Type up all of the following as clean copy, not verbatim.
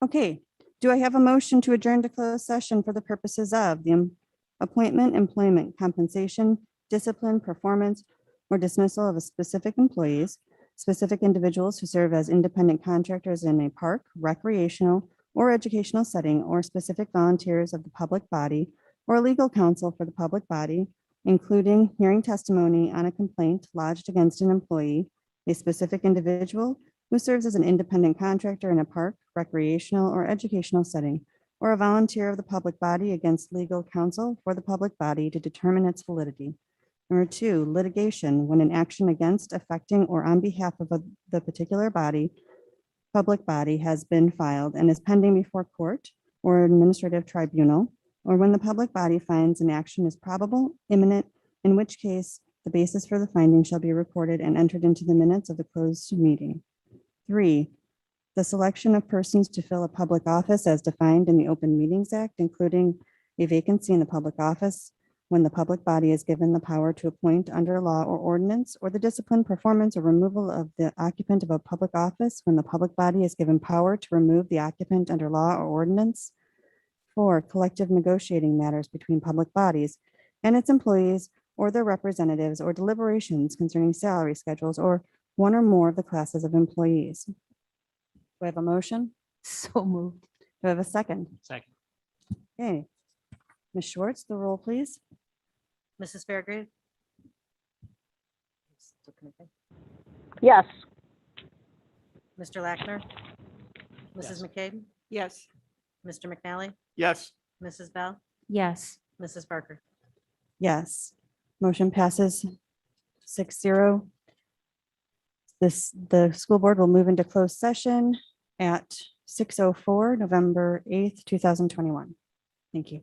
Okay, do I have a motion to adjourn to closed session for the purposes of the appointment, employment, compensation, discipline, performance, or dismissal of a specific employees, specific individuals who serve as independent contractors in a park, recreational, or educational setting, or specific volunteers of the public body, or legal counsel for the public body, including hearing testimony on a complaint lodged against an employee, a specific individual who serves as an independent contractor in a park, recreational, or educational setting, or a volunteer of the public body against legal counsel for the public body to determine its validity. Number two, litigation, when an action against, affecting, or on behalf of the particular body, public body has been filed and is pending before court or administrative tribunal, or when the public body finds an action is probable, imminent, in which case the basis for the finding shall be recorded and entered into the minutes of the closed meeting. Three, the selection of persons to fill a public office as defined in the Open Meetings Act, including a vacancy in the public office when the public body is given the power to appoint under law or ordinance, or the discipline, performance, or removal of the occupant of a public office when the public body is given power to remove the occupant under law or ordinance. Four, collective negotiating matters between public bodies and its employees or their representatives, or deliberations concerning salary schedules or one or more of the classes of employees. Do I have a motion? So moved. Do I have a second? Second. Okay. Ms. Schwartz, the roll, please. Mrs. Fairgrave? Yes. Mr. Lackner? Mrs. McCabe? Yes. Mr. McNally? Yes. Mrs. Bell? Yes. Mrs. Barker? Yes. Motion passes 6-0. The school board will move into closed session at 6:04, November 8th, 2021. Thank you.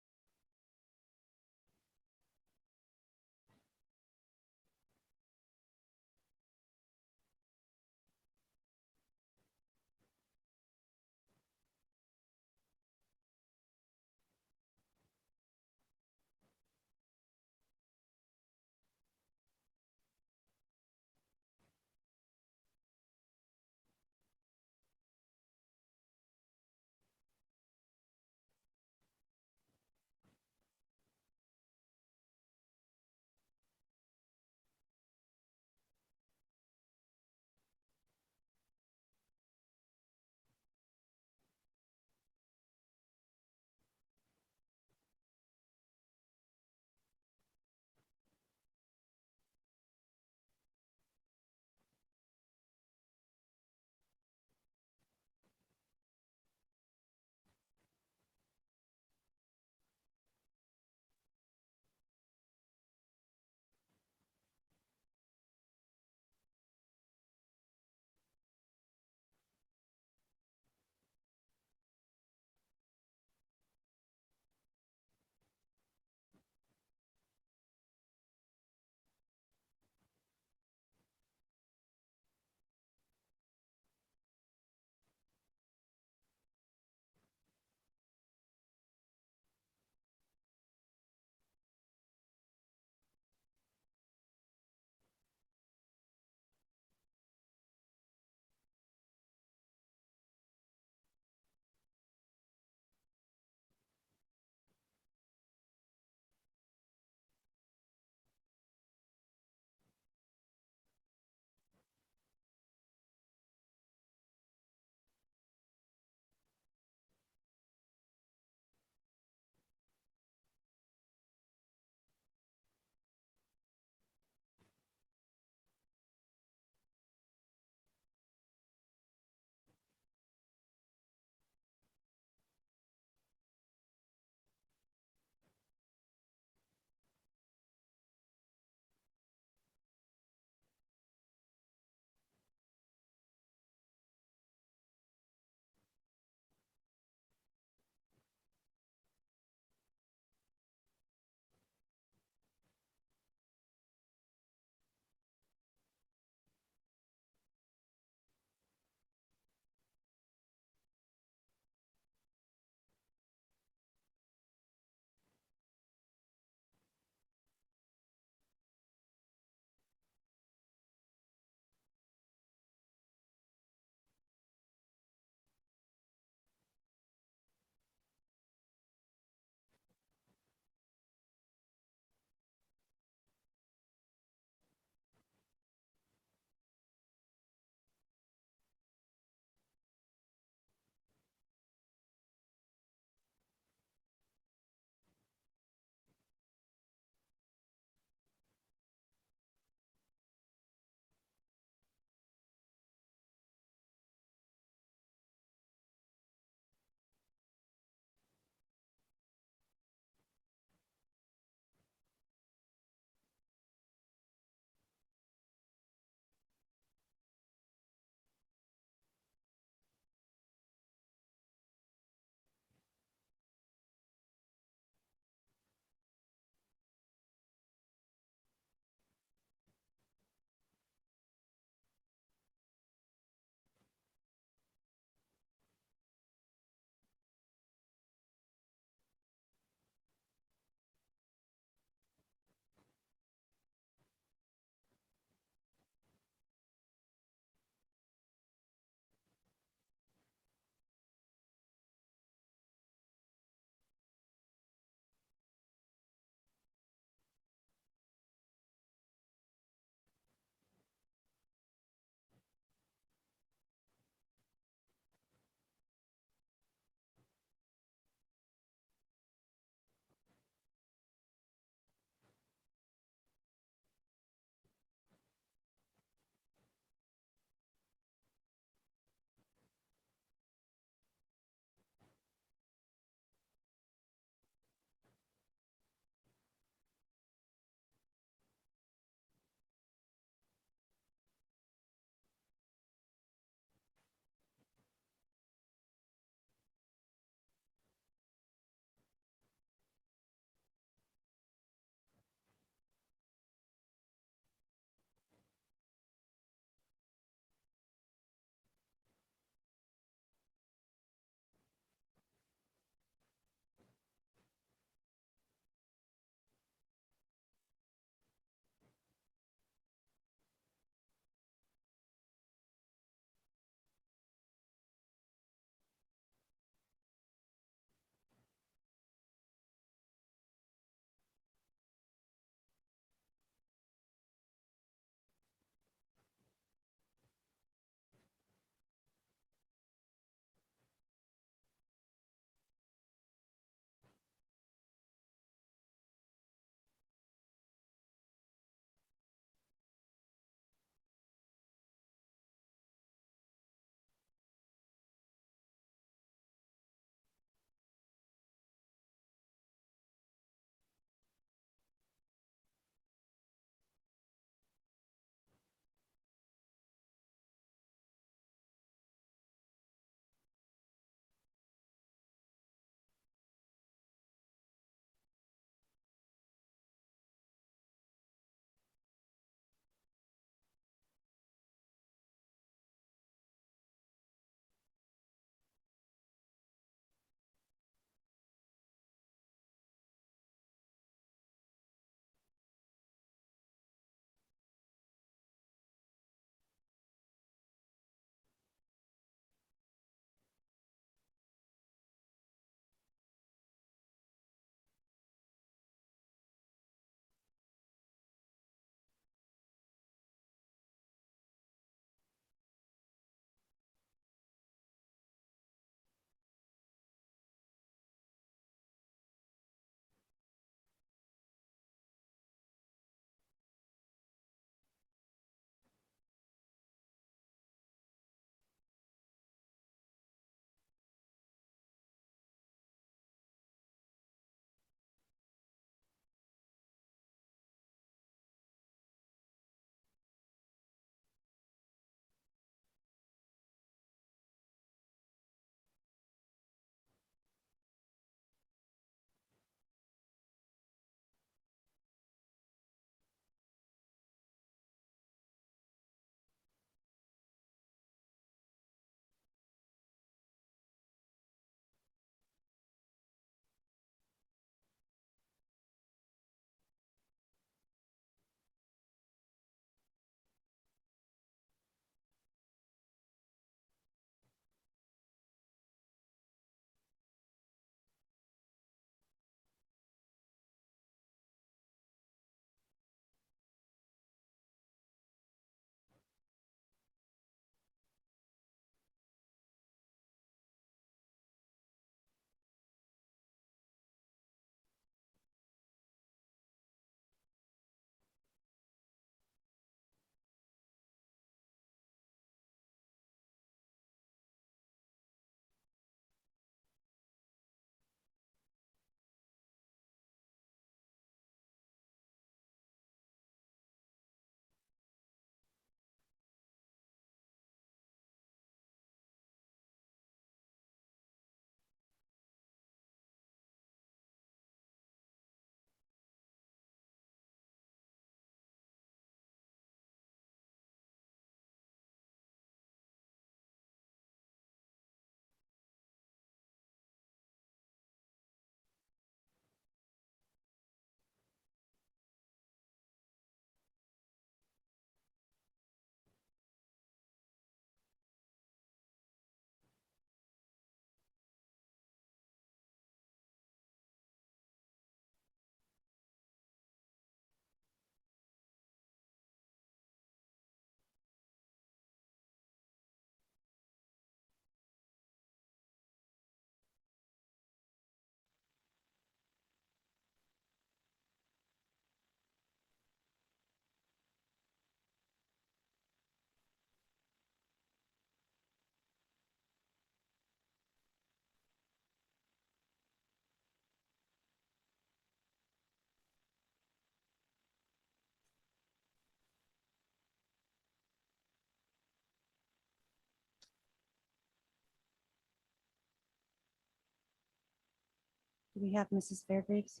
Do we have Mrs. Fairgraves?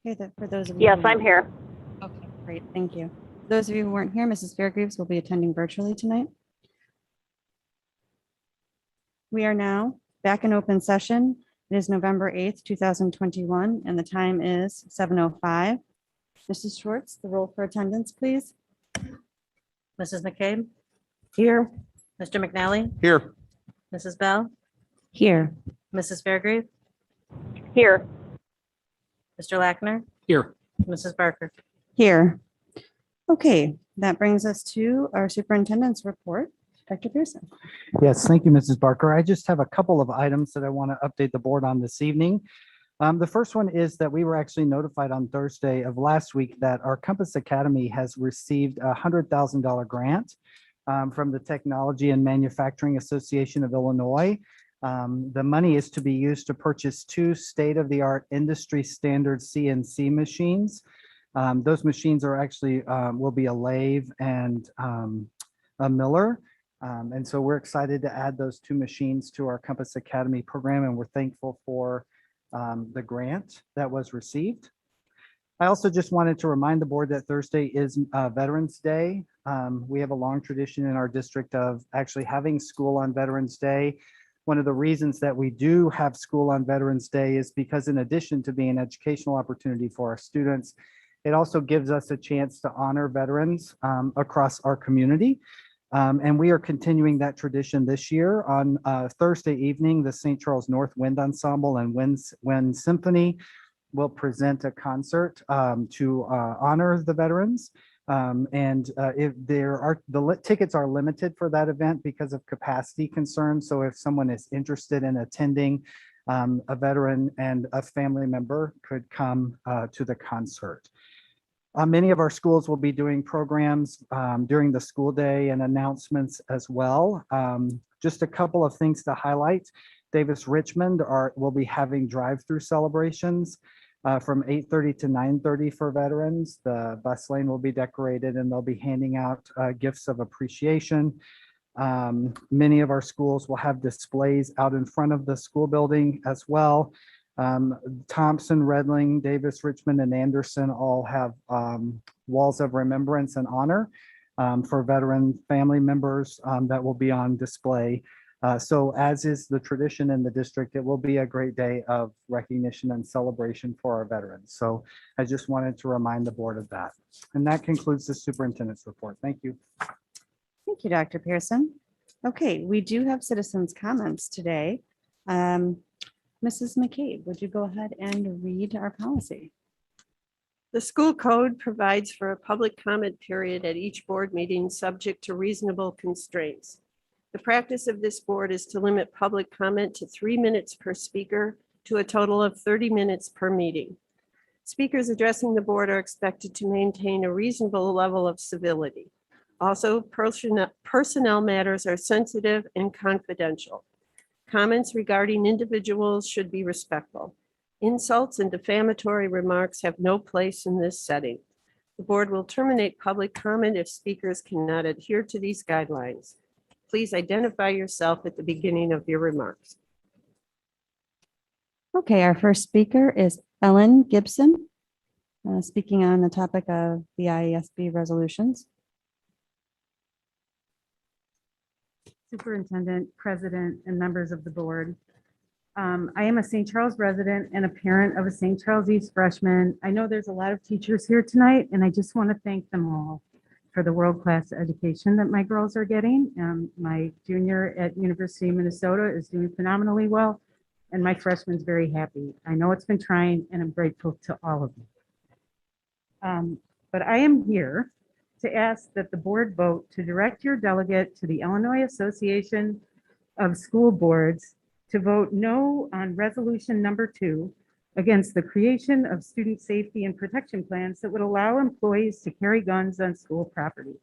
Okay, for those of you. Yes, who- I'm here. Okay, great, thank you. Those of you who weren't here, Mrs. Fairgraves will be attending virtually tonight. We are now back in open session. It is November 8th, 2021, and the time is 7:05. Mrs. Schwartz, the roll for attendance, please. Mrs. McCabe, Here. Mr. McNally, Here. Mrs. Bell, Here. Mrs. Fairgrave, Here. Mr. Lackner, Here. Mrs. Barker. Here. Okay, that brings us to our superintendent's report. Dr. Pearson. Yes, thank you, Mrs. Barker. I just have a couple of items that I want to update the board on this evening. The first one is that we were actually notified on Thursday of last week that our Compass Academy has received a $100,000 grant from the Technology and Manufacturing Association of Illinois. The money is to be used to purchase 2 state-of-the-art industry standard CNC machines. Those machines are actually will be a lathe and a miller. And so we're excited to add those 2 machines to our Compass Academy program, and we're thankful for the grant that was received. I also just wanted to remind the board that Thursday is Veterans Day. We have a long tradition in our district of actually having school on Veterans Day. One of the reasons that we do have school on Veterans Day is because in addition to being an educational opportunity for our students, it also gives us a chance to honor veterans across our community. And we are continuing that tradition this year. On Thursday evening, the St. Charles North Wind Ensemble and Wind Symphony will present a concert to honor the veterans. If the tickets are limited for that event because of capacity concerns. So if someone is interested in attending, a veteran and a family member could come to the concert. Many of our schools will be doing programs during the school day and announcements as well. Just a couple of things to highlight. Davis Richmond will be having drive-through celebrations from 8:30 to 9:30 for veterans. The bus lane will be decorated and they'll be handing out gifts of appreciation. Many of our schools will have displays out in front of the school building as well. Thompson, Redling, Davis, Richmond, and Anderson all have walls of remembrance and honor for veteran family members that will be on display. So as is the tradition in the district, it will be a great day of recognition and celebration for our veterans. So I just wanted to remind the board of that. And that concludes the superintendent's report. Thank you. Thank you, Dr. Pearson. Okay, we do have citizens' comments today. Mrs. McCabe, would you go ahead and read our policy? The school code provides for a public comment period at each board meeting, subject to reasonable constraints. The practice of this board is to limit public comment to 3 minutes per speaker to a total of 30 minutes per meeting. Speakers addressing the board are expected to maintain a reasonable level of civility. Also, personnel matters are sensitive and confidential. Comments regarding individuals should be respectful. Insults and defamatory remarks have no place in this setting. The board will terminate public comment if speakers cannot adhere to these guidelines. Please identify yourself at the beginning of your remarks. Okay, our first speaker is Ellen Gibson, speaking on the topic of the IASB resolutions. Superintendent, President, and members of the board. I am a St. Charles resident and a parent of a St. Charles East freshman. I know there's a lot of teachers here tonight, and I just want to thank them all for the world-class education that my girls are getting. My junior at University of Minnesota is doing phenomenally well, and my freshman's very happy. I know it's been trying, and I'm grateful to all of you. But I am here to ask that the board vote to direct your delegate to the Illinois Association of School Boards to vote no on resolution number 2 against the creation of student safety and protection plans that would allow employees to carry guns on school property.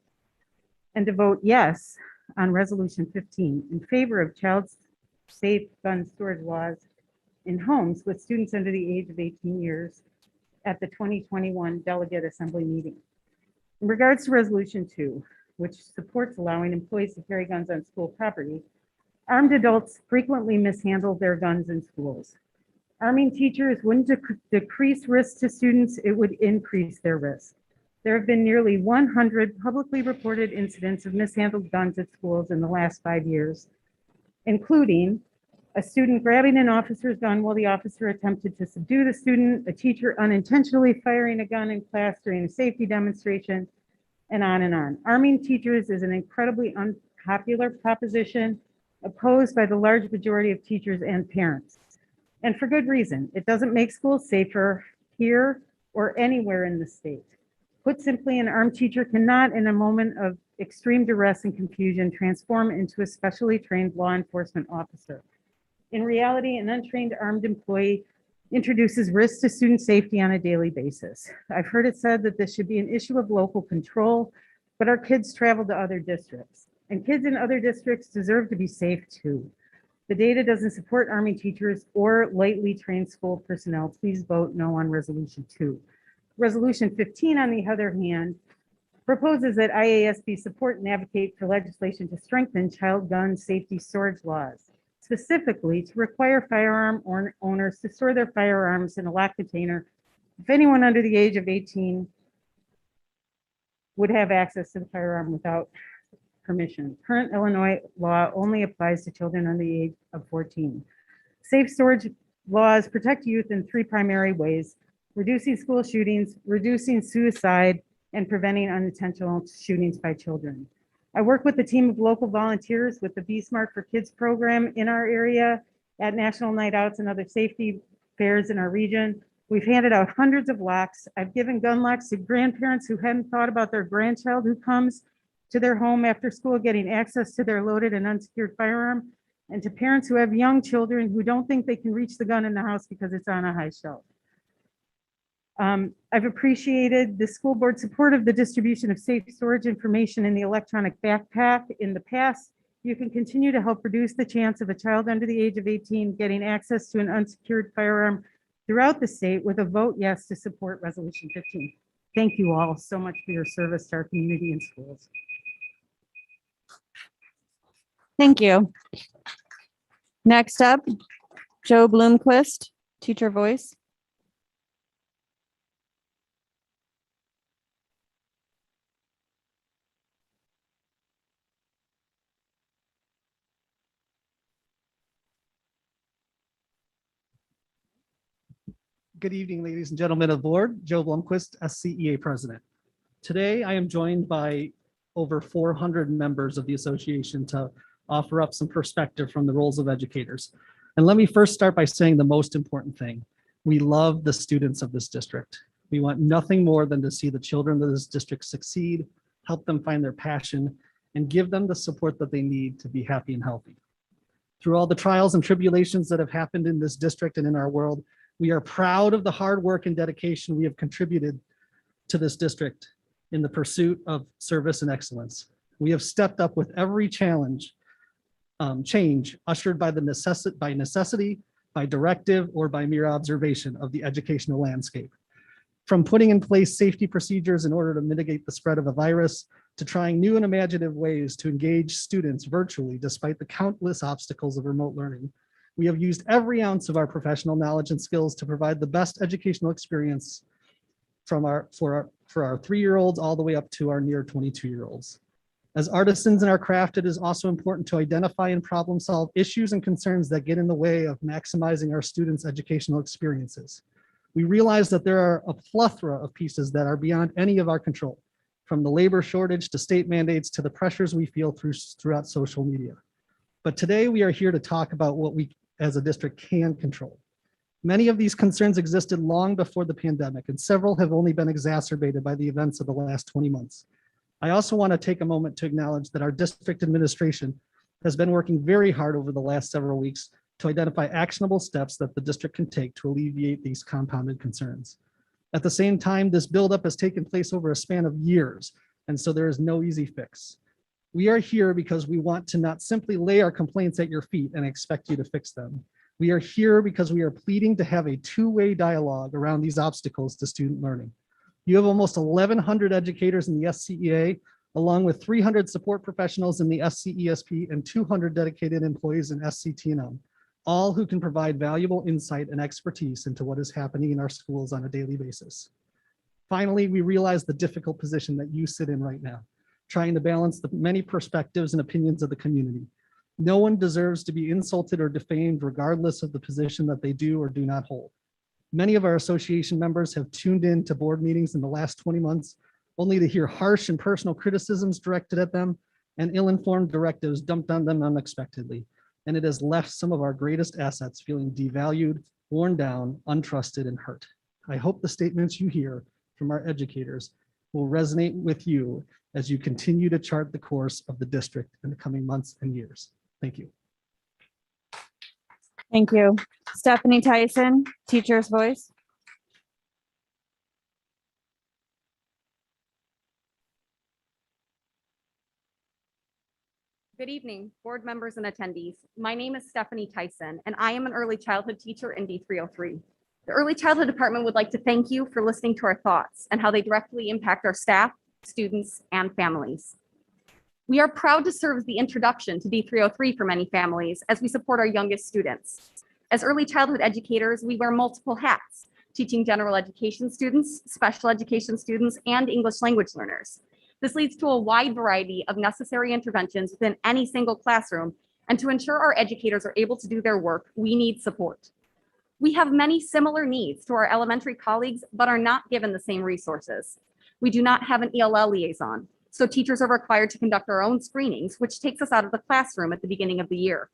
And to vote yes on resolution 15 in favor of child safe gun storage laws in homes with students under the age of 18 years at the 2021 Delegate Assembly meeting. In regards to resolution 2, which supports allowing employees to carry guns on school property, Armed adults frequently mishandle their guns in schools. Arming teachers wouldn't decrease risk to students, it would increase their risk. There have been nearly 100 publicly reported incidents of mishandled guns at schools in the last 5 years, including a student grabbing an officer's gun while the officer attempted to subdue the student, a teacher unintentionally firing a gun in class during a safety demonstration, and on and on. Arming teachers is an incredibly unpopular proposition opposed by the large majority of teachers and parents. And for good reason. It doesn't make schools safer here or anywhere in the state. Put simply, an armed teacher cannot, in a moment of extreme duress and confusion, transform into a specially trained law enforcement officer. In reality, an untrained armed employee introduces risks to student safety on a daily basis. I've heard it said that this should be an issue of local control, but our kids travel to other districts, and kids in other districts deserve to be safe too. The data doesn't support arming teachers or lightly trained school personnel. Please vote no on resolution 2. Resolution 15, on the other hand, proposes that IASB support and advocate for legislation to strengthen child gun safety storage laws, specifically to require firearm owners to store their firearms in a locked container if anyone under the age of 18 would have access to the firearm without permission. Current Illinois law only applies to children under the age of 14. Safe storage laws protect youth in 3 primary ways: reducing school shootings, reducing suicide, and preventing unintentional shootings by children. I work with a team of local volunteers with the Be Smart for Kids program in our area at National Night Outs and other safety fairs in our region. We've handed out hundreds of locks. I've given gun locks to grandparents who hadn't thought about their grandchild who comes to their home after school getting access to their loaded and unsecured firearm, and to parents who have young children who don't think they can reach the gun in the house because it's on a high shelf. I've appreciated the school board support of the distribution of safe storage information in the electronic backpack in the past. You can continue to help reduce the chance of a child under the age of 18 getting access to an unsecured firearm throughout the state with a vote yes to support resolution 15. Thank you all so much for your service to our community and schools. Thank you. Next up, Joe Bloomquist, teacher voice. Good evening, ladies and gentlemen of the board. Joe Blomquist, SCEA president. Today, I am joined by over 400 members of the association to offer up some perspective from the roles of educators. And let me first start by saying the most important thing. We love the students of this district. We want nothing more than to see the children of this district succeed, help them find their passion, and give them the support that they need to be happy and healthy. Through all the trials and tribulations that have happened in this district and in our world, we are proud of the hard work and dedication we have contributed to this district in the pursuit of service and excellence. We have stepped up with every change ushered by necessity, by directive, or by mere observation of the educational landscape. From putting in place safety procedures in order to mitigate the spread of a virus, to trying new and imaginative ways to engage students virtually despite the countless obstacles of remote learning. We have used every ounce of our professional knowledge and skills to provide the best educational experience for our 3-year-olds all the way up to our near 22-year-olds. As artisans in our craft, it is also important to identify and problem solve issues and concerns that get in the way of maximizing our students' educational experiences. We realize that there are a plethora of pieces that are beyond any of our control, from the labor shortage to state mandates to the pressures we feel throughout social media. But today we are here to talk about what we as a district can control. Many of these concerns existed long before the pandemic, and several have only been exacerbated by the events of the last 20 months. I also want to take a moment to acknowledge that our district administration has been working very hard over the last several weeks to identify actionable steps that the district can take to alleviate these compounded concerns. At the same time, this buildup has taken place over a span of years, and so there is no easy fix. We are here because we want to not simply lay our complaints at your feet and expect you to fix them. We are here because we are pleading to have a two-way dialogue around these obstacles to student learning. You have almost 1,100 educators in the SCEA along with 300 support professionals in the SCESP and 200 dedicated employees in SCT&M, all who can provide valuable insight and expertise into what is happening in our schools on a daily basis. Finally, we realize the difficult position that you sit in right now, trying to balance the many perspectives and opinions of the community. No one deserves to be insulted or defamed regardless of the position that they do or do not hold. Many of our association members have tuned in to board meetings in the last 20 months, only to hear harsh and personal criticisms directed at them and ill-informed directives dumped on them unexpectedly. And it has left some of our greatest assets feeling devalued, worn down, untrusted, and hurt. I hope the statements you hear from our educators will resonate with you as you continue to chart the course of the district in the coming months and years. Thank you. Thank you. Stephanie Tyson, Teacher's Voice. Good evening, board members and attendees. My name is Stephanie Tyson, and I am an early childhood teacher in D303. The Early Childhood Department would like to thank you for listening to our thoughts and how they directly impact our staff, students, and families. We are proud to serve as the introduction to D303 for many families as we support our youngest students. As early childhood educators, we wear multiple hats, teaching general education students, special education students, and English language learners. This leads to a wide variety of necessary interventions within any single classroom, and to ensure our educators are able to do their work, we need support. We have many similar needs to our elementary colleagues, but are not given the same resources. We do not have an ELL liaison, so teachers are required to conduct our own screenings, which takes us out of the classroom at the beginning of the year.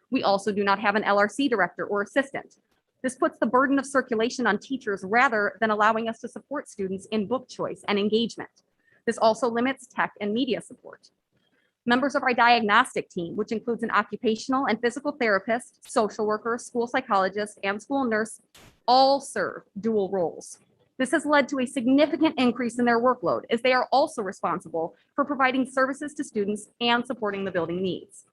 We also do not have an LRC director or assistant. This puts the burden of circulation on teachers rather than allowing us to support students in book choice and engagement. This also limits tech and media support. Members of our diagnostic team, which includes an occupational and physical therapist, social worker, school psychologist, and school nurse, all serve dual roles. This has led to a significant increase in their workload, as they are also responsible for providing services to students and supporting the building needs.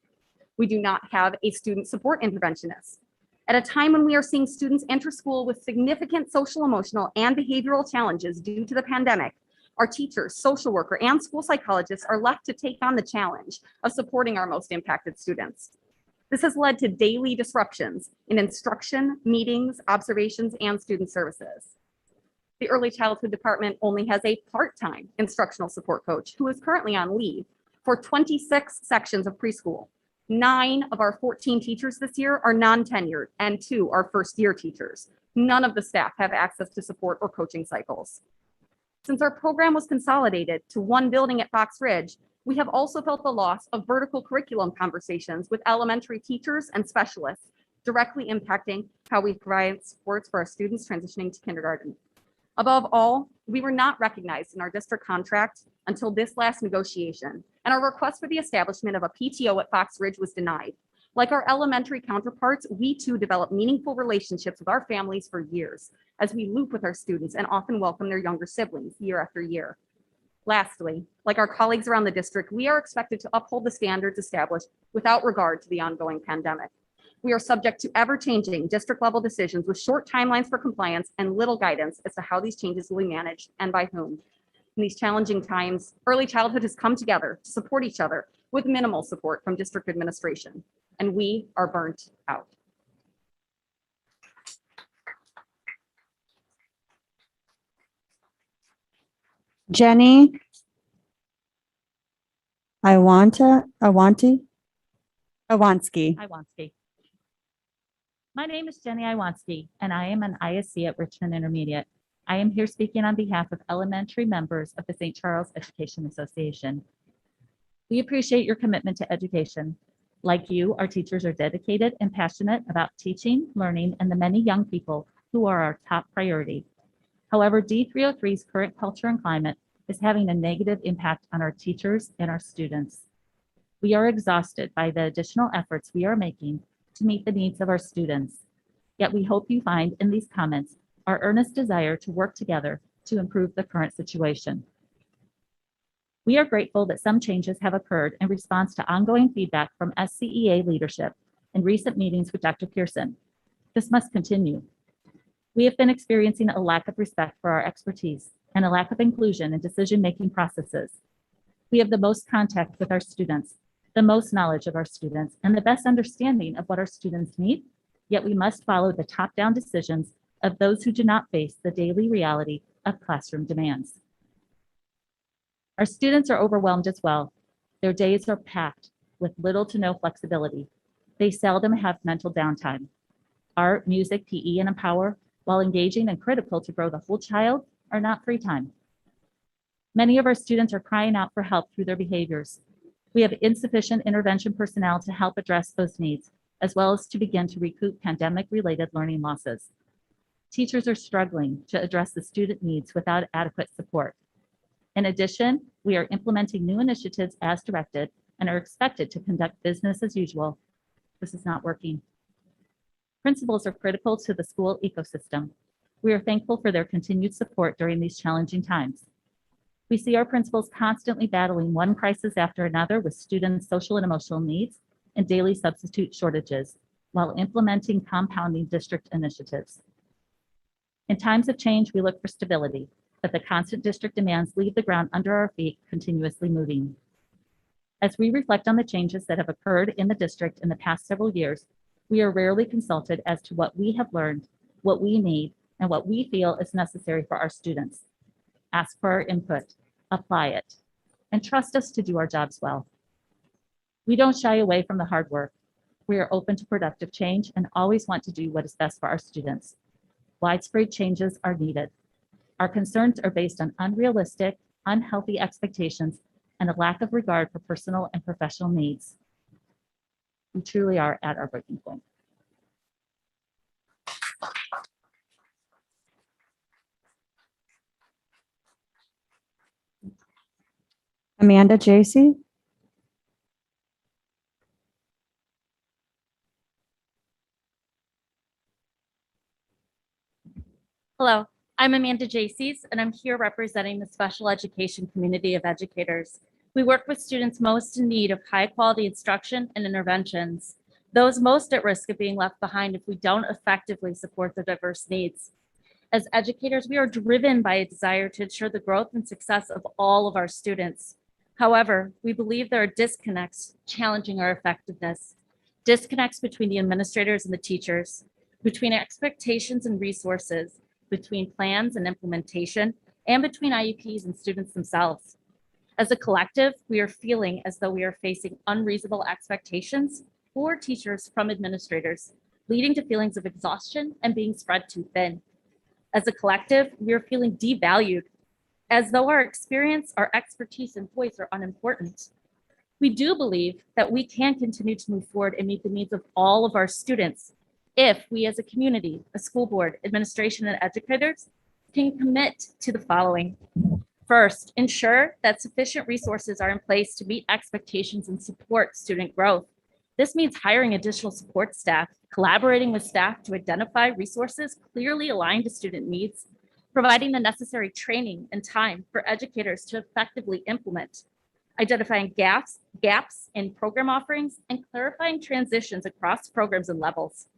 We do not have a student support interventionist. At a time when we are seeing students enter school with significant social, emotional, and behavioral challenges due to the pandemic, our teachers, social worker, and school psychologists are left to take on the challenge of supporting our most impacted students. This has led to daily disruptions in instruction, meetings, observations, and student services. The Early Childhood Department only has a part-time instructional support coach who is currently on leave for 26 sections of preschool. 9 of our 14 teachers this year are non-tenured and 2 are first-year teachers. None of the staff have access to support or coaching cycles. Since our program was consolidated to one building at Fox Ridge, we have also felt the loss of vertical curriculum conversations with elementary teachers and specialists, directly impacting how we provide supports for our students transitioning to kindergarten. Above all, we were not recognized in our district contract until this last negotiation, and our request for the establishment of a PTO at Fox Ridge was denied. Like our elementary counterparts, we too develop meaningful relationships with our families for years as we loop with our students and often welcome their younger siblings year after year. Lastly, like our colleagues around the district, we are expected to uphold the standards established without regard to the ongoing pandemic. We are subject to ever-changing district-level decisions with short timelines for compliance and little guidance as to how these changes will be managed and by whom. In these challenging times, early childhood has come together to support each other with minimal support from district administration, and we are burnt out. Jenny Iwanski. Iwanski. My name is Jenny Iwanski, and I am an ISC at Richmond Intermediate. I am here speaking on behalf of elementary members of the St. Charles Education Association. We appreciate your commitment to education. Like you, our teachers are dedicated and passionate about teaching, learning, and the many young people who are our top priority. However, D303's current culture and climate is having a negative impact on our teachers and our students. We are exhausted by the additional efforts we are making to meet the needs of our students. Yet we hope you find in these comments our earnest desire to work together to improve the current situation. We are grateful that some changes have occurred in response to ongoing feedback from SCEA leadership in recent meetings with Dr. Pearson. This must continue. We have been experiencing a lack of respect for our expertise and a lack of inclusion in decision-making processes. We have the most contact with our students, the most knowledge of our students, and the best understanding of what our students need, yet we must follow the top-down decisions of those who do not face the daily reality of classroom demands. Our students are overwhelmed as well. Their days are packed with little to no flexibility. They seldom have mental downtime. Art, music, PE, and Empower, while engaging and critical to grow the whole child, are not free time. Many of our students are crying out for help through their behaviors. We have insufficient intervention personnel to help address those needs, as well as to begin to recoup pandemic-related learning losses. Teachers are struggling to address the student needs without adequate support. In addition, we are implementing new initiatives as directed and are expected to conduct business as usual. This is not working. Principals are critical to the school ecosystem. We are thankful for their continued support during these challenging times. We see our principals constantly battling one crisis after another with students' social and emotional needs and daily substitute shortages, while implementing compounding district initiatives. In times of change, we look for stability, but the constant district demands leave the ground under our feet continuously moving. As we reflect on the changes that have occurred in the district in the past several years, we are rarely consulted as to what we have learned, what we need, and what we feel is necessary for our students. Ask for our input, apply it, and trust us to do our jobs well. We don't shy away from the hard work. We are open to productive change and always want to do what is best for our students. Widespread changes are needed. Our concerns are based on unrealistic, unhealthy expectations and a lack of regard for personal and professional needs. We truly are at our breaking point. Amanda J.C. Hello, I'm Amanda Jaycees, and I'm here representing the special education community of educators. We work with students most in need of high-quality instruction and interventions, those most at risk of being left behind if we don't effectively support their diverse needs. As educators, we are driven by a desire to ensure the growth and success of all of our students. However, we believe there are disconnects challenging our effectiveness, disconnects between the administrators and the teachers, between expectations and resources, between plans and implementation, and between IEPs and students themselves. As a collective, we are feeling as though we are facing unreasonable expectations for teachers from administrators, leading to feelings of exhaustion and being spread too thin. As a collective, we are feeling devalued, as though our experience, our expertise, and voice are unimportant. We do believe that we can continue to move forward and meet the needs of all of our students if we as a community, a school board, administration, and educators can commit to the following. First, ensure that sufficient resources are in place to meet expectations and support student growth. This means hiring additional support staff, collaborating with staff to identify resources clearly aligned to student needs, providing the necessary training and time for educators to effectively implement, identifying gaps in program offerings, and clarifying transitions across programs and levels.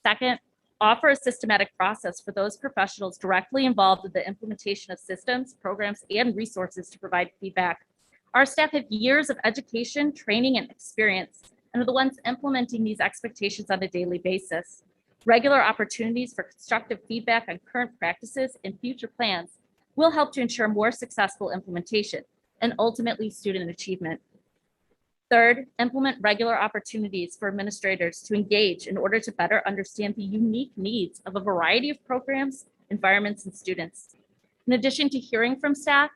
Second, offer a systematic process for those professionals directly involved in the implementation of systems, programs, and resources to provide feedback. Our staff have years of education, training, and experience, and are the ones implementing these expectations on a daily basis. Regular opportunities for constructive feedback on current practices and future plans will help to ensure more successful implementation and ultimately student achievement. Third, implement regular opportunities for administrators to engage in order to better understand the unique needs of a variety of programs, environments, and students. In addition to hearing from staff,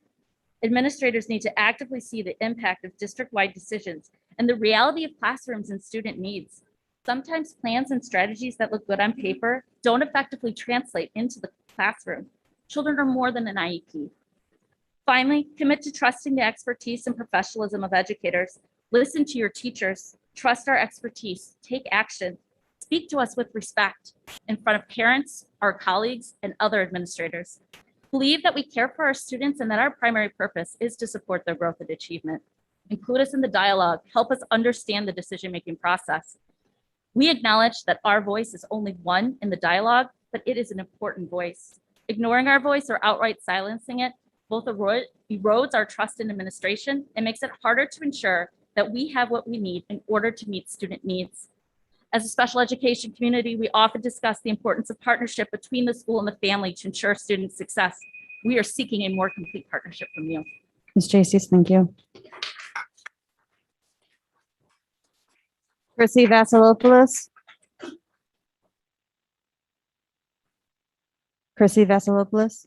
administrators need to actively see the impact of district-wide decisions and the reality of classrooms and student needs. Sometimes plans and strategies that look good on paper don't effectively translate into the classroom. Children are more than an IEP. Finally, commit to trusting the expertise and professionalism of educators. Listen to your teachers, trust our expertise, take action, speak to us with respect in front of parents, our colleagues, and other administrators. Believe that we care for our students and that our primary purpose is to support their growth and achievement. Include us in the dialogue, help us understand the decision-making process. We acknowledge that our voice is only one in the dialogue, but it is an important voice. Ignoring our voice or outright silencing it Both erodes our trust in administration and makes it harder to ensure that we have what we need in order to meet student needs. As a special education community, we often discuss the importance of partnership between the school and the family to ensure student success. We are seeking a more complete partnership from you. Ms. Jacey's, thank you. Chrissy Vasilopoulos. Chrissy Vasilopoulos.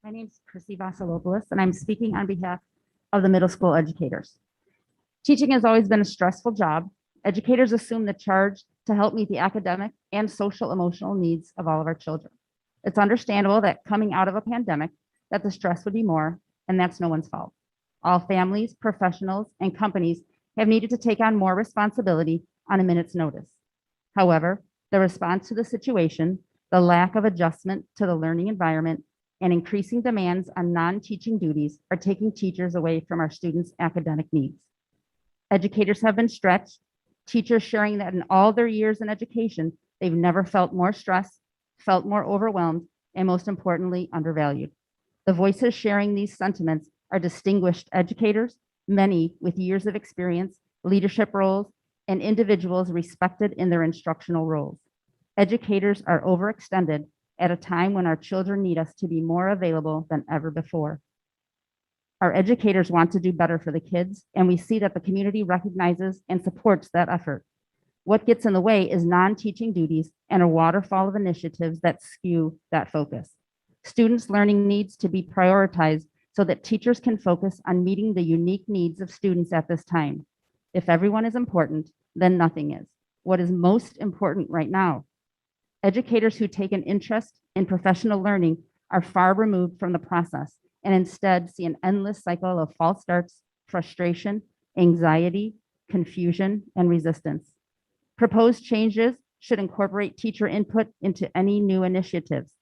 My name is Chrissy Vasilopoulos, and I'm speaking on behalf of the middle school educators. Teaching has always been a stressful job. Educators assume the charge to help meet the academic and social emotional needs of all of our children. It's understandable that coming out of a pandemic, that the stress would be more, and that's no one's fault. All families, professionals, and companies have needed to take on more responsibility on a minute's notice. However, the response to the situation, the lack of adjustment to the learning environment, and increasing demands on non-teaching duties are taking teachers away from our students' academic needs. Educators have been stretched, teachers sharing that in all their years in education, they've never felt more stressed, felt more overwhelmed, and most importantly, undervalued. The voices sharing these sentiments are distinguished educators, many with years of experience, leadership roles, and individuals respected in their instructional roles. Educators are overextended at a time when our children need us to be more available than ever before. Our educators want to do better for the kids, and we see that the community recognizes and supports that effort. What gets in the way is non-teaching duties and a waterfall of initiatives that skew that focus. Students' learning needs to be prioritized so that teachers can focus on meeting the unique needs of students at this time. If everyone is important, then nothing is. What is most important right now? Educators who take an interest in professional learning are far removed from the process and instead see an endless cycle of false starts, frustration, anxiety, confusion, and resistance. Proposed changes should incorporate teacher input into any new initiatives.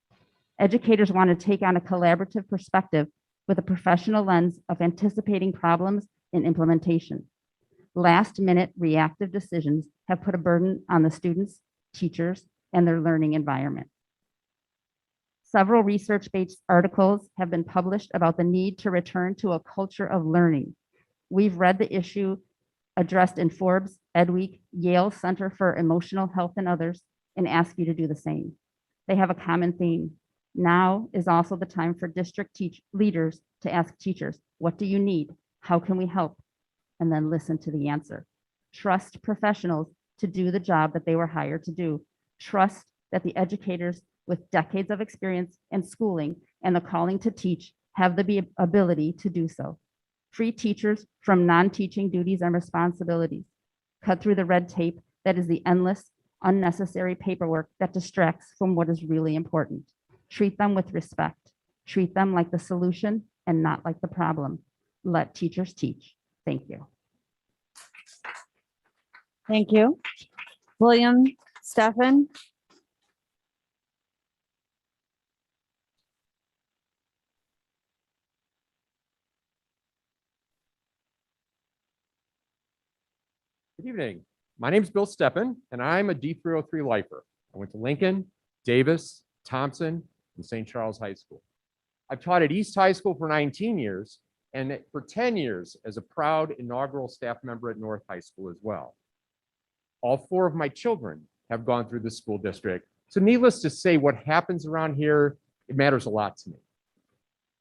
Educators want to take on a collaborative perspective with a professional lens of anticipating problems in implementation. Last-minute reactive decisions have put a burden on the students, teachers, and their learning environment. Several research-based articles have been published about the need to return to a culture of learning. We've read the issue addressed in Forbes, EdWeek, Yale Center for Emotional Health and others, and ask you to do the same. They have a common theme. Now is also the time for district leaders to ask teachers, what do you need? How can we help? And then listen to the answer. Trust professionals to do the job that they were hired to do. Trust that the educators with decades of experience and schooling and the calling to teach have the ability to do so. Free teachers from non-teaching duties and responsibilities. Cut through the red tape that is the endless, unnecessary paperwork that distracts from what is really important. Treat them with respect. Treat them like the solution and not like the problem. Let teachers teach. Thank you. Thank you. William Stefan. Good evening. My name is Bill Steppen, and I'm a D303 lifer. I went to Lincoln, Davis, Thompson, and St. Charles High School. I've taught at East High School for 19 years, and for 10 years as a proud inaugural staff member at North High School as well. All 4 of my children have gone through the school district. So needless to say, what happens around here, it matters a lot to me.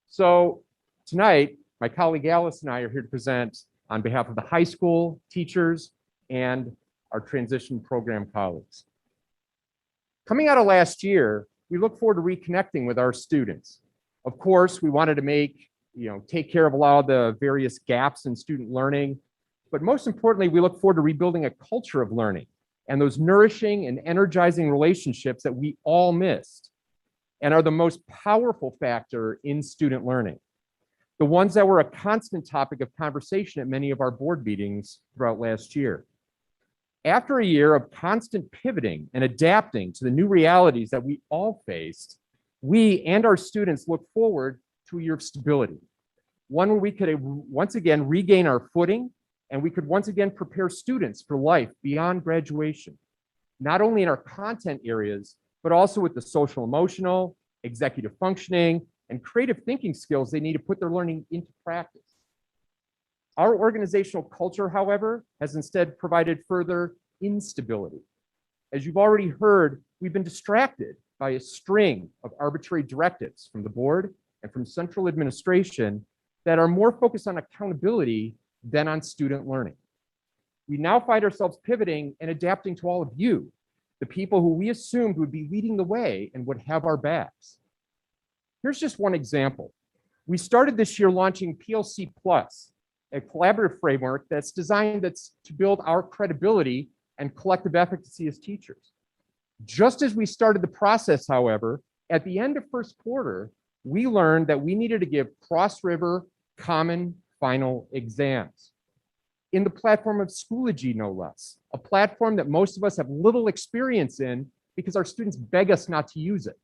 So tonight, my colleague Alice and I are here to present on behalf of the high school teachers and our transition program colleagues. Coming out of last year, we look forward to reconnecting with our students. Of course, we wanted to take care of a lot of the various gaps in student learning, but most importantly, we look forward to rebuilding a culture of learning and those nourishing and energizing relationships that we all missed and are the most powerful factor in student learning. The ones that were a constant topic of conversation at many of our board meetings throughout last year. After a year of constant pivoting and adapting to the new realities that we all faced, we and our students look forward to a year of stability, one where we could once again regain our footing And we could once again prepare students for life beyond graduation, not only in our content areas, but also with the social emotional, executive functioning, and creative thinking skills they need to put their learning into practice. Our organizational culture, however, has instead provided further instability. As you've already heard, we've been distracted by a string of arbitrary directives from the board and from central administration that are more focused on accountability than on student learning. We now find ourselves pivoting and adapting to all of you, the people who we assumed would be leading the way and would have our backs. Here's just one example. We started this year launching PLC Plus, a collaborative framework that's designed to build our credibility and collective efficacy as teachers. Just as we started the process, however, at the end of first quarter, we learned that we needed to give cross-river common final exams in the platform of Schoology, no less, a platform that most of us have little experience in because our students beg us not to use it.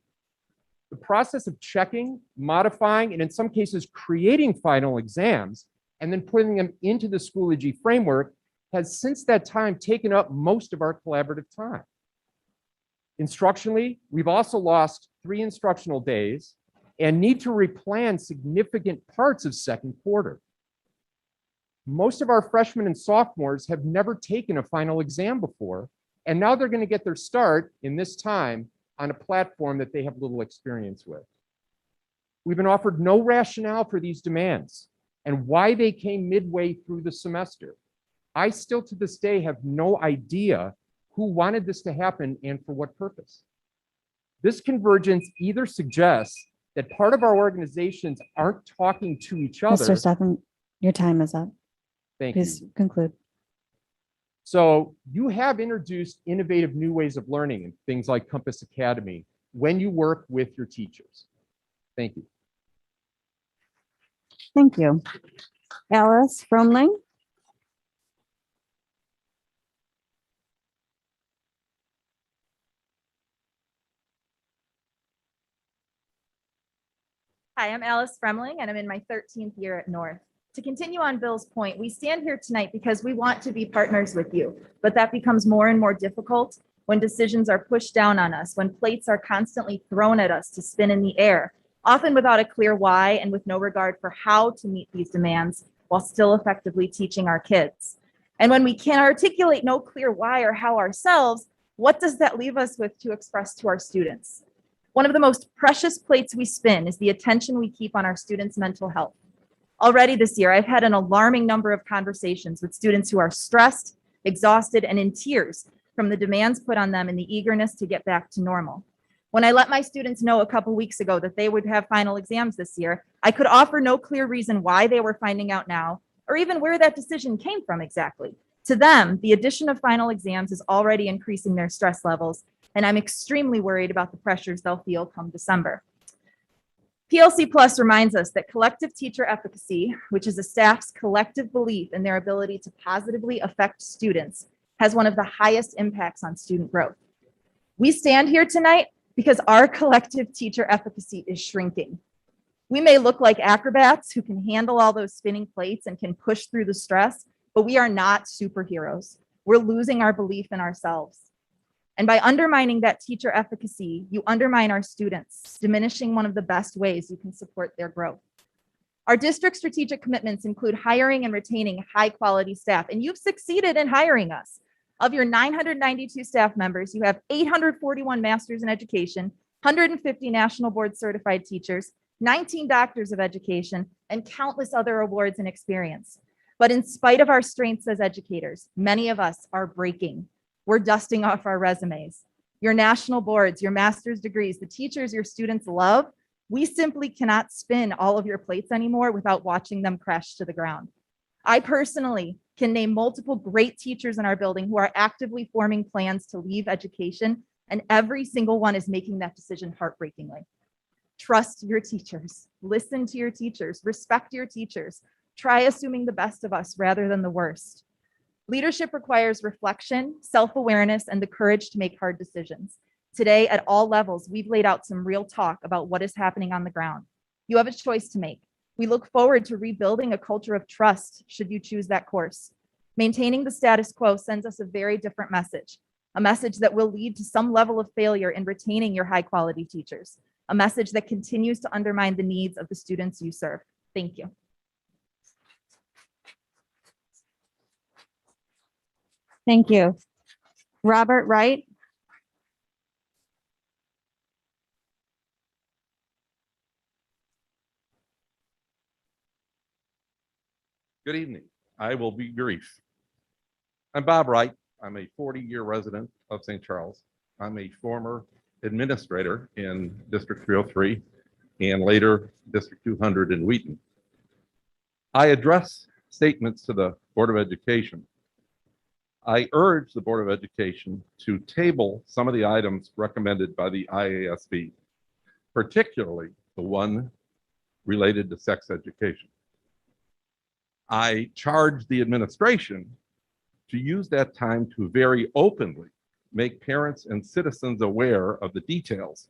The process of checking, modifying, and in some cases creating final exams and then putting them into the Schoology framework has since that time taken up most of our collaborative time. Instructionally, we've also lost 3 instructional days and need to replan significant parts of second quarter. Most of our freshmen and sophomores have never taken a final exam before, and now they're going to get their start in this time on a platform that they have little experience with. We've been offered no rationale for these demands and why they came midway through the semester. I still to this day have no idea who wanted this to happen and for what purpose. This convergence either suggests that part of our organizations aren't talking to each other. Mr. Stephan, your time is up. Thank you. Please conclude. So you have introduced innovative new ways of learning and things like Compass Academy when you work with your teachers. Thank you. Thank you. Alice Fromling. Hi, I'm Alice Fremling, and I'm in my 13th year at North. To continue on Bill's point, we stand here tonight because we want to be partners with you, but that becomes more and more difficult when decisions are pushed down on us, when plates are constantly thrown at us to spin in the air, often without a clear why and with no regard for how to meet these demands while still effectively teaching our kids. And when we can articulate no clear why or how ourselves, what does that leave us with to express to our students? One of the most precious plates we spin is the attention we keep on our students' mental health. Already this year, I've had an alarming number of conversations with students who are stressed, exhausted, and in tears from the demands put on them and the eagerness to get back to normal. When I let my students know a couple weeks ago that they would have final exams this year, I could offer no clear reason why they were finding out now, or even where that decision came from exactly. To them, the addition of final exams is already increasing their stress levels, and I'm extremely worried about the pressures they'll feel come December. PLC Plus reminds us that collective teacher efficacy, which is a staff's collective belief in their ability to positively affect students, has one of the highest impacts on student growth. We stand here tonight because our collective teacher efficacy is shrinking. We may look like acrobats who can handle all those spinning plates and can push through the stress, but we are not superheroes. We're losing our belief in ourselves. And by undermining that teacher efficacy, you undermine our students, diminishing one of the best ways you can support their growth. Our district strategic commitments include hiring and retaining high quality staff, and you've succeeded in hiring us. Of your 992 staff members, you have 841 masters in education, 150 national board certified teachers, 19 doctors of education, and countless other awards and experience. But in spite of our strengths as educators, many of us are breaking. We're dusting off our resumes. Your national boards, your master's degrees, the teachers your students love, we simply cannot spin all of your plates anymore without watching them crash to the ground. I personally can name multiple great teachers in our building who are actively forming plans to leave education, and every single one is making that decision heartbreakingly. Trust your teachers, listen to your teachers, respect your teachers, try assuming the best of us rather than the worst. Leadership requires reflection, self-awareness, and the courage to make hard decisions. Today, at all levels, we've laid out some real talk about what is happening on the ground. You have a choice to make. We look forward to rebuilding a culture of trust should you choose that course. Maintaining the status quo sends us a very different message, a message that will lead to some level of failure in retaining your high-quality teachers, a message that continues to undermine the needs of the students you serve. Thank you. Thank you. Robert Wright. Good evening. I will be brief. I'm Bob Wright. I'm a 40-year resident of St. Charles. I'm a former administrator in District 303 and later District 200 in Wheaton. I address statements to the Board of Education. I urge the Board of Education to table some of the items recommended by the IASB, particularly the one related to sex education. I charge the administration to use that time to very openly make parents and citizens aware of the details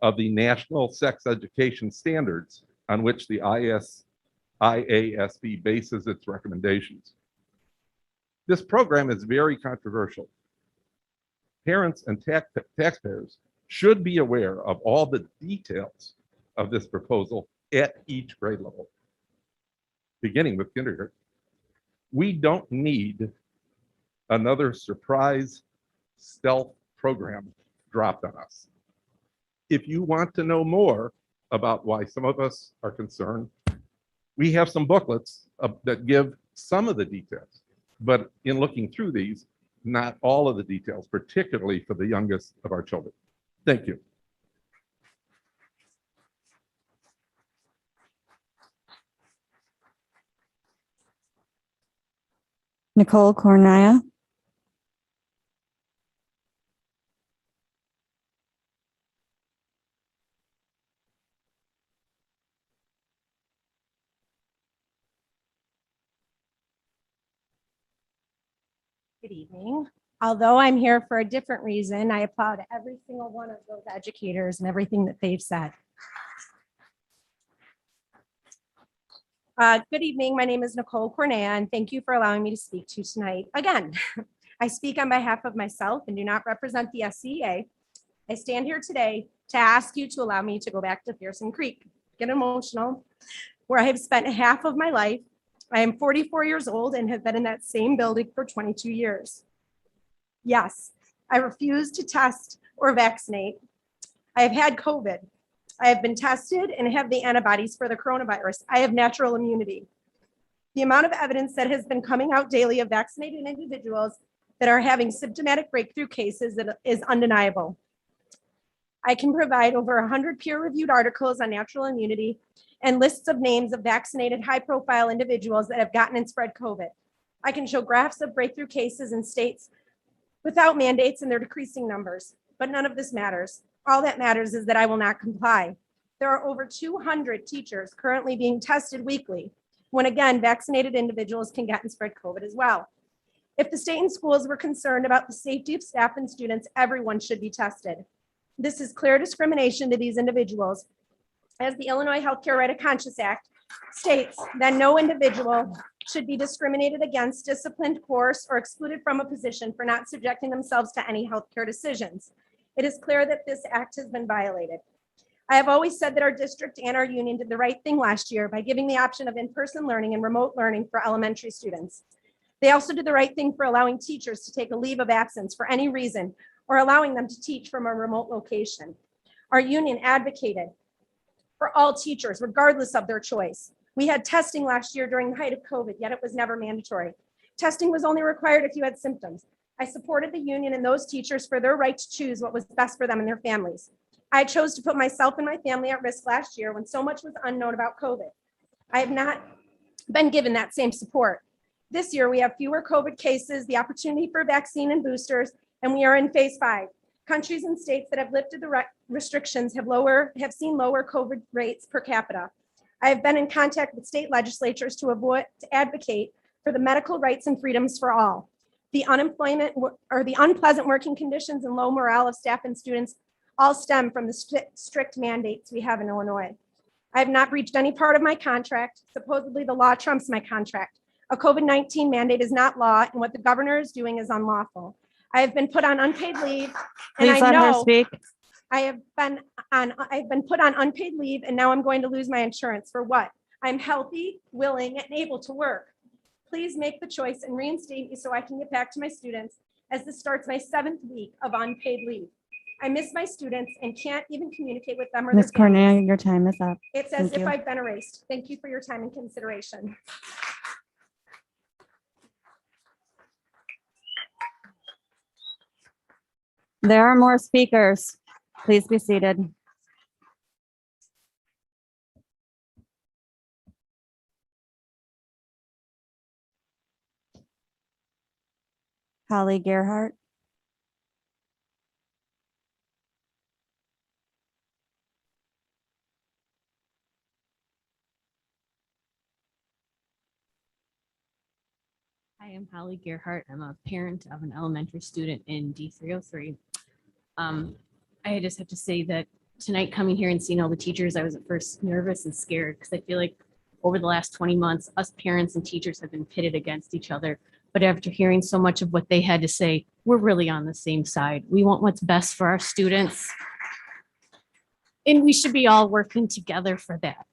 of the national sex education standards on which the IASB bases its recommendations. This program is very controversial. Parents and taxpayers should be aware of all the details of this proposal at each grade level, beginning with kindergarten. We don't need another surprise stealth program dropped on us. If you want to know more about why some of us are concerned, we have some booklets that give some of the details, but in looking through these, not all of the details, particularly for the youngest of our children. Thank you. Nicole Cornaya. Good evening. Although I'm here for a different reason, I applaud every single one of those educators and everything that they've said. Good evening. My name is Nicole Cornea, and thank you for allowing me to speak to you tonight. Again, I speak on behalf of myself and do not represent the SCEA. I stand here today to ask you to allow me to go back to Pearson Creek, get emotional, where I have spent half of my life. I am 44 years old and have been in that same building for 22 years. Yes, I refuse to test or vaccinate. I have had COVID. I have been tested and have the antibodies for the coronavirus. I have natural immunity. The amount of evidence that has been coming out daily of vaccinated individuals that are having symptomatic breakthrough cases is undeniable. I can provide over 100 peer-reviewed articles on natural immunity and lists of names of vaccinated high-profile individuals that have gotten and spread COVID. I can show graphs of breakthrough cases in states without mandates and their decreasing numbers, but none of this matters. All that matters is that I will not comply. There are over 200 teachers currently being tested weekly, when again, vaccinated individuals can get and spread COVID as well. If the state and schools were concerned about the safety of staff and students, everyone should be tested. This is clear discrimination to these individuals, as the Illinois Healthcare Right of Conscience Act states that no individual should be discriminated against, disciplined, coerced, or excluded from a position for not subjecting themselves to any healthcare decisions. It is clear that this act has been violated. I have always said that our district and our union did the right thing last year by giving the option of in-person learning and remote learning for elementary students. They also did the right thing for allowing teachers to take a leave of absence for any reason or allowing them to teach from a remote location. Our union advocated for all teachers, regardless of their choice. We had testing last year during the height of COVID, yet it was never mandatory. Testing was only required if you had symptoms. I supported the union and those teachers for their right to choose what was best for them and their families. I chose to put myself and my family at risk last year when so much was unknown about COVID. I have not been given that same support. This year, we have fewer COVID cases, the opportunity for vaccine and boosters, and we are in phase 5. Countries and states that have lifted the restrictions have seen lower COVID rates per capita. I have been in contact with state legislatures to advocate for the medical rights and freedoms for all. The unemployment or the unpleasant working conditions and low morale of staff and students all stem from the strict mandates we have in Illinois. I have not breached any part of my contract. Supposedly the law trumps my contract. A COVID-19 mandate is not law, and what the governor is doing is unlawful. I have been put on unpaid leave, and Please I let her know speak. I've been put on unpaid leave, and now I'm going to lose my insurance. For what? I'm healthy, willing, and able to work. Please make the choice and reinstate me so I can get back to my students, as this starts my 7th week of unpaid leave. I miss my students and can't even communicate with them or their Ms. families. Cornelia, your time is up. It's as Thank if you. I've been erased. Thank you for your time and consideration. There are more speakers. Please be seated. Holly Gerhart. I am Holly Gerhart. I'm a parent of an elementary student in D303. I just have to say that tonight, coming here and seeing all the teachers, I was at first nervous and scared because I feel like over the last 20 months, us parents and teachers have been pitted against each other. But after hearing so much of what they had to say, we're really on the same side. We want what's best for our students. And we should be all working together for that.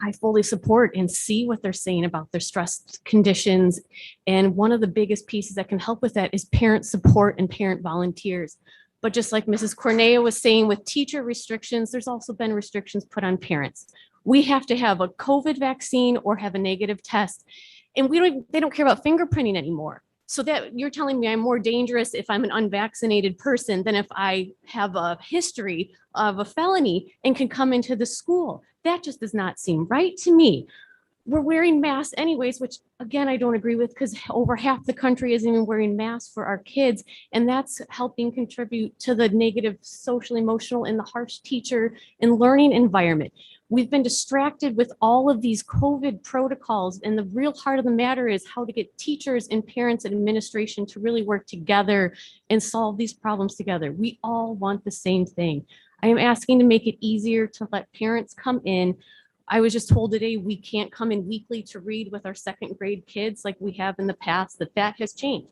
I fully support and see what they're saying about their stress conditions. And one of the biggest pieces that can help with that is parent support and parent volunteers. But just like Mrs. Cornelia was saying with teacher restrictions, there's also been restrictions put on parents. We have to have a COVID vaccine or have a negative test. And they don't care about fingerprinting anymore. So that you're telling me I'm more dangerous if I'm an unvaccinated person than if I have a history of a felony and can come into the school. That just does not seem right to me. We're wearing masks anyways, which again, I don't agree with because over half the country isn't even wearing masks for our kids. And that's helping contribute to the negative social, emotional, and the harsh teacher and learning environment. We've been distracted with all of these COVID protocols. And the real heart of the matter is how to get teachers and parents and administration to really work together and solve these problems together. We all want the same thing. I am asking to make it easier to let parents come in. I was just told today we can't come in weekly to read with our 2nd grade kids like we have in the past, that has changed.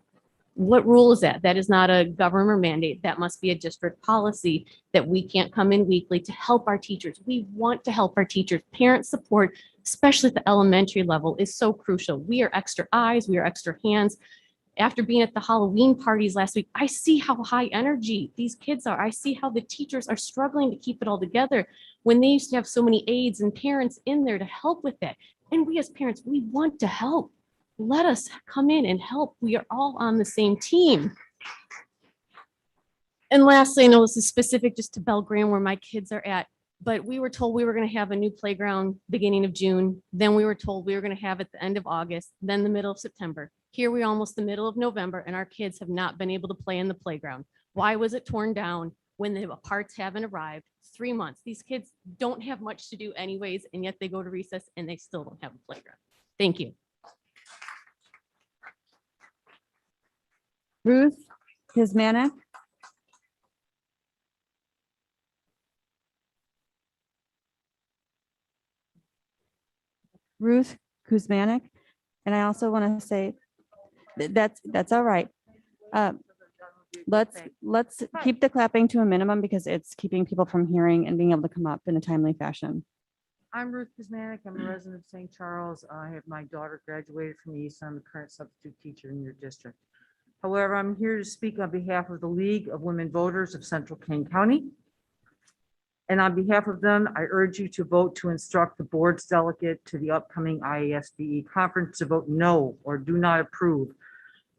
What rule is that? That is not a government mandate. That must be a district policy that we can't come in weekly to help our teachers. We want to help our teachers. Parent support, especially at the elementary level, is so crucial. We are extra eyes, we are extra hands. After being at the Halloween parties last week, I see how high energy these kids are. I see how the teachers are struggling to keep it all together when they used to have so many aides and parents in there to help with that. And we as parents, we want to help. Let us come in and help. We are all on the same team. And lastly, I know this is specific just to Belgrade where my kids are at, but we were told we were going to have a new playground beginning of June. Then we were told we were going to have it the end of August, then the middle of September. Here we are almost the middle of November and our kids have not been able to play in the playground. Why was it torn down when the parts haven't arrived? 3 months. These kids don't have much to do anyways, and yet they go to recess and they still don't have a playground. Thank you. Ruth Kuzmanek. Ruth Kuzmanek. And I also want to say that's all right. Let's keep the clapping to a minimum because it's keeping people from hearing and being able to come up in a timely fashion. I'm Ruth Kuzmanek. I'm a resident of St. Charles. I have my daughter graduated from East. I'm a current substitute teacher in your district. However, I'm here to speak on behalf of the League of Women Voters of Central Kane County. And on behalf of them, I urge you to vote to instruct the board's delegate to the upcoming IASB conference to vote no or do not approve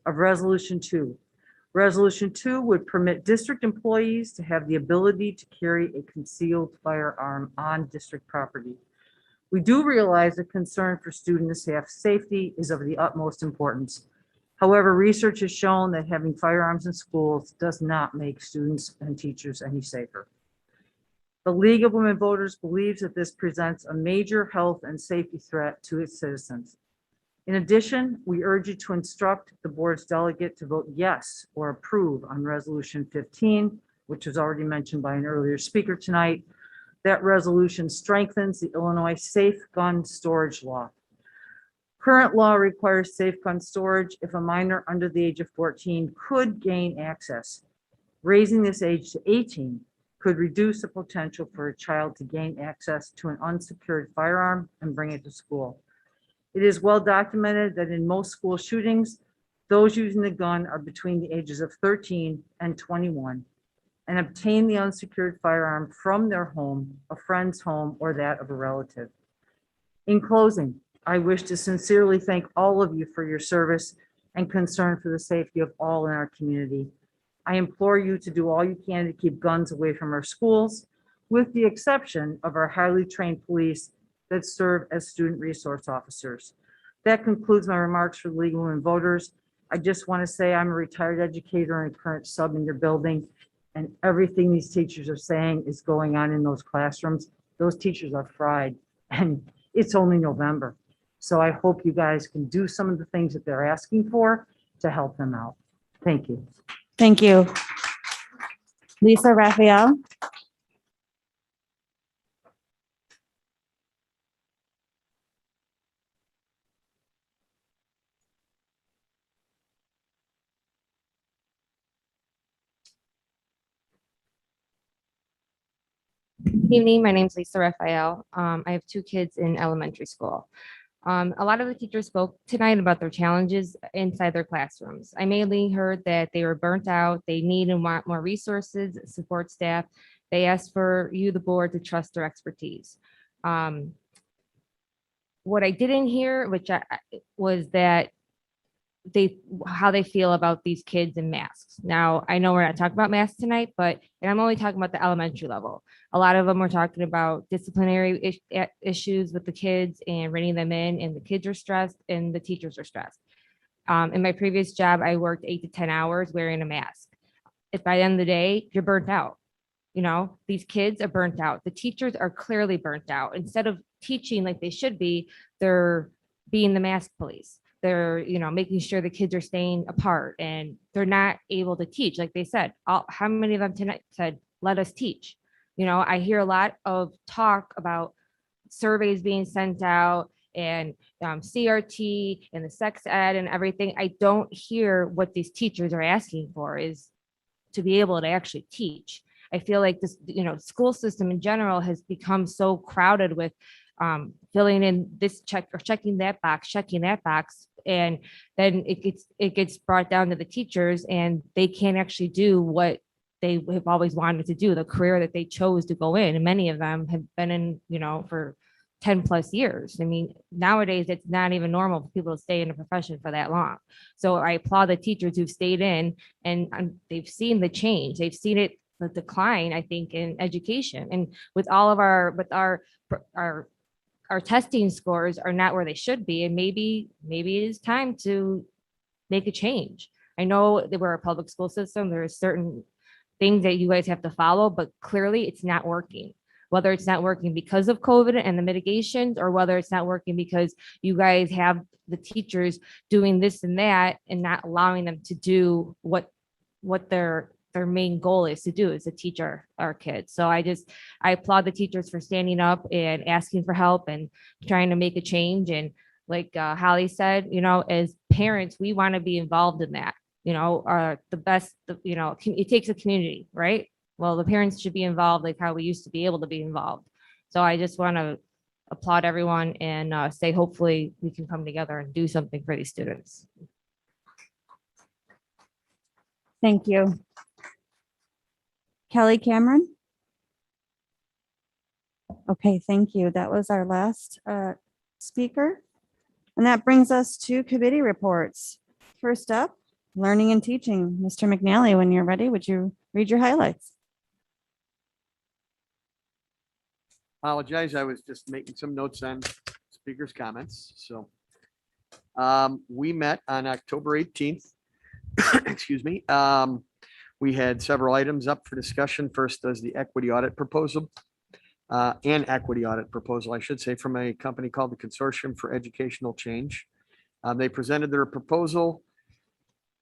of Resolution 2. Resolution 2 would permit district employees to have the ability to carry a concealed firearm on district property. We do realize the concern for student and staff safety is of the utmost importance. However, research has shown that having firearms in schools does not make students and teachers any safer. The League of Women Voters believes that this presents a major health and safety threat to its citizens. In addition, we urge you to instruct the board's delegate to vote yes or approve on Resolution 15, which was already mentioned by an earlier speaker tonight. That resolution strengthens the Illinois Safe Gun Storage Law. Current law requires safe gun storage if a minor under the age of 14 could gain access. Raising this age to 18 could reduce the potential for a child to gain access to an unsecured firearm and bring it to school. It is well documented that in most school shootings, those using the gun are between the ages of 13 and 21 and obtain the unsecured firearm from their home, a friend's home, or that of a relative. In closing, I wish to sincerely thank all of you for your service and concern for the safety of all in our community. I implore you to do all you can to keep guns away from our schools, with the exception of our highly trained police that serve as student resource officers. That concludes my remarks for the League of Women Voters. I just want to say I'm a retired educator and a current sub in your building, and everything these teachers are saying is going on in those classrooms. Those teachers are fried, and it's only November. So I hope you guys can do some of the things that they're asking for to help them out. Thank you. Thank you. Lisa Raphael. Good evening. My name is Lisa Raphael. I have two kids in elementary school. A lot of the teachers spoke tonight about their challenges inside their classrooms. I mainly heard that they were burnt out, they need and want more resources, support staff. They asked for you, the board, to trust their expertise. What I didn't hear, was that how they feel about these kids in masks. Now, I know we're not talking about masks tonight, and I'm only talking about the elementary level. A lot of them were talking about disciplinary issues with the kids and reining them in, and the kids are stressed and the teachers are stressed. In my previous job, I worked 8 to 10 hours wearing a mask. If by the end of the day, you're burnt out. You know, these kids are burnt out. The teachers are clearly burnt out. Instead of teaching like they should be, they're being the mask police. They're, making sure the kids are staying apart and they're not able to teach. Like they said, how many of them tonight said, let us teach? I hear a lot of talk about surveys being sent out and CRT and the sex ed and everything. I don't hear what these teachers are asking for is to be able to actually teach. I feel like this, school system in general has become so crowded with filling in this check or checking that box, and then it gets brought down to the teachers, and they can't actually do what they have always wanted to do, the career that they chose to go in. And many of them have been in, for 10 plus years. I mean, nowadays it's not even normal for people to stay in a profession for that long. So I applaud the teachers who've stayed in and they've seen the change. They've seen it, the decline, I think, in education. And with all of our testing scores are not where they should be. And maybe it is time to make a change. I know that we're a public school system. There are certain things that you guys have to follow, but clearly it's not working. Whether it's not working because of COVID and the mitigations, or whether it's not working because you guys have the teachers doing this and that and not allowing them to do what their main goal is to do, is to teach our kids. So I applaud the teachers for standing up and asking for help and trying to make a change. And like Holly said, as parents, we want to be involved in that. It takes a community, right? Well, the parents should be involved like how we used to be able to be involved. So I just want to applaud everyone and say, hopefully we can come together and do something for these students. Thank you. Kelly Cameron. Okay, thank you. That was our last speaker. And that brings us to committee reports. First up, learning and teaching. Mr. McNally, when you're ready, would you read your highlights? Apologize, I was just making some notes on speakers' comments. So we met on October 18th. Excuse me. We had several items up for discussion. First is the equity audit proposal, I should say, from a company called the Consortium for Educational Change. They presented their proposal,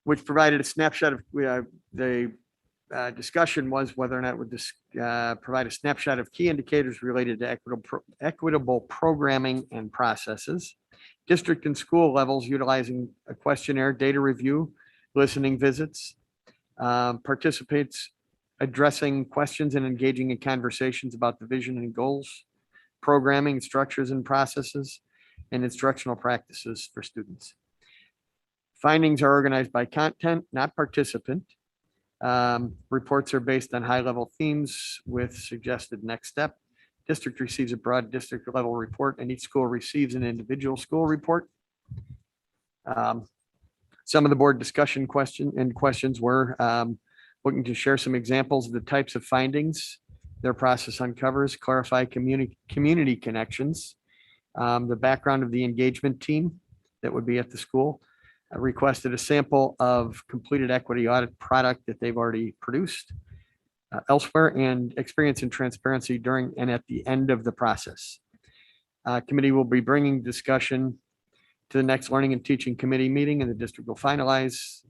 which provided a snapshot of the discussion was whether or not it would provide a snapshot of key indicators related to equitable programming and processes, district and school levels utilizing a questionnaire, data review, listening visits, participates addressing questions and engaging in conversations about the vision and goals, programming, structures and processes, and instructional practices for students. Findings are organized by content, not participant. Reports are based on high-level themes with suggested next step. District receives a broad district level report and each school receives an individual school report. Some of the board discussion questions were looking to share some examples of the types of findings their process uncovers, clarify community connections, the background of the engagement team that would be at the school, requested a sample of completed equity audit product that they've already produced elsewhere, and experience and transparency during and at the end of the process. Committee will be bringing discussion to the next learning and teaching committee meeting, and the district will finalize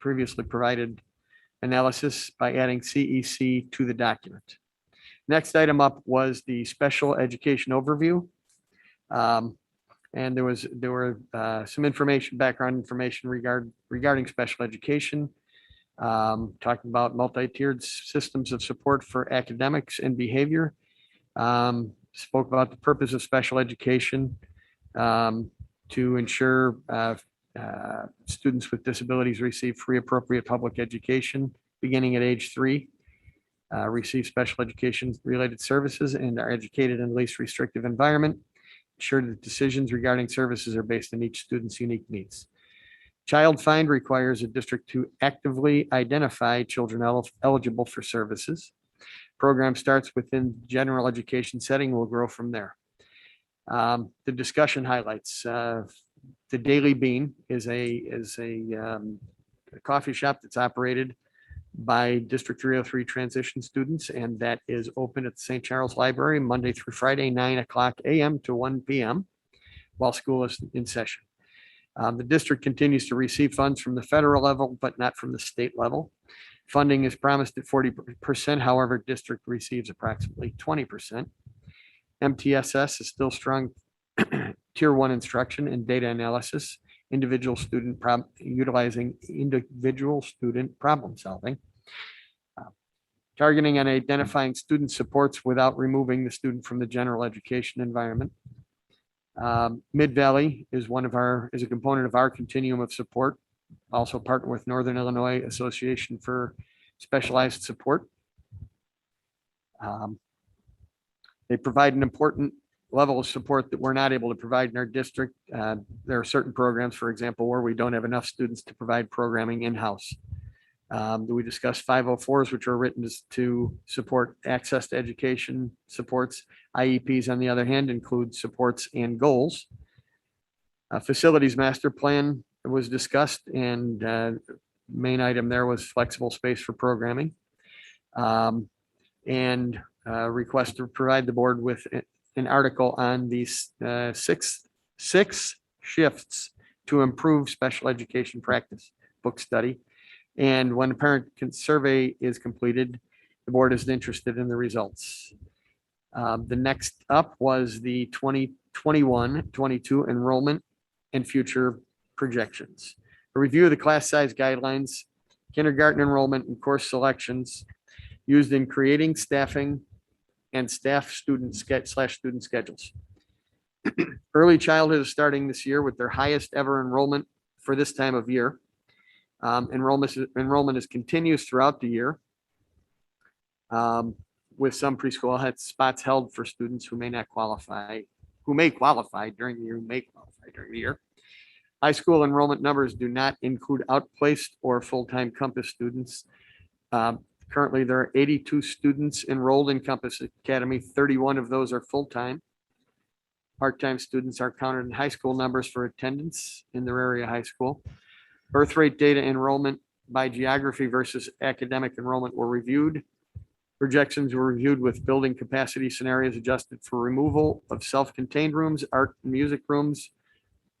previously provided analysis by adding CEC to the document. Next item up was the special education overview. And there were some background information regarding special education, talking about multi-tiered systems of support for academics and behavior. Spoke about the purpose of special education to ensure students with disabilities receive free appropriate public education beginning at age 3, receive special education related services and are educated in least restrictive environment. Ensure that decisions regarding services are based on each student's unique needs. Child Find requires a district to actively identify children eligible for services. Program starts within general education setting, will grow from there. The discussion highlights the Daily Bean is a coffee shop that's operated by District 303 transition students, and that is open at the St. Charles Library Monday through Friday, 9:00 a.m. to 1 p.m. while school is in session. The district continues to receive funds from the federal level, but not from the state level. Funding is promised at 40%. However, district receives approximately 20%. MTSS is still strong tier 1 instruction and data analysis, utilizing individual student problem solving. Targeting and identifying student supports without removing the student from the general education environment. Mid-Valley is a component of our continuum of support. Also partner with Northern Illinois Association for Specialized Support. They provide an important level of support that we're not able to provide in our district. There are certain programs, for example, where we don't have enough students to provide programming in-house. We discussed 504s, which are written to support access to education supports. IEPs, on the other hand, include supports and goals. Facilities master plan was discussed, and main item there was flexible space for programming. And request to provide the board with an article on these six shifts to improve special education practice book study. And when a parent survey is completed, the board is interested in the results. The next up was the 2021-22 enrollment and future projections. A review of the class size guidelines, kindergarten enrollment and course selections used in creating staffing and student schedules. Early childhood is starting this year with their highest ever enrollment for this time of year. Enrollment is continuous throughout the year, with some preschool spots held for students who may qualify during the year. High school enrollment numbers do not include outplaced or full-time Compass students. Currently, there are 82 students enrolled in Compass Academy. 31 of those are full-time. Part-time students are counted in high school numbers for attendance in their area high school. Birth rate data enrollment by geography versus academic enrollment were reviewed. Projections were reviewed with building capacity scenarios adjusted for removal of self-contained rooms, art and music rooms,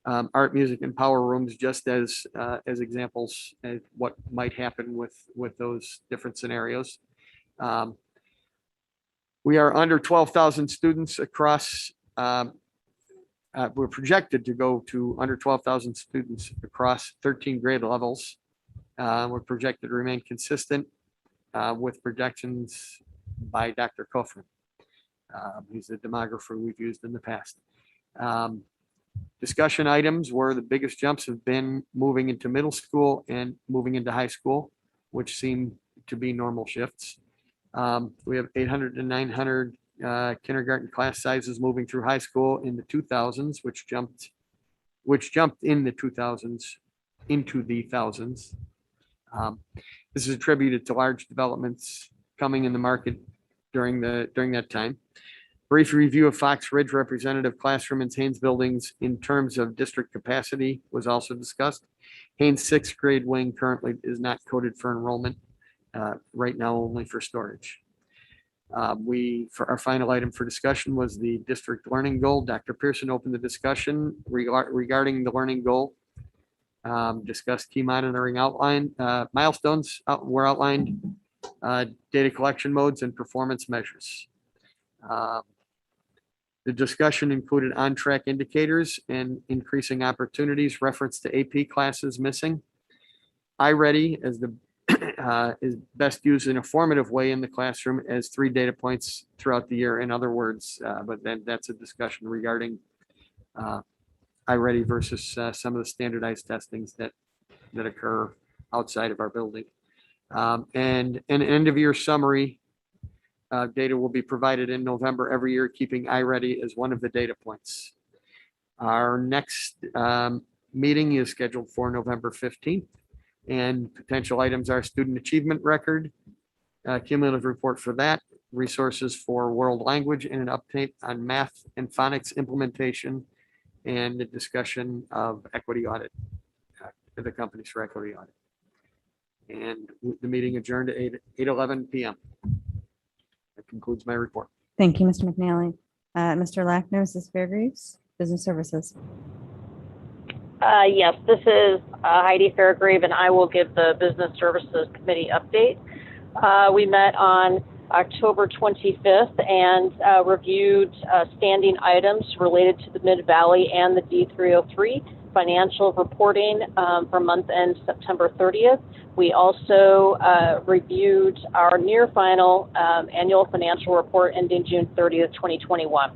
art, music, and power rooms, just as examples of what might happen with those different scenarios. We are under 12,000 students across we're projected to go to under 12,000 students across 13 grade levels. We're projected to remain consistent with projections by Dr. Kofman. He's the demographer we've used in the past. Discussion items where the biggest jumps have been moving into middle school and moving into high school, which seem to be normal shifts. We have 800 to 900 kindergarten class sizes moving through high school in the 2000s, which jumped in the 2000s into the thousands. This is attributed to large developments coming in the market during that time. Brief review of Fox Ridge representative classroom and Haynes buildings in terms of district capacity was also discussed. Haynes sixth grade wing currently is not coded for enrollment, right now only for storage. For our final item for discussion was the district learning goal. Dr. Pearson opened the discussion regarding the learning goal. Discussed key monitoring outline, milestones were outlined, data collection modes and performance measures. The discussion included on-track indicators and increasing opportunities, reference to AP classes missing. iReady as the is best used in a formative way in the classroom as 3 data points throughout the year. In other words, but then that's a discussion regarding iReady versus some of the standardized testings that occur outside of our building. And an end of year summary data will be provided in November every year, keeping iReady as one of the data points. Our next meeting is scheduled for November 15th, and potential items are student achievement record, cumulative report for that, resources for world language, and an update on math and phonics implementation, and the discussion of equity audit, the companies for equity audit. And the meeting adjourned at 8:11 p.m. That concludes my report. Thank you, Mr. McNally. Mr. Lackner, Mrs. Fairgreaves, Business Services. Yes, this is Heidi Fairgrave, and I will give the Business Services Committee update. We met on October 25th and reviewed standing items related to the Mid-Valley and the D303 financial reporting for month end September 30th. We also reviewed our near final annual financial report ending June 30th, 2021.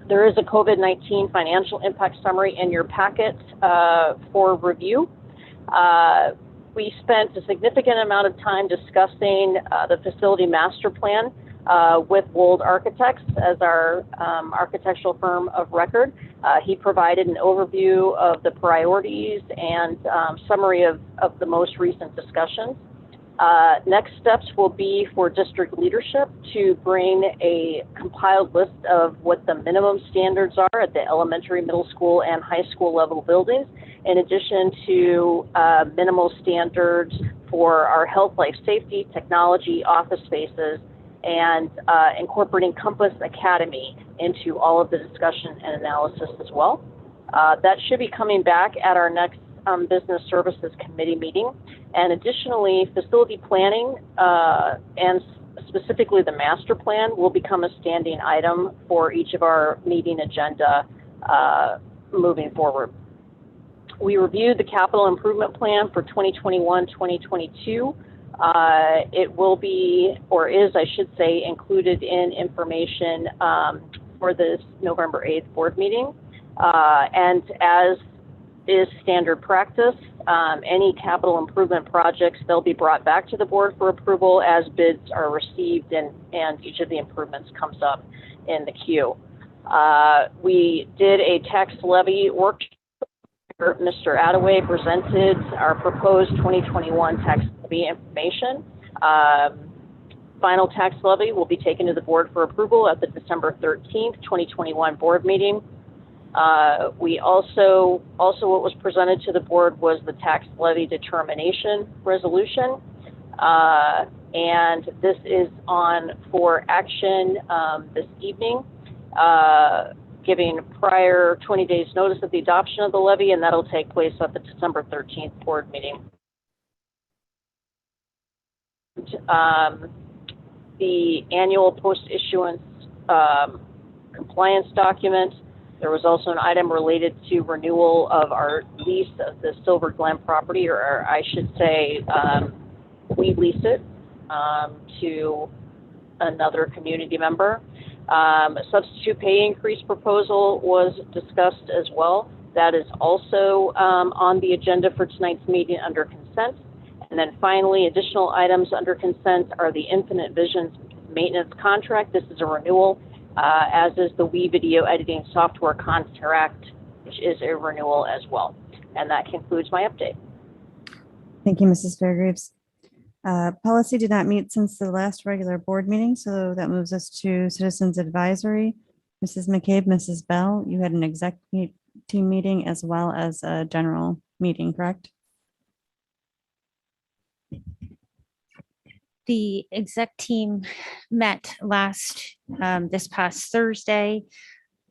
There is a COVID-19 financial impact summary in your packet for review. We spent a significant amount of time discussing the facility master plan with Wold Architects as our architectural firm of record. He provided an overview of the priorities and summary of the most recent discussions. Next steps will be for district leadership to bring a compiled list of what the minimum standards are at the elementary, middle school, and high school level buildings, in addition to minimal standards for our health, life, safety, technology, office spaces, and incorporating Compass Academy into all of the discussion and analysis as well. That should be coming back at our next Business Services Committee meeting. And additionally, facility planning and specifically the master plan will become a standing item for each of our meeting agenda moving forward. We reviewed the capital improvement plan for 2021-2022. It will be, or is, I should say, included in information for this November 8th board meeting. And as is standard practice, any capital improvement projects, they'll be brought back to the board for approval as bids are received and each of the improvements comes up in the queue. We did a tax levy workshop. Mr. Attaway presented our proposed 2021 tax levy information. Final tax levy will be taken to the board for approval at the December 13th, 2021 board meeting. We also what was presented to the board was the tax levy determination resolution. And this is on for action this evening, giving prior 20 days notice of the adoption of the levy, and that'll take place at the December 13th board meeting. The annual post-issuance compliance document There was also an item related to renewal of our lease of the Silver Glen property, or I should say, we lease it to another community member. A substitute pay increase proposal was discussed as well. That is also on the agenda for tonight's meeting under consent. And then finally, additional items under consent are the Infinite Visions maintenance contract. This is a renewal, as is the WE video editing software contract, which is a renewal as well. And that concludes my update. Thank you, Mrs. Fairgrave. Policy did not meet since the last regular board meeting, so that moves us to Citizens Advisory. Mrs. McCabe, Mrs. Bell, you had an exec team meeting as well as a general meeting, correct? The exec team met this past Thursday.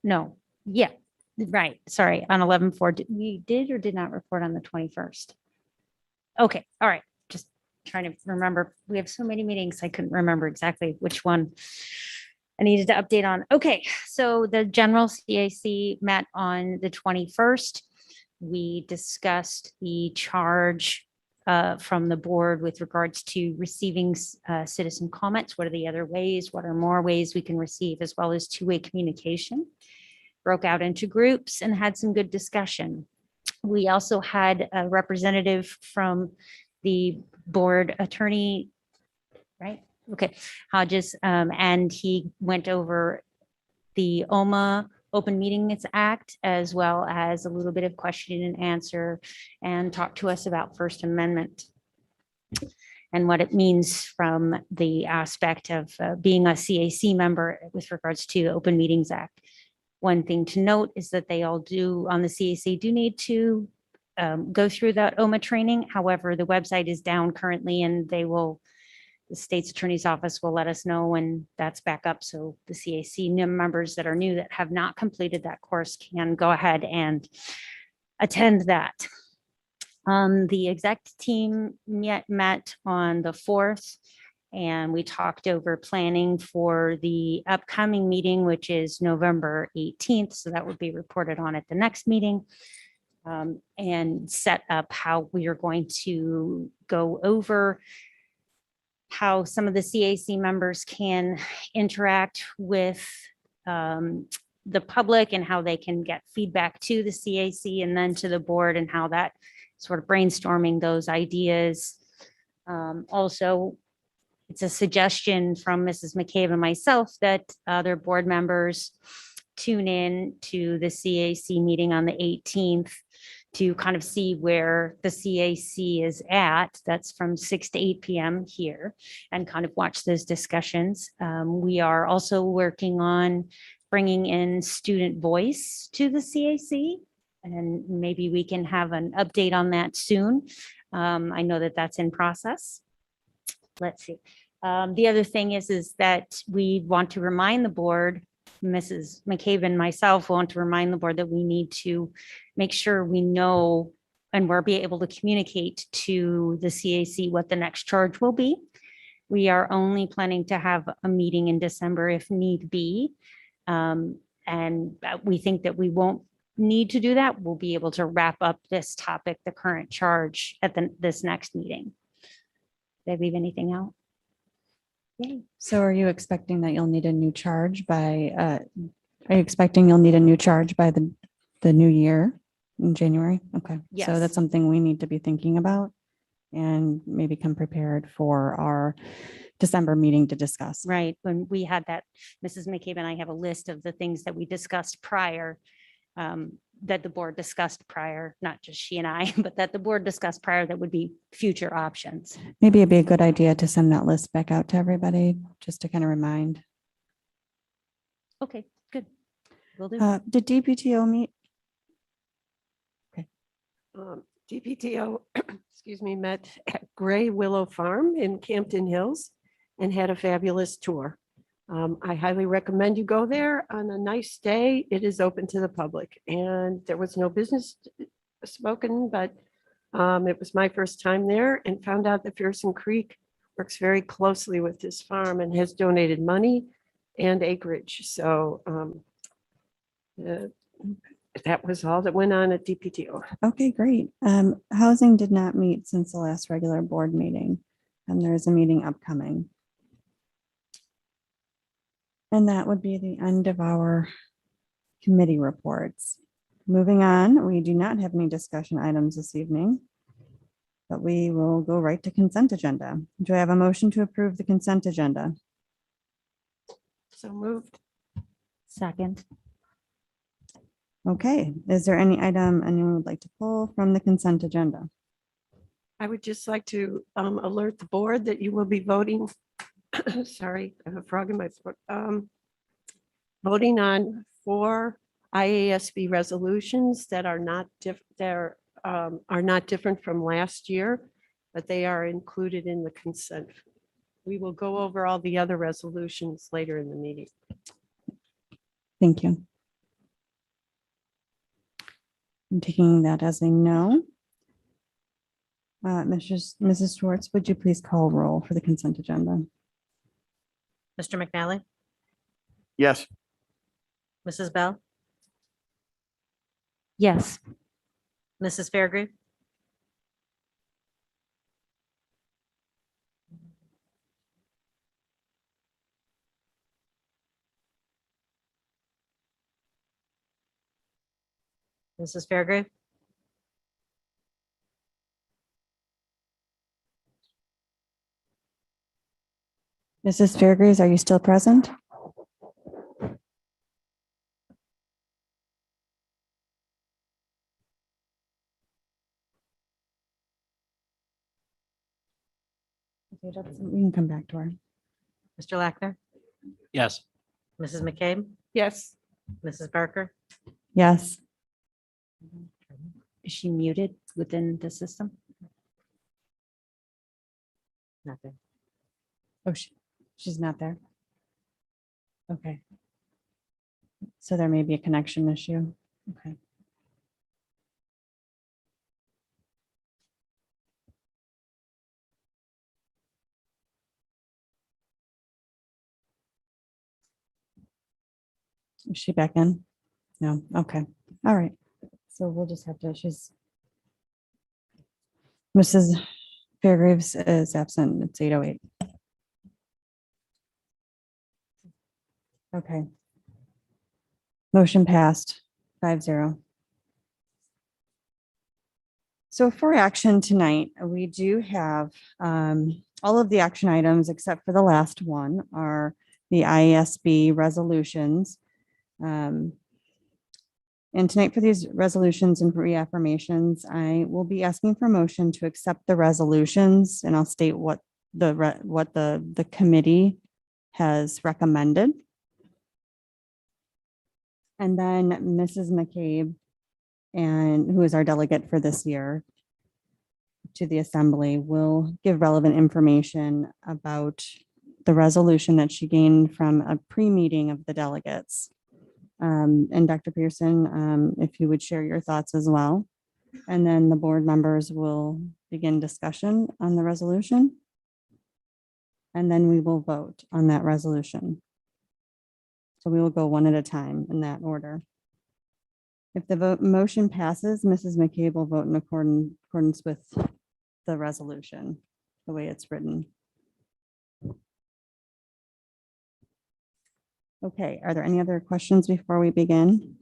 No, yeah, right. Sorry, on 11/4. We did or did not report on the 21st? Okay, all right. Just trying to remember. We have so many meetings. I couldn't remember exactly which one I needed to update on. Okay, so the general CAC met on the 21st. We discussed the charge from the board with regards to receiving citizen comments. What are the other ways? What are more ways we can receive, as well as two-way communication? Broke out into groups and had some good discussion. We also had a representative from the board attorney, right? Okay, Hodges, and he went over the OMA Open Meetings Act, as well as a little bit of question and answer, and talked to us about First Amendment and what it means from the aspect of being a CAC member with regards to the Open Meetings Act. One thing to note is that they all do on the CAC do need to go through that OMA training. However, the website is down currently, and the state's attorney's office will let us know when that's back up. So the CAC members that are new that have not completed that course can go ahead and attend that. The exec team met on the 4th, and we talked over planning for the upcoming meeting, which is November 18th. So that would be reported on at the next meeting, and set up how we are going to go over how some of the CAC members can interact with the public and how they can get feedback to the CAC and then to the board, and how that sort of brainstorming those ideas. Also, it's a suggestion from Mrs. McCabe and myself that other board members tune in to the CAC meeting on the 18th to kind of see where the CAC is at. That's from 6 to 8 p.m. here, and kind of watch those discussions. We are also working on bringing in student voice to the CAC, and maybe we can have an update on that soon. I know that that's in process. Let's see. The other thing is that we want to remind the board, Mrs. McCabe and myself want to remind the board that we need to make sure we know and we're be able to communicate to the CAC what the next charge will be. We are only planning to have a meeting in December if need be. And we think that we won't need to do that. We'll be able to wrap up this topic, the current charge, at this next meeting. Did I leave anything out? Yay. So are you expecting that you'll need a new charge by, are you expecting you'll need a new charge by the new year in January? Okay. Yes. So that's something we need to be thinking about and maybe come prepared for our December meeting to discuss. Right. When we had that, Mrs. McCabe and I have a list of the things that we discussed prior, that the board discussed prior, not just she and I, but that the board discussed prior that would be future options. Maybe it'd be a good idea to send that list back out to everybody, just to kind of remind. Okay, good. Will do. Did DPTO meet? DPTO, excuse me, met at Gray Willow Farm in Campton Hills and had a fabulous tour. I highly recommend you go there on a nice day. It is open to the public, and there was no business spoken, but it was my first time there, and found out that Pearson Creek works very closely with this farm and has donated money and acreage. So the That was all that went on at DPTO. Okay, great. Housing did not meet since the last regular board meeting, and there is a meeting upcoming. And that would be the end of our committee reports. Moving on, we do not have any discussion items this evening, but we will go right to consent agenda. Do I have a motion to approve the consent agenda? So moved. Second. Okay, is there any item anyone would like to pull from the consent agenda? I would just like to alert the board that you will be voting, sorry, I have a frog in my throat. Voting on 4 IASB resolutions that are not different from last year, but they are included in the consent. We will go over all the other resolutions later in the meeting. Thank you. I'm taking that as a no. Mrs. Schwartz, would you please call roll for the consent agenda? Mr. McNally, Yes. Mrs. Bell, Yes. Mrs. Fairgrave, Mrs. Fairgrave, Mrs. Fairgraves, are you still present? Okay, we can come back to her. Mr. Lackner, Yes. Mrs. McCabe, Yes. Mrs. Barker, Yes. Is she muted within the system? nothing. Oh, she's not there. Okay. So there may be a connection issue. Okay. Is she back in? No. Okay. All right. So we'll just have to, Mrs. Fairgraves is absent. It's 8:08. Okay. Motion passed 5-0. So for action tonight, we do have all of the action items except for the last one are the IASB resolutions. And tonight for these resolutions and reaffirmations, I will be asking for motion to accept the resolutions, and I'll state what the committee has recommended. And then Mrs. McCabe, and who is our delegate for this year to the assembly, will give relevant information about the resolution that she gained from a pre-meeting of the delegates. And Dr. Pearson, if you would share your thoughts as well. And then the board members will begin discussion on the resolution. And then we will vote on that resolution. So we will go one at a time in that order. If the motion passes, Mrs. McCabe will vote in accordance with the resolution, the way it's written. Okay, are there any other questions before we begin?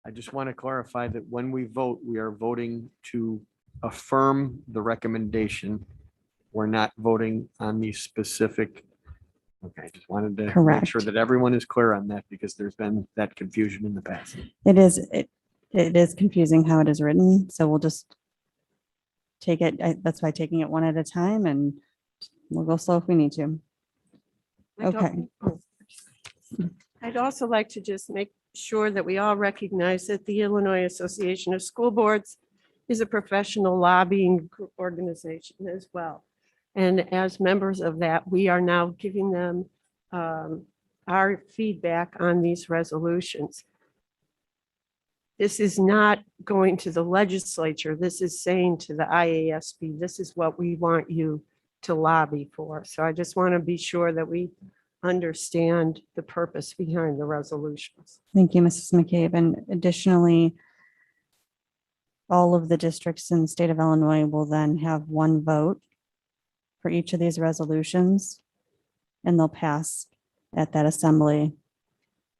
I just want to clarify that when we vote, we are voting to affirm the recommendation. We're not voting on the specific. Okay, just wanted to make sure that everyone is clear on that because there's been that confusion in the past. It is confusing how it is written, so we'll just take it, that's why taking it one at a time, and we'll go slow if we need to. Okay. I'd also like to just make sure that we all recognize that the Illinois Association of School Boards is a professional lobbying organization as well. And as members of that, we are now giving them our feedback on these resolutions. This is not going to the legislature. This is saying to the IASB, this is what we want you to lobby for. So I just want to be sure that we understand the purpose behind the resolutions. Thank you, Mrs. McCabe. And additionally, all of the districts in the state of Illinois will then have one vote for each of these resolutions, and they'll pass at that assembly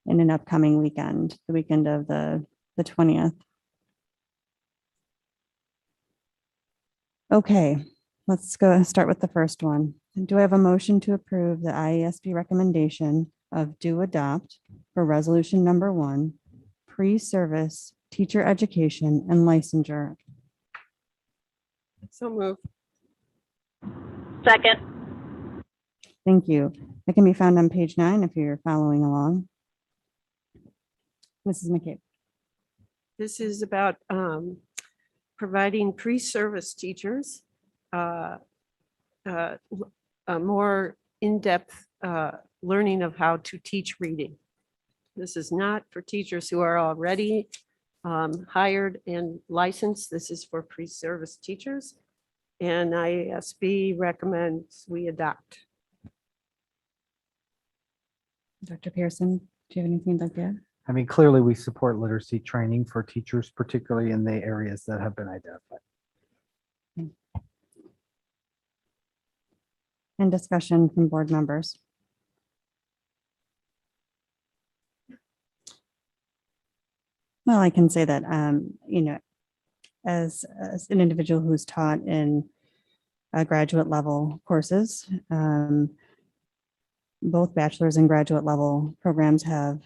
in an upcoming weekend, the weekend of the 20th. Okay, let's go start with the first one. Do I have a motion to approve the IASB recommendation of do adopt for resolution number 1, pre-service teacher education and licensure? So move. Second. Thank you. It can be found on page 9 if you're following along. Mrs. McCabe. This is about providing pre-service teachers a more in-depth learning of how to teach reading. This is not for teachers who are already hired and licensed. This is for pre-service teachers. And IASB recommends we adopt. Dr. Pearson, do you have anything like that? I mean, clearly we support literacy training for teachers, particularly in the areas that have been identified. And discussion from board members. Well, I can say that, as an individual who's taught in graduate level courses, both bachelor's and graduate level programs have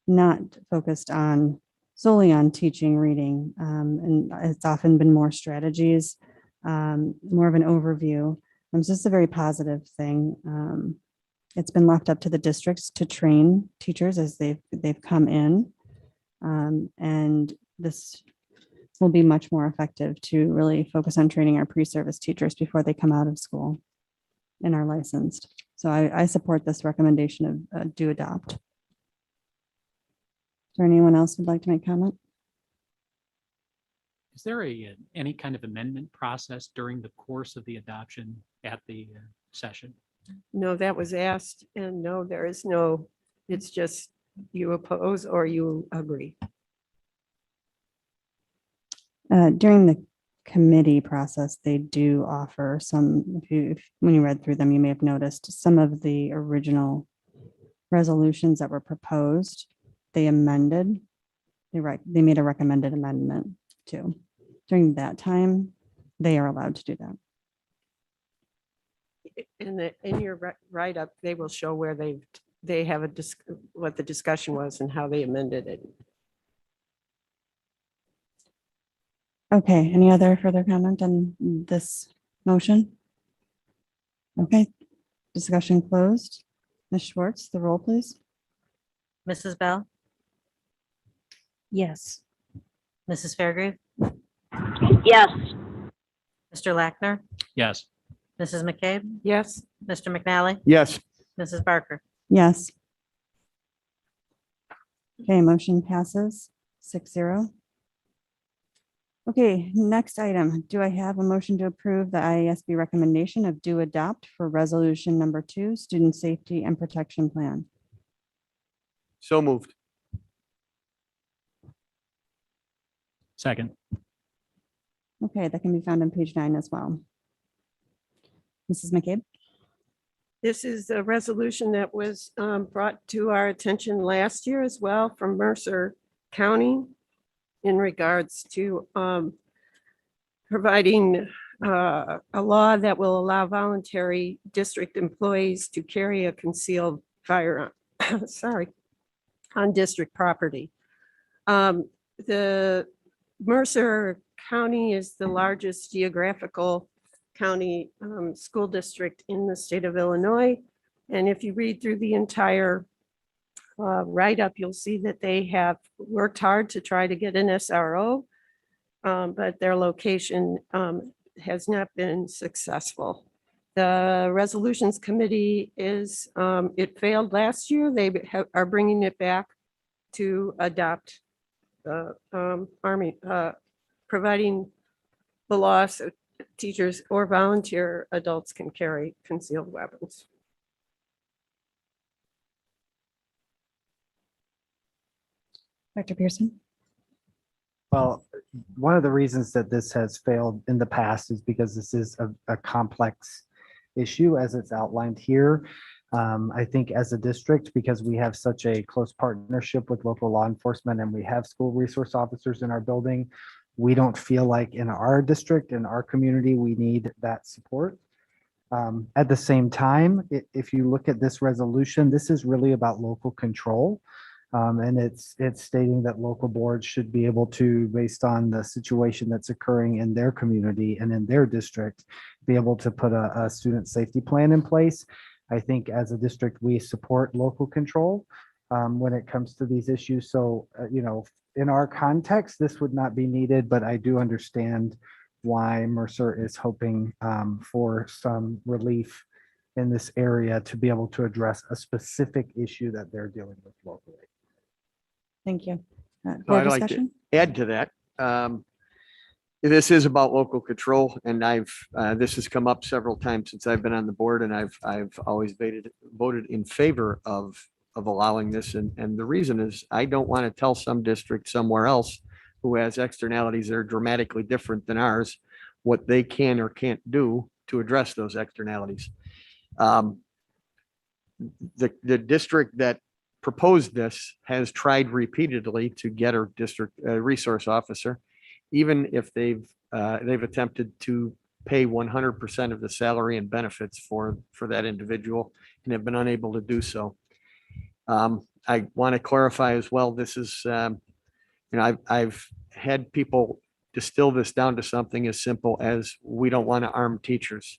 not focused solely on teaching reading. And it's often been more strategies, more of an overview. It's just a very positive thing. It's been left up to the districts to train teachers as they've come in. And this will be much more effective to really focus on training our pre-service teachers before they come out of school and are licensed. So I support this recommendation of do adopt. Is there anyone else who'd like to make comment? Is there any kind of amendment process during the course of the adoption at the session? No, that was asked, and no, there is no, it's just you oppose or you agree. During the committee process, they do offer some, when you read through them, you may have noticed some of the original resolutions that were proposed, they amended, they made a recommended amendment to. During that time, they are allowed to do that. In your write-up, they will show where they have what the discussion was and how they amended it. Okay, any other further comment on this motion? Okay, discussion closed. Ms. Schwartz, the roll, please. Mrs. Bell, Yes. Mrs. Fairgrave, Yes. Mr. Lackner, Yes. Mrs. McCabe, Yes. Mr. McNally, Yes. Mrs. Barker. Yes. Okay, motion passes 6-0. Okay, next item. Do I have a motion to approve the IASB recommendation of do adopt for resolution number 2, student safety and protection plan? So moved. Second. Okay, that can be found on page 9 as well. Mrs. McCabe? This is a resolution that was brought to our attention last year as well from Mercer County in regards to providing a law that will allow voluntary district employees to carry a concealed firearm, on district property. The Mercer County is the largest geographical county school district in the state of Illinois. And if you read through the entire write-up, you'll see that they have worked hard to try to get an SRO, but their location has not been successful. The resolutions committee it failed last year. They are bringing it back to adopt the Army, providing the law so teachers or volunteer adults can carry concealed weapons. Dr. Pearson? Well, one of the reasons that this has failed in the past is because this is a complex issue as it's outlined here. I think as a district, because we have such a close partnership with local law enforcement and we have school resource officers in our building, we don't feel like in our district, in our community, we need that support. At the same time, if you look at this resolution, this is really about local control. And it's stating that local boards should be able to, based on the situation that's occurring in their community and in their district, be able to put a student safety plan in place. I think as a district, we support local control when it comes to these issues. So, in our context, this would not be needed, but I do understand why Mercer is hoping for some relief in this area to be able to address a specific issue that they're dealing with locally. Thank you. So Board I'd like to discussion? add to that. This is about local control, and this has come up several times since I've been on the board, and I've always voted in favor of allowing this. And the reason is I don't want to tell some district somewhere else who has externalities that are dramatically different than ours, what they can or can't do to address those externalities. The district that proposed this has tried repeatedly to get a district resource officer, even if they've attempted to pay 100% of the salary and benefits for that individual and have been unable to do so. I want to clarify as well, this is, I've had people distill this down to something as simple as we don't want to arm teachers.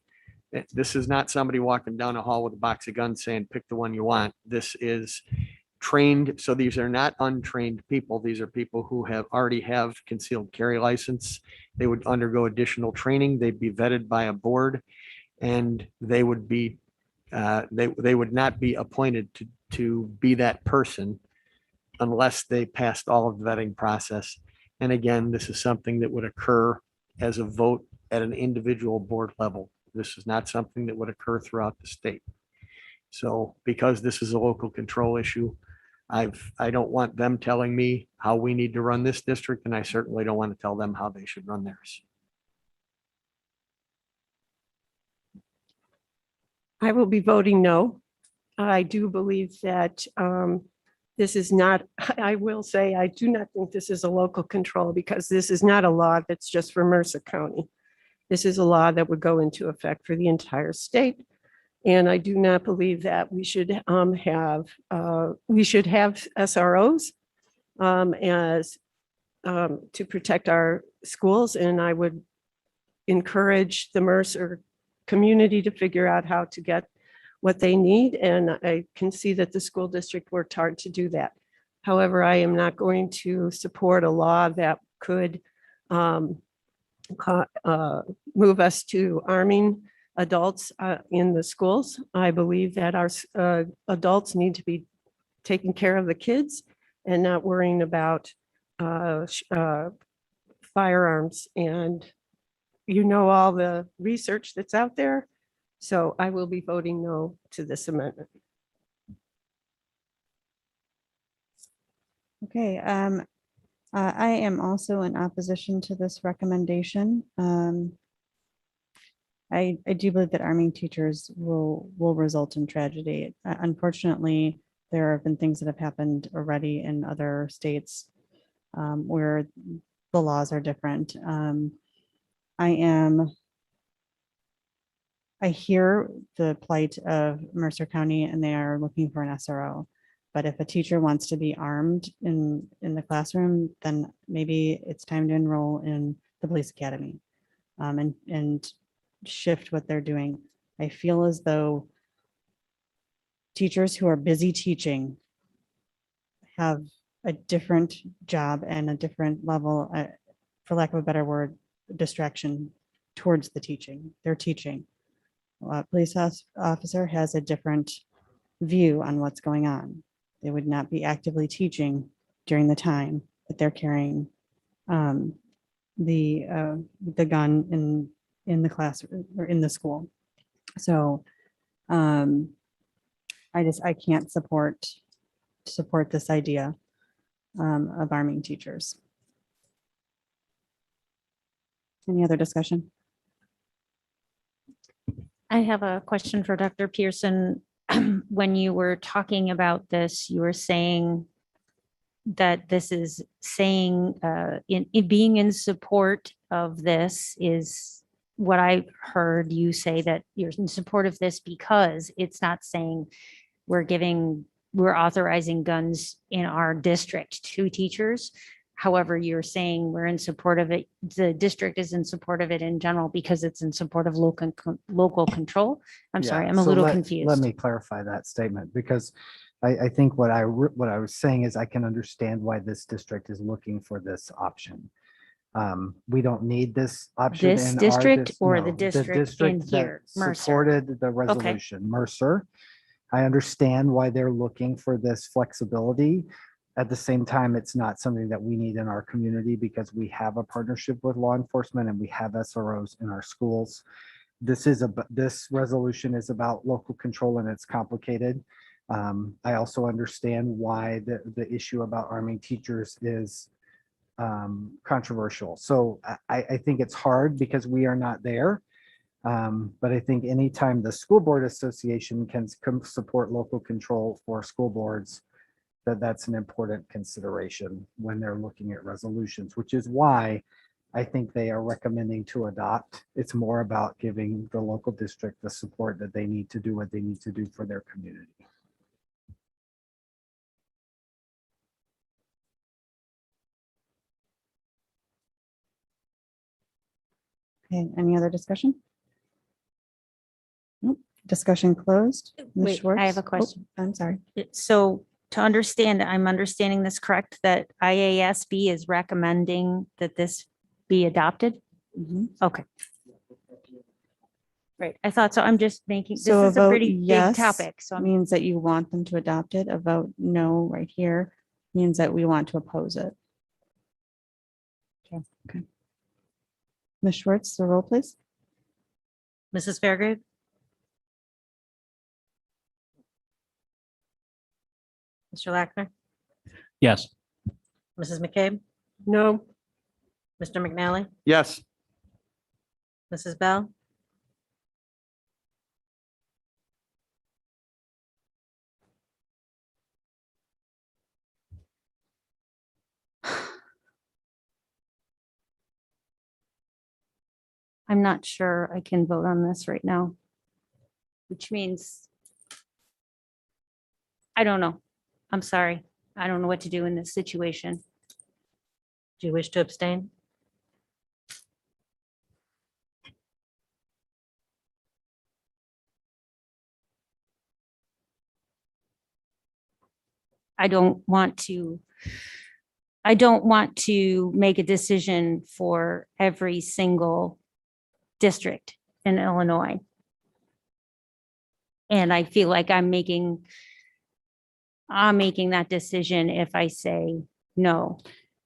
This is not somebody walking down a hall with a box of guns saying, pick the one you want. This is trained. So these are not untrained people. These are people who already have concealed carry license. They would undergo additional training. They'd be vetted by a board, and they would be, they would not be appointed to be that person unless they passed all of the vetting process. And again, this is something that would occur as a vote at an individual board level. This is not something that would occur throughout the state. So because this is a local control issue, I don't want them telling me how we need to run this district, and I certainly don't want to tell them how they should run theirs. I will be voting no. I do believe that this is not, I will say, I do not think this is a local control because this is not a law that's just for Mercer County. This is a law that would go into effect for the entire state. And I do not believe that we should have SROs as to protect our schools. And I would encourage the Mercer community to figure out how to get what they need. And I can see that the school district worked hard to do that. However, I am not going to support a law that could move us to arming adults in the schools. I believe that our adults need to be taking care of the kids and not worrying about firearms. And all the research that's out there. So I will be voting no to this amendment. Okay, I am also in opposition to this recommendation. I do believe that arming teachers will result in tragedy. Unfortunately, there have been things that have happened already in other states where the laws are different. I hear the plight of Mercer County and they are looking for an SRO. But if a teacher wants to be armed in the classroom, then maybe it's time to enroll in the police academy and shift what they're doing. I feel as though teachers who are busy teaching have a different job and a different level, for lack of a better word, distraction towards the teaching. They're teaching. A police officer has a different view on what's going on. They would not be actively teaching during the time that they're carrying the gun in the class or in the school. So I can't support this idea. of arming teachers. Any other discussion? I have a question for Dr. Pearson. When you were talking about this, you were saying that this is saying, in being in support of this is what I heard you say, that you're in support of this because it's not saying we're authorizing guns in our district to teachers. However, you're saying we're in support of it, the district is in support of it in general because it's in support of local control. I'm sorry, Yeah, I'm a so little let confused. me clarify that statement because I think what I was saying is I can understand why this district is looking for this option. We don't need this option. This in our district or no, the district in that here, Mercer? supported the resolution, Mercer. I understand why they're looking for this flexibility. At the same time, it's not something that we need in our community because we have a partnership with law enforcement and we have SROs in our schools. This resolution is about local control and it's complicated. I also understand why the issue about arming teachers is controversial. So I think it's hard because we are not there. But I think anytime the School Board Association can support local control for school boards, that's an important consideration when they're looking at resolutions, which is why I think they are recommending to adopt. It's more about giving the local district the support that they need to do what they need to do for their community. Okay, any other discussion? Nope. Discussion closed. Ms. Wait, Schwartz? I have a Oh, question. I'm sorry. So to understand, I'm understanding this correct, that IASB is recommending that this be adopted? Okay. Right, I thought so. I'm just making, this So is a vote pretty big yes topic, so I'm means that you want them to adopt it. A vote no right here means that we want to oppose it. Okay. Ms. Schwartz, the roll, please. Mrs. Fairgrave, Mr. Lackner, Yes. Mrs. McCabe, No. Mr. McNally, Yes. Mrs. Bell, I'm not sure I can vote on this right now. Which means I don't know. I'm sorry. I don't know what to do in this situation. do you wish to abstain? I don't want to make a decision for every single district in Illinois. And I feel like I'm making that decision if I say no.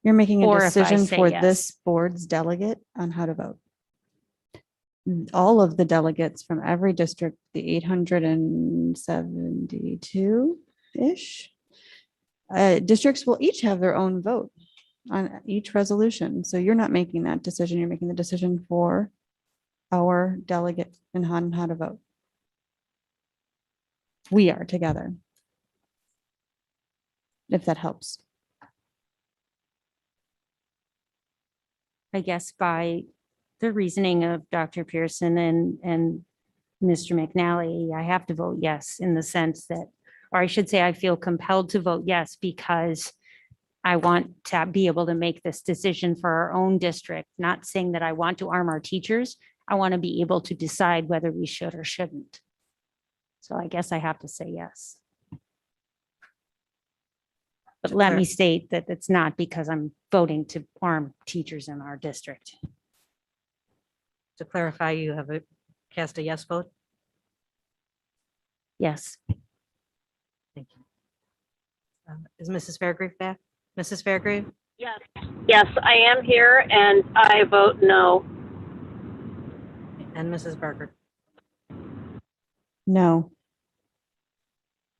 You're making a Or if I decision say for yes. this board's delegate on how to vote. All of the delegates from every district, the 872-ish districts will each have their own vote on each resolution. So you're not making that decision. You're making the decision for our delegate and on how to vote. We are together. If that helps. I guess by the reasoning of Dr. Pearson and Mr. McNally, I have to vote yes in the sense that, or I should say, I feel compelled to vote yes because I want to be able to make this decision for our own district, not saying that I want to arm our teachers. I want to be able to decide whether we should or shouldn't. So I guess I have to say yes. But let me state that it's not because I'm voting to arm teachers in our district. To clarify, you have cast a yes vote? Yes. Thank you. Is Mrs. Fairgrave back? Mrs. Fairgrave? Yes. Yes, I am here and I vote no. And Mrs. Barker? No.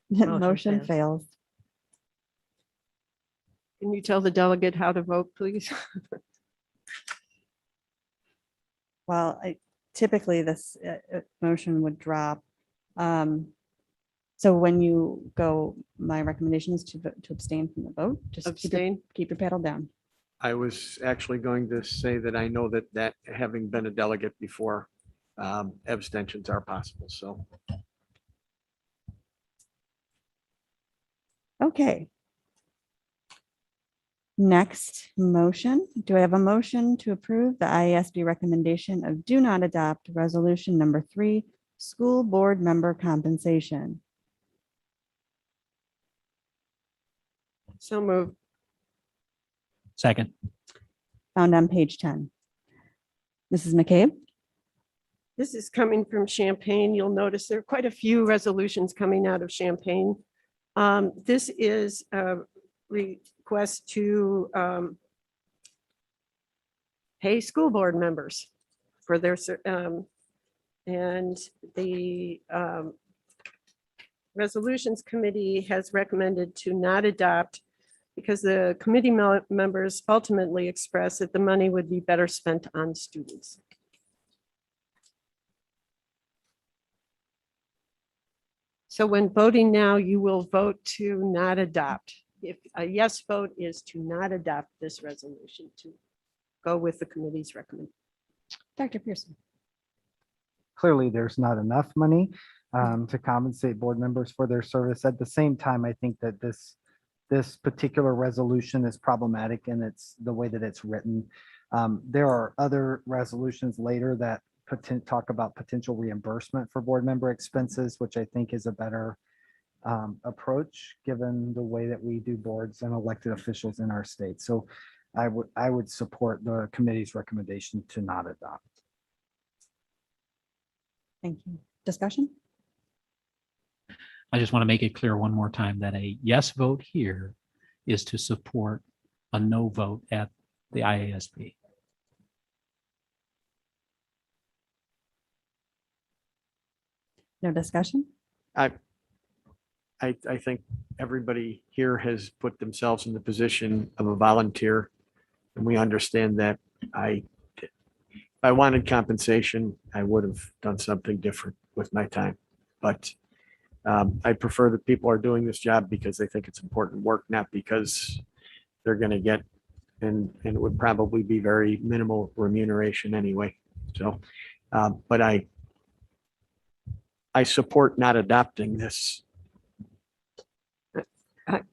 Motion Motion fails. fails. Can you tell the delegate how to vote, please? Well, typically this motion would drop. So when you go, my recommendation is to abstain from the vote. Just Abstain? keep your paddle down. I was actually going to say that I know that having been a delegate before, abstentions are possible, so. Okay. Next motion, do I have a motion to approve the IASB recommendation of do not adopt resolution number 3, school board member compensation? So moved. Second. Found on page 10. Mrs. McCabe? This is coming from Champaign. You'll notice there are quite a few resolutions coming out of Champaign. This is a request to pay school board members for their, and the Resolutions Committee has recommended to not adopt because the committee members ultimately expressed that the money would be better spent on students. So when voting now, you will vote to not adopt. If a yes vote is to not adopt this resolution, to go with the committee's recommendation. Dr. Pearson? Clearly, there's not enough money to compensate board members for their service. At the same time, I think that this particular resolution is problematic and it's the way that it's written. There are other resolutions later that talk about potential reimbursement for board member expenses, which I think is a better approach given the way that we do boards and elected officials in our state. So I would support the committee's recommendation to not adopt. Thank you. Discussion? I just want to make it clear one more time that a yes vote here is to support a no vote at the IASB. No discussion? I think everybody here has put themselves in the position of a volunteer. And we understand that if I wanted compensation, I would have done something different with my time. But I prefer that people are doing this job because they think it's important work, not because they're going to get, and it would probably be very minimal remuneration anyway. So, but I support not adopting this.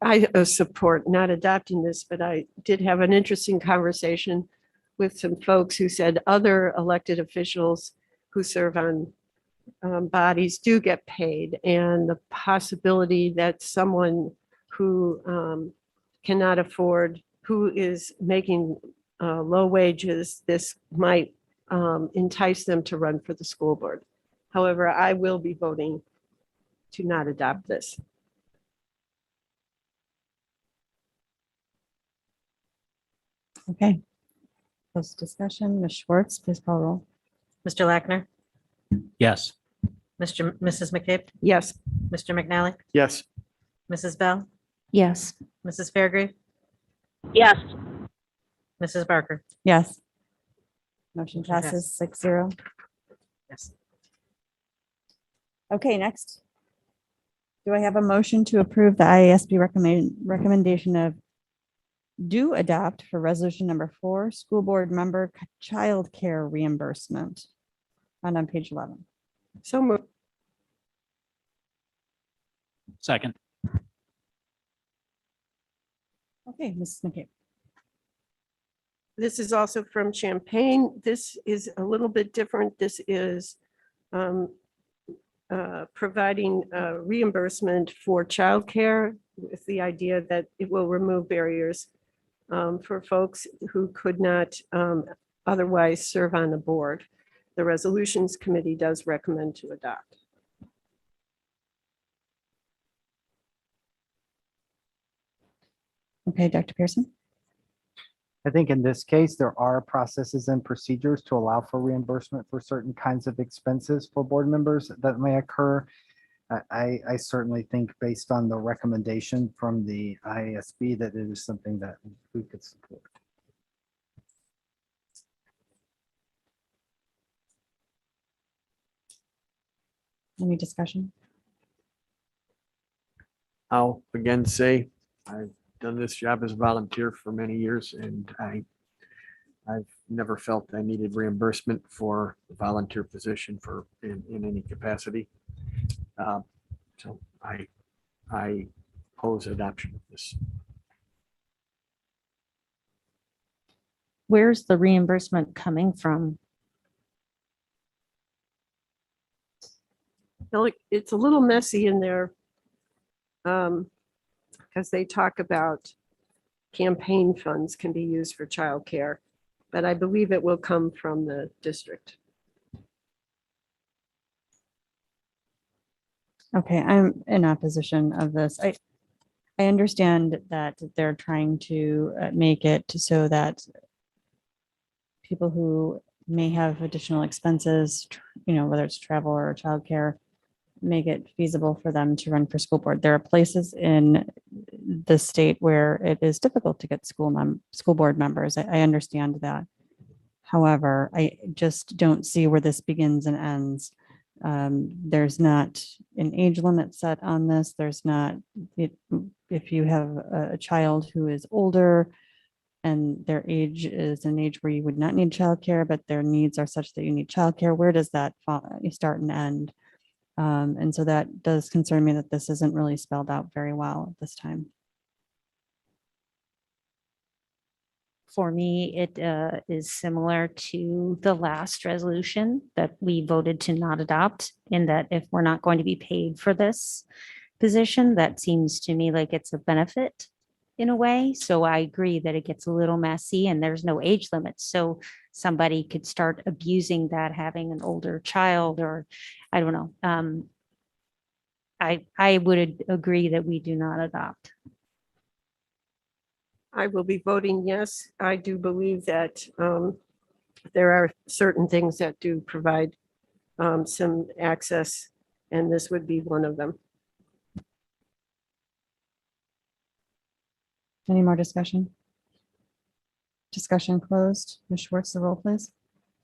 I support not adopting this, but I did have an interesting conversation with some folks who said other elected officials who serve on bodies do get paid, and the possibility that someone who cannot afford, who is making low wages, this might entice them to run for the school board. However, I will be voting to not adopt this. Okay. Close discussion. Ms. Schwartz, please call roll. Mr. Lackner, Yes. Mrs. McCabe, Yes. Mr. McNally, Yes. Mrs. Bell, Yes. Mrs. Fairgrave, Yes. Mrs. Barker. Yes. Motion Motion passes. passes 6-0. Yes. Okay, next. Do I have a motion to approve the IASB recommendation of do adopt for resolution number 4, school board member childcare reimbursement? And on page 11. So moved. Second. Okay, Mrs. McCabe. This is also from Champaign. This is a little bit different. This is providing reimbursement for childcare with the idea that it will remove barriers for folks who could not otherwise serve on the board. The Resolutions Committee does recommend to adopt. Okay, Dr. Pearson. I think in this case, there are processes and procedures to allow for reimbursement for certain kinds of expenses for board members that may occur. I certainly think based on the recommendation from the IASB that it is something that we could support. Any discussion? I'll again say, I've done this job as a volunteer for many years and I've never felt I needed reimbursement for a volunteer position in any capacity. So I oppose adoption of this. Where's the reimbursement coming from? Now, it's a little messy in there. Because they talk about campaign funds can be used for childcare, but I believe it will come from the district. Okay, I'm in opposition of this. I understand that they're trying to make it so that people who may have additional expenses, whether it's travel or childcare, make it feasible for them to run for school board. There are places in the state where it is difficult to get school board members. I understand that. However, I just don't see where this begins and ends. There's not an age limit set on this. There's not, if you have a child who is older and their age is an age where you would not need childcare, but their needs are such that you need childcare, where does that start and end? And so that does concern me that this isn't really spelled out very well at this time. For me, it is similar to the last resolution that we voted to not adopt, in that if we're not going to be paid for this position, that seems to me like it's a benefit in a way. So I agree that it gets a little messy and there's no age limit. So somebody could start abusing that, having an older child, or I don't know. I would agree that we do not adopt. I will be voting yes. I do believe that there are certain things that do provide some access, and this would be one of them. Any more discussion? Discussion closed. Ms. Schwartz, the roll, please.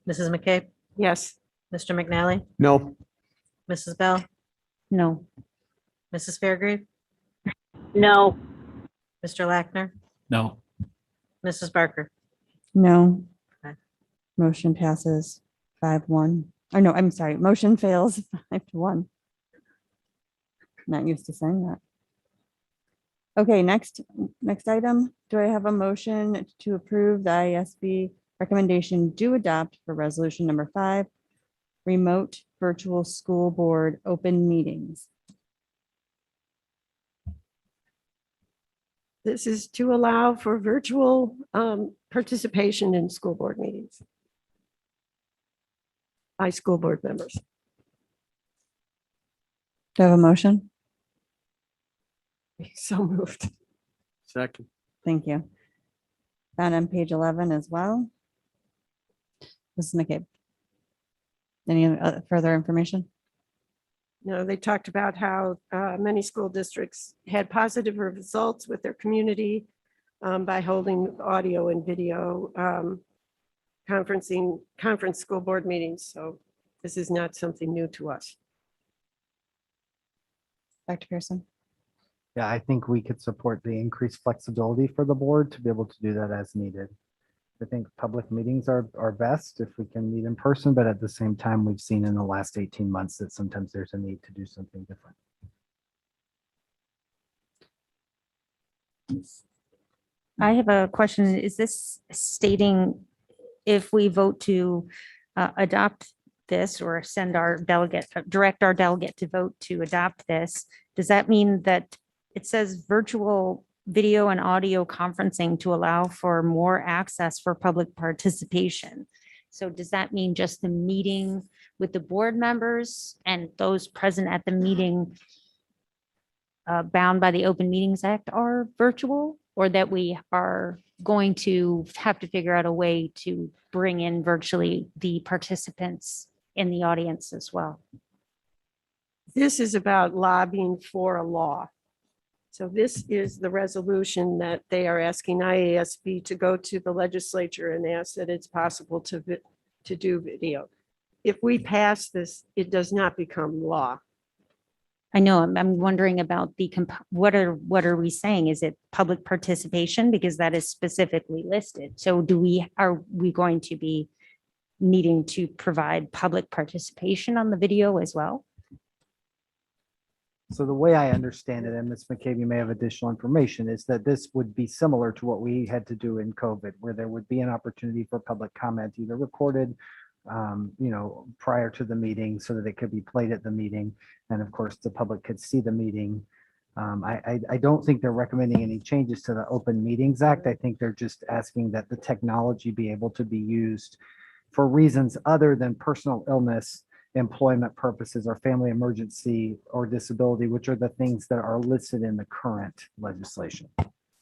Mrs. McCabe, Yes. Mr. McNally, No. Mrs. Bell, No. Mrs. Fairgrave, No. Mr. Lackner, No. Mrs. Barker. No. Okay. Motion passes 5-1. Or no, I'm sorry. Motion fails 5-1. Not used to saying that. Okay, next item. Do I have a motion to approve the IASB recommendation do adopt for resolution number 5, remote virtual school board open meetings? This is to allow for virtual participation in school board meetings by school board members. Do I have a motion? So moved. Second. Thank you. Found on page 11 as well. Mrs. McCabe. Any further information? No, they talked about how many school districts had positive results with their community by holding audio and video conference school board meetings. So this is not something new to us. Dr. Pearson? Yeah, I think we could support the increased flexibility for the board to be able to do that as needed. I think public meetings are best if we can meet in person, but at the same time, we've seen in the last 18 months that sometimes there's a need to do something different. I have a question. Is this stating if we vote to adopt this or send our delegate, direct our delegate to vote to adopt this, does that mean that it says virtual video and audio conferencing to allow for more access for public participation? So does that mean just the meeting with the board members and those present at the meeting bound by the Open Meetings Act are virtual, or that we are going to have to figure out a way to bring in virtually the participants in the audience as well? This is about lobbying for a law. So this is the resolution that they are asking IASB to go to the legislature and ask that it's possible to do video. If we pass this, it does not become law. I know, I'm wondering about what are we saying? Is it public participation? Because that is specifically listed. So are we going to be needing to provide public participation on the video as well? So the way I understand it, and Ms. McCabe, you may have additional information, is that this would be similar to what we had to do in COVID, where there would be an opportunity for public comment, either recorded, prior to the meeting so that it could be played at the meeting. And of course, the public could see the meeting. I don't think they're recommending any changes to the Open Meetings Act. I think they're just asking that the technology be able to be used for reasons other than personal illness, employment purposes, or family emergency or disability, which are the things that are listed in the current legislation.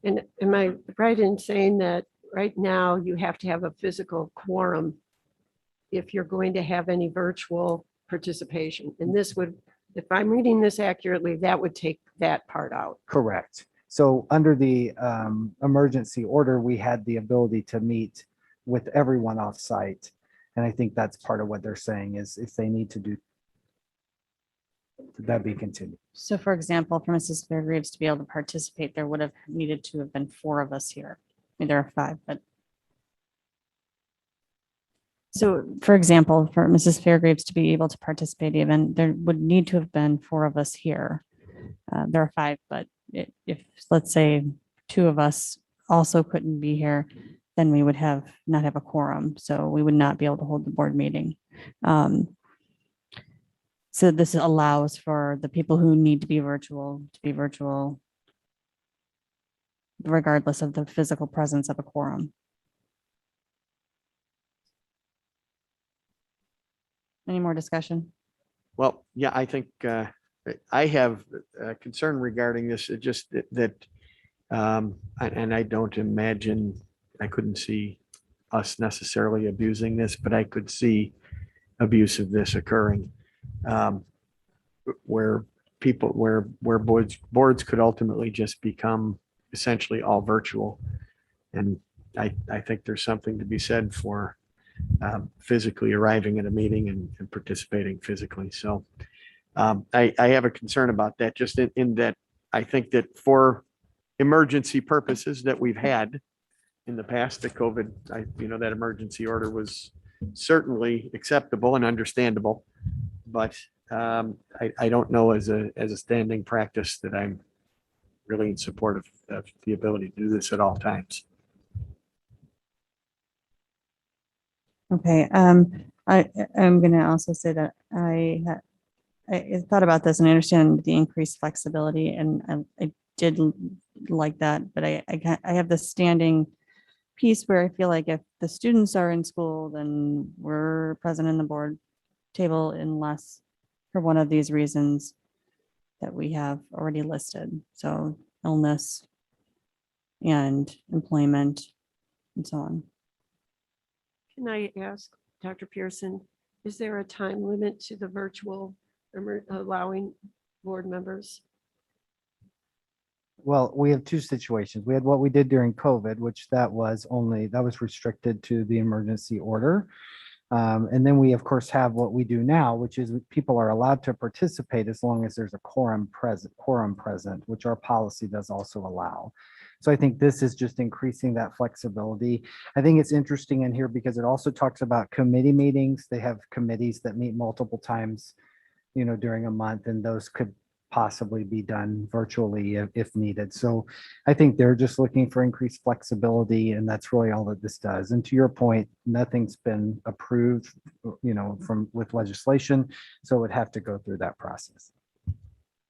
And am I right in saying that right now you have to have a physical quorum if you're going to have any virtual participation? And this would, if I'm reading this accurately, that would take that part out. Correct. So under the emergency order, we had the ability to meet with everyone off site. And I think that's part of what they're saying is if they need to do that be continued. So for example, for Mrs. Fairgraves to be able to participate, there would have needed to have been 4 of us here. I mean, there are 5, but. So for example, for Mrs. Fairgraves to be able to participate even, there would need to have been 4 of us here. There are 5, but if let's say 2 of us also couldn't be here, then we would not have a quorum. So we would not be able to hold the board meeting. So this allows for the people who need to be virtual, regardless of the physical presence of a quorum. Any more discussion? Well, yeah, I think I have a concern regarding this. It just that, and I don't imagine, I couldn't see us necessarily abusing this, but I could see abuse of this occurring, where boards could ultimately just become essentially all virtual. And I think there's something to be said for physically arriving at a meeting and participating physically. So I have a concern about that, just in that I think that for emergency purposes that we've had in the past, the COVID, that emergency order was certainly acceptable and understandable, but I don't know as a standing practice that I'm really in support of the ability to do this at all times. Okay, I'm going to also say that I thought about this and I understand the increased flexibility, and I did like that, but I have this standing piece where I feel like if the students are in school, then we're present in the board table unless for one of these reasons that we have already listed. So illness and employment and so on. Can I ask Dr. Pearson, is there a time limit to the virtual allowing board members? Well, we have 2 situations. We had what we did during COVID, which that was restricted to the emergency order. And then we, of course, have what we do now, which is people are allowed to participate as long as there's a quorum present, which our policy does also allow. So I think this is just increasing that flexibility. I think it's interesting in here because it also talks about committee meetings. They have committees that meet multiple times, during a month, and those could possibly be done virtually if needed. So I think they're just looking for increased flexibility, and that's really all that this does. And to your point, nothing's been approved, with legislation, so it would have to go through that process.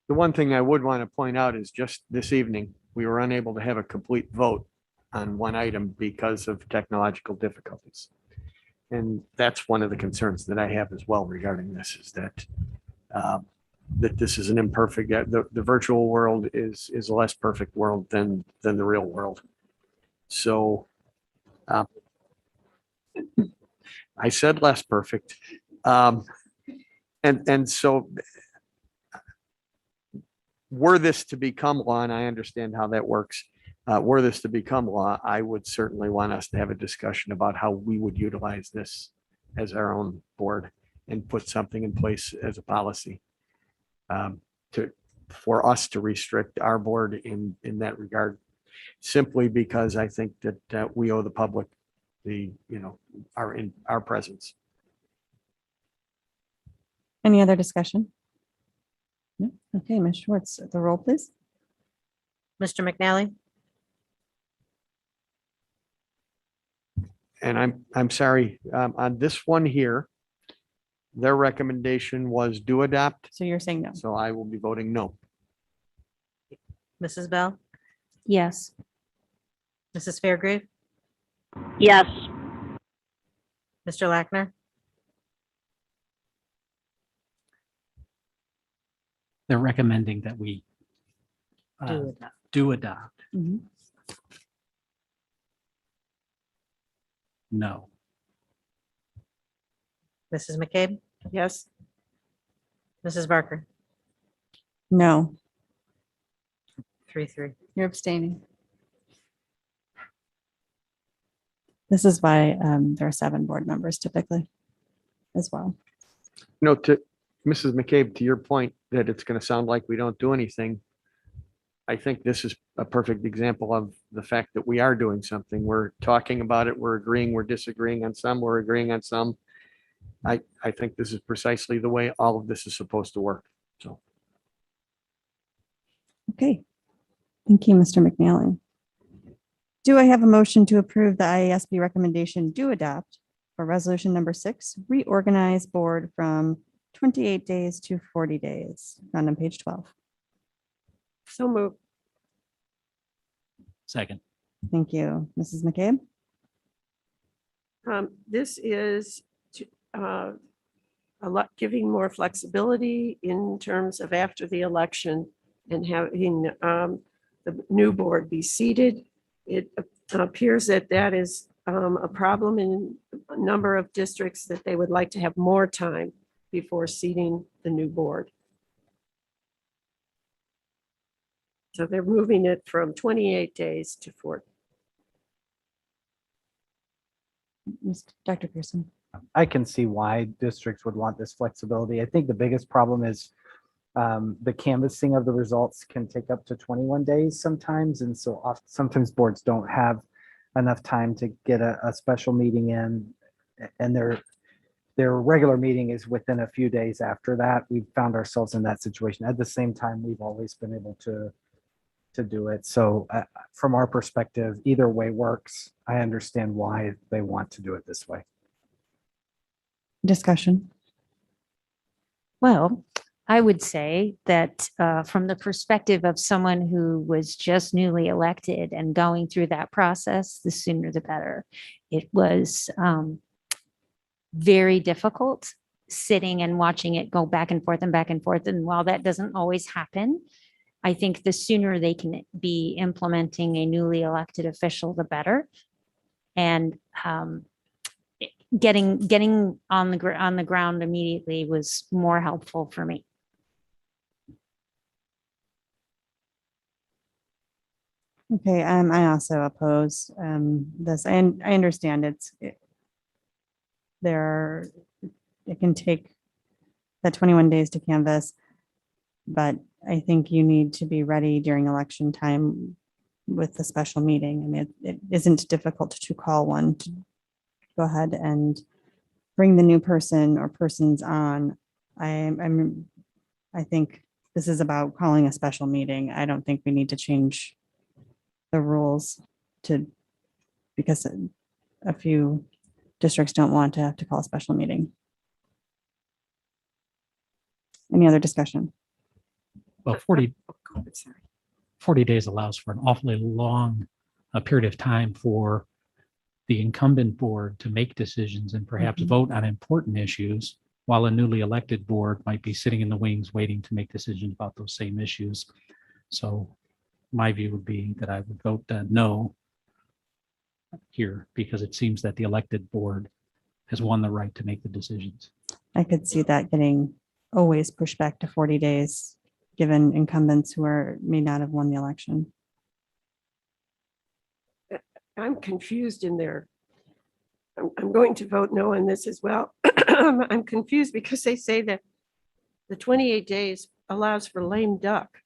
The one thing I would want to point out is just this evening, we were unable to have a complete vote on one item because of technological difficulties. And that's one of the concerns that I have as well regarding this, is that that this is an imperfect, the virtual world is a less perfect world than the real world. So I said less perfect. And so were this to become law, and I understand how that works, were this to become law, I would certainly want us to have a discussion about how we would utilize this as our own board and put something in place as a policy for us to restrict our board in that regard, simply because I think that we owe the public our presence. Any other discussion? No? Okay, Ms. Schwartz, the roll, please. Mr. McNally, And I'm sorry, on this one here, their recommendation was do adopt. So you're saying no. So I will be voting no. Mrs. Bell, Yes. Mrs. Fairgrave, Yes. Mr. Lackner, They're recommending that we do adopt. do adopt. Mhm. No. Mrs. McCabe, Yes. Mrs. Barker, No, 3-3. you're abstaining. This is why there are 7 board members typically as well. No, to Mrs. McCabe, to your point that it's going to sound like we don't do anything, I think this is a perfect example of the fact that we are doing something. We're talking about it, we're agreeing, we're disagreeing on some, we're agreeing on some. I think this is precisely the way all of this is supposed to work. So Okay. Thank you, Mr. McNally. Do I have a motion to approve the IASB recommendation do adopt for resolution number 6, reorganize board from 28 days to 40 days, found on page 12. So moved. Second. Thank you, Mrs. McCabe. This is giving more flexibility in terms of after the election and having the new board be seated. It appears that that is a problem in a number of districts, that they would like to have more time before seating the new board. So they're moving it from 28 days to 40. Dr. Pearson. I can see why districts would want this flexibility. I think the biggest problem is the canvassing of the results can take up to 21 days sometimes. And so sometimes boards don't have enough time to get a special meeting in, and their regular meeting is within a few days after that. We've found ourselves in that situation. At the same time, we've always been able to do it. So from our perspective, either way works. I understand why they want to do it this way. Discussion. Well, I would say that from the perspective of someone who was just newly elected and going through that process, the sooner the better. It was very difficult sitting and watching it go back and forth and back and forth. And while that doesn't always happen, I think the sooner they can be implementing a newly elected official, the better. And getting on the ground immediately was more helpful for me. Okay, I also oppose this, and I understand it can take the 21 days to canvass, but I think you need to be ready during election time with the special meeting. I mean, it isn't difficult to call one, to go ahead and bring the new person or persons on. I think this is about calling a special meeting. I don't think we need to change the rules because a few districts don't want to have to call a special meeting. Any other discussion? Well, 40 days allows for an awfully long period of time for the incumbent board to make decisions and perhaps vote on important issues, while a newly elected board might be sitting in the wings waiting to make decisions about those same issues. So my view would be that I would vote no here, because it seems that the elected board has won the right to make the decisions. I could see that getting always pushed back to 40 days given incumbents who may not have won the election. I'm confused in there. I'm going to vote no on this as well. I'm confused because they say that the 28 days allows for lame duck.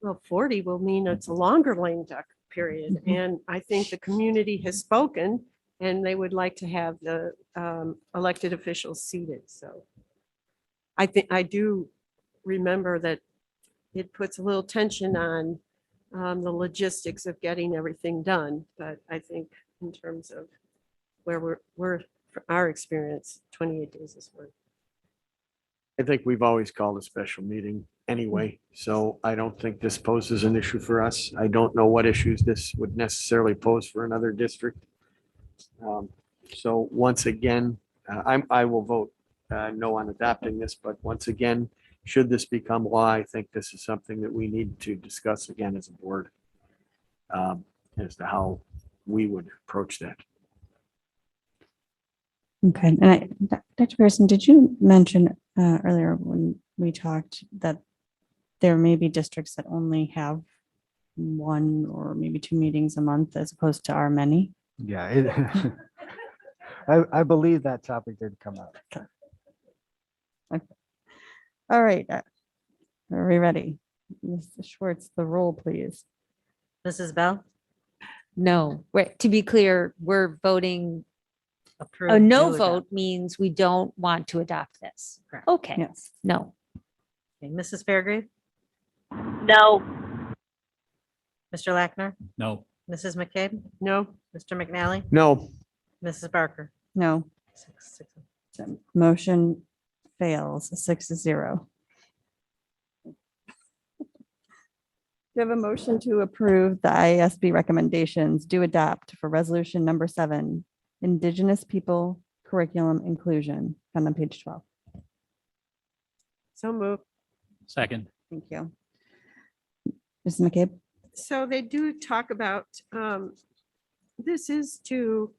Well, 40 will mean it's a longer lame duck period. And I think the community has spoken and they would like to have the elected officials seated. So I think I do remember that it puts a little tension on the logistics of getting everything done. But I think in terms of where we're from our experience, 28 days is fine. I think we've always called a special meeting anyway, so I don't think this poses an issue for us. I don't know what issues this would necessarily pose for another district. So once again, I will vote no on adopting this, but once again, should this become law, I think this is something that we need to discuss again as a board as to how we would approach that. Okay, and Dr. Pearson, did you mention earlier when we talked that there may be districts that only have one or maybe two meetings a month as opposed to our many? Yeah, I believe that topic did come up. Okay. All right, are we ready? Mr. Schwartz, the roll, please. Mrs. Bell? No, to be clear, we're voting. Approve. A no to vote adopt. means we don't want to adopt this. Correct. Okay, Yes. no. Okay, Mrs. Fairgrave? No. Mr. Lackner? No. Mrs. McCabe? No, Mr. McNally? No, Mrs. Barker? No, Six. so motion fails 6-0. Do you have a motion to approve the IASB recommendations do adopt for resolution number 7, Indigenous People Curriculum Inclusion, found on page 12? so move. Second. Thank you. Mrs. McCabe? So they do talk about, this is to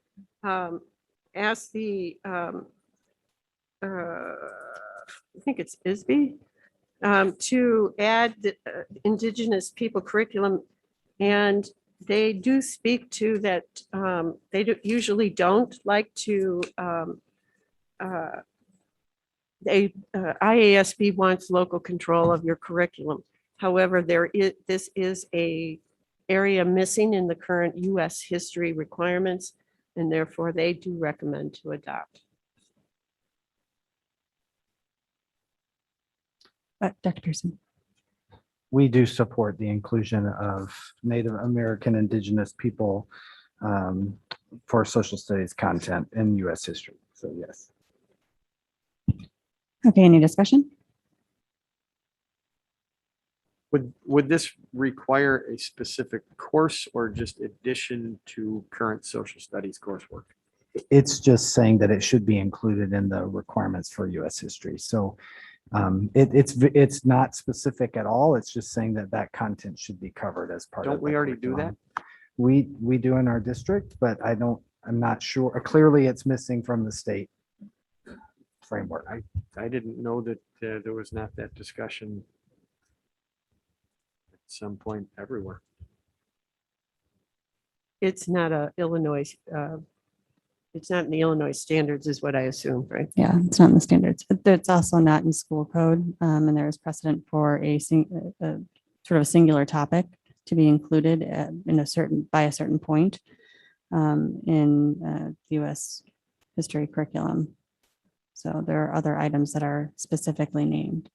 ask the, I think it's ISB, to add the Indigenous people curriculum. And they do speak to that, usually don't like to, IASB wants local control of your curriculum. However, this is a area missing in the current US history requirements, and therefore they do recommend to adopt. Dr. Pearson? We do support the inclusion of Native American Indigenous people for social studies content in US history. So yes. Okay, any discussion? would this require a specific course or just addition to current social studies coursework? It's just saying that it should be included in the requirements for US history. So it's not specific at all. It's just saying that that content should be covered as part of. Don't we already do that? We do in our district, but I'm not sure. Clearly it's missing from the state framework. I didn't know that there was not that discussion at some point everywhere. It's not a Illinois, it's not in the Illinois standards is what I assume, right? Yeah, it's not in the standards, but it's also not in school code. And there is precedent for a sort of a singular topic to be included by a certain point in the US history curriculum. So there are other items that are specifically named.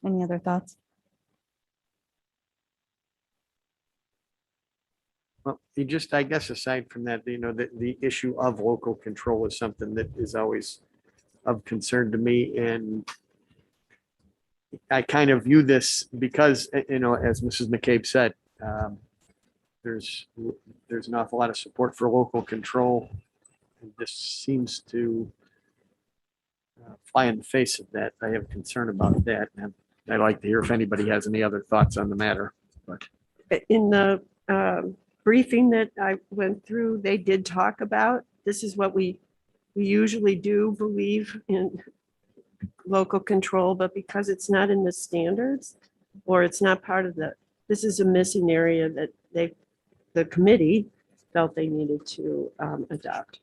Any other thoughts? Well, I guess aside from that, the issue of local control is something that is always of concern to me. And I kind of view this because, as Mrs. McCabe said, there's an awful lot of support for local control. And this seems to fly in the face of that. I have concern about that. And I'd like to hear if anybody has any other thoughts on the matter. But In the briefing that I went through, they did talk about, this is what we We usually do believe in local control, but because it's not in the standards or it's not part of this is a missing area that the committee felt they needed to adopt.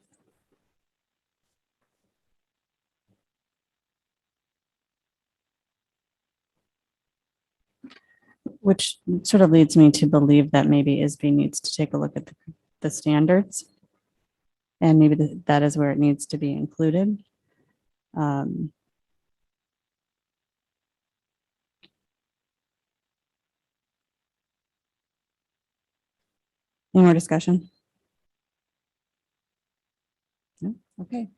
Which sort of leads me to believe that maybe ISB needs to take a look at the standards. And maybe that is where it needs to be included. Any more discussion? No? Okay.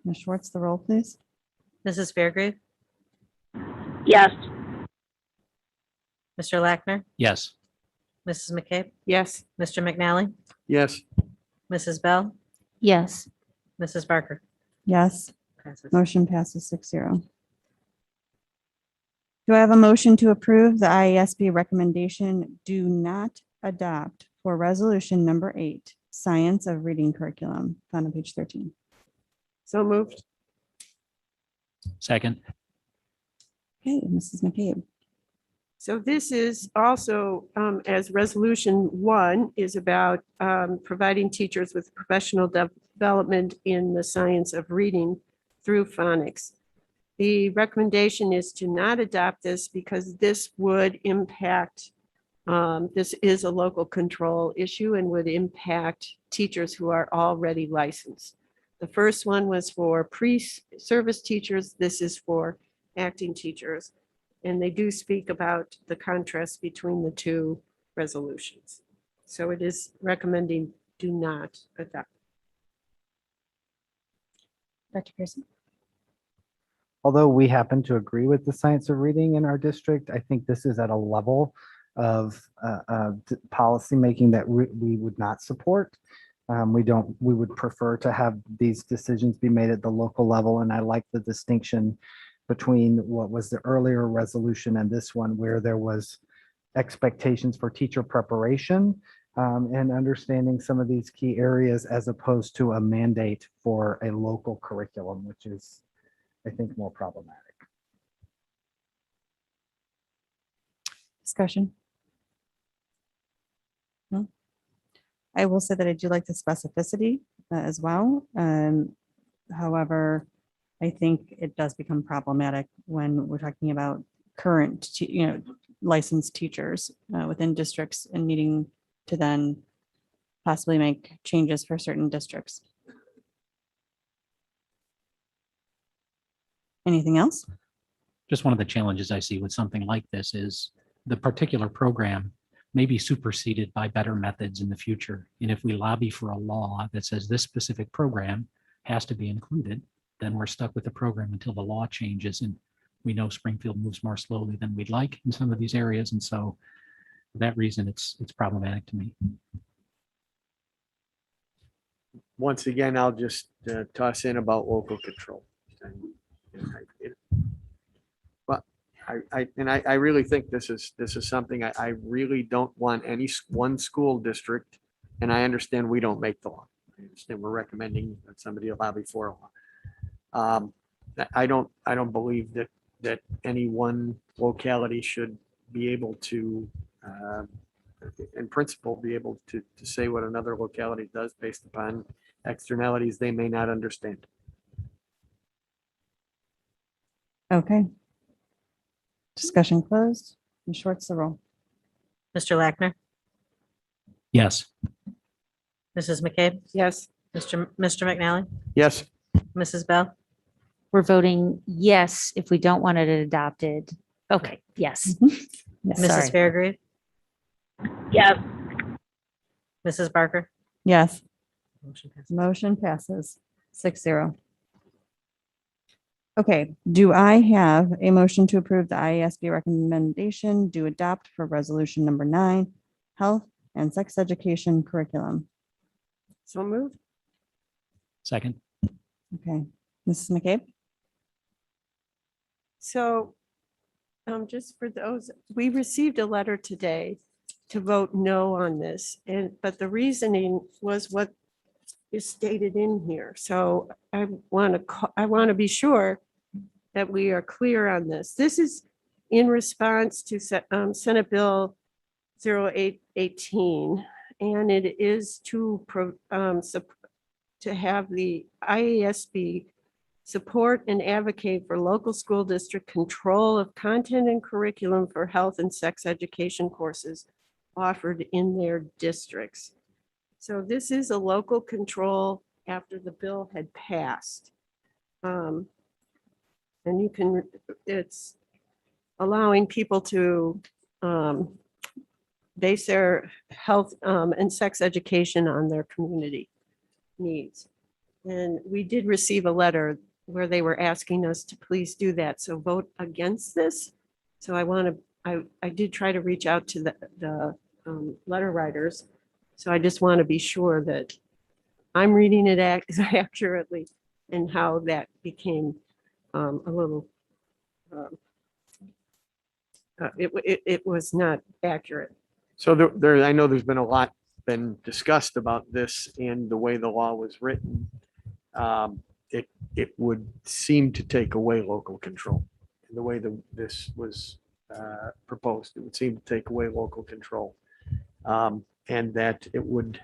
Ms. Schwartz, the roll, please. Mrs. Fairgrave, Yes. Mr. Lackner, Yes. Mrs. McCabe, Yes. Mr. McNally, Yes. Mrs. Bell, Yes. Mrs. Barker. Yes. Passes. Motion passes 6-0. Do I have a motion to approve the IASB recommendation, do not adopt for resolution number 8, science of reading curriculum, found on page 13? So moved. Second. Okay, Mrs. McCabe. So this is also, as resolution 1 is about providing teachers with professional development in the science of reading through phonics. The recommendation is to not adopt this because this would impact, this is a local control issue and would impact teachers who are already licensed. The first one was for pre-service teachers. This is for acting teachers. And they do speak about the contrast between the two resolutions. So it is recommending do not adopt. Dr. Pearson. Although we happen to agree with the science of reading in our district, I think this is at a level of policy making that we would not support. We would prefer to have these decisions be made at the local level. And I like the distinction between what was the earlier resolution and this one, where there was expectations for teacher preparation and understanding some of these key areas, as opposed to a mandate for a local curriculum, which is, I think, more problematic. Discussion? No? I will say that I do like the specificity as well. However, I think it does become problematic when we're talking about current, licensed teachers within districts and needing to then possibly make changes for certain districts. Anything else? Just one of the challenges I see with something like this is the particular program may be superseded by better methods in the future. And if we lobby for a law that says this specific program has to be included, then we're stuck with the program until the law changes. And we know Springfield moves more slowly than we'd like in some of these areas. And so for that reason, it's problematic to me. Once again, I'll just toss in about local control. But I really think this is something I really don't want any one school district, and I understand we don't make the law. I understand we're recommending that somebody lobby for a law. I don't believe that any one locality should be able to, in principle, be able to say what another locality does based upon externalities they may not understand. Okay. Discussion closed. Ms. Schwartz, the roll. Mr. Lackner, Yes. Mrs. McCabe, Yes. Mr. McNally, Yes. Mrs. Bell, We're voting yes if we don't want it adopted. Okay, yes. Yes. Mrs. Sorry. Fairgrave, Yes. Mrs. Barker. Yes. Motion passes. Motion passes 6-0. Okay, do I have a motion to approve the IASB recommendation to adopt for resolution number 9, health and sex education curriculum? So moved. Second. Okay, Mrs. McCabe? So just for those, we received a letter today to vote no on this. But the reasoning was what is stated in here. So I want to be sure that we are clear on this. This is in response to Senate Bill 0818, and it is to have the IASB support and advocate for local school district control of content and curriculum for health and sex education courses offered in their districts. So this is a local control after the bill had passed. And you can, it's allowing people to base their health and sex education on their community needs. And we did receive a letter where they were asking us to please do that. So vote against this. So I did try to reach out to the letter writers. So I just want to be sure that I'm reading it accurately and how that became a little, it was not accurate. So there, I know there's been a lot been discussed about this and the way the law was written. It would seem to take away local control. The way this was proposed, it would seem to take away local control. And that it would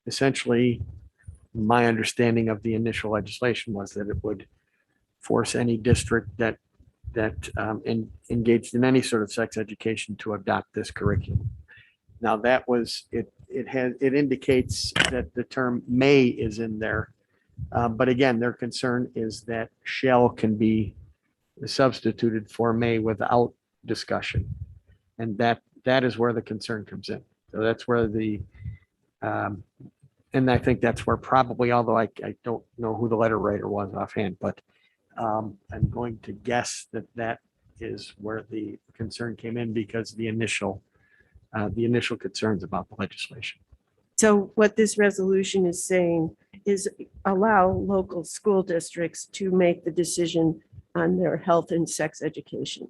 essentially, my understanding of the initial legislation was that it would force any district that engaged in any sort of sex education to adopt this curriculum. Now that was, it indicates that the term may is in there. But again, their concern is that shall can be substituted for may without discussion. And that is where the concern comes in. So that's where and I think that's where probably, although I don't know who the letter writer was offhand, but I'm going to guess that is where the concern came in because the initial concerns about the legislation. So what this resolution is saying is allow local school districts to make the decision on their health and sex education.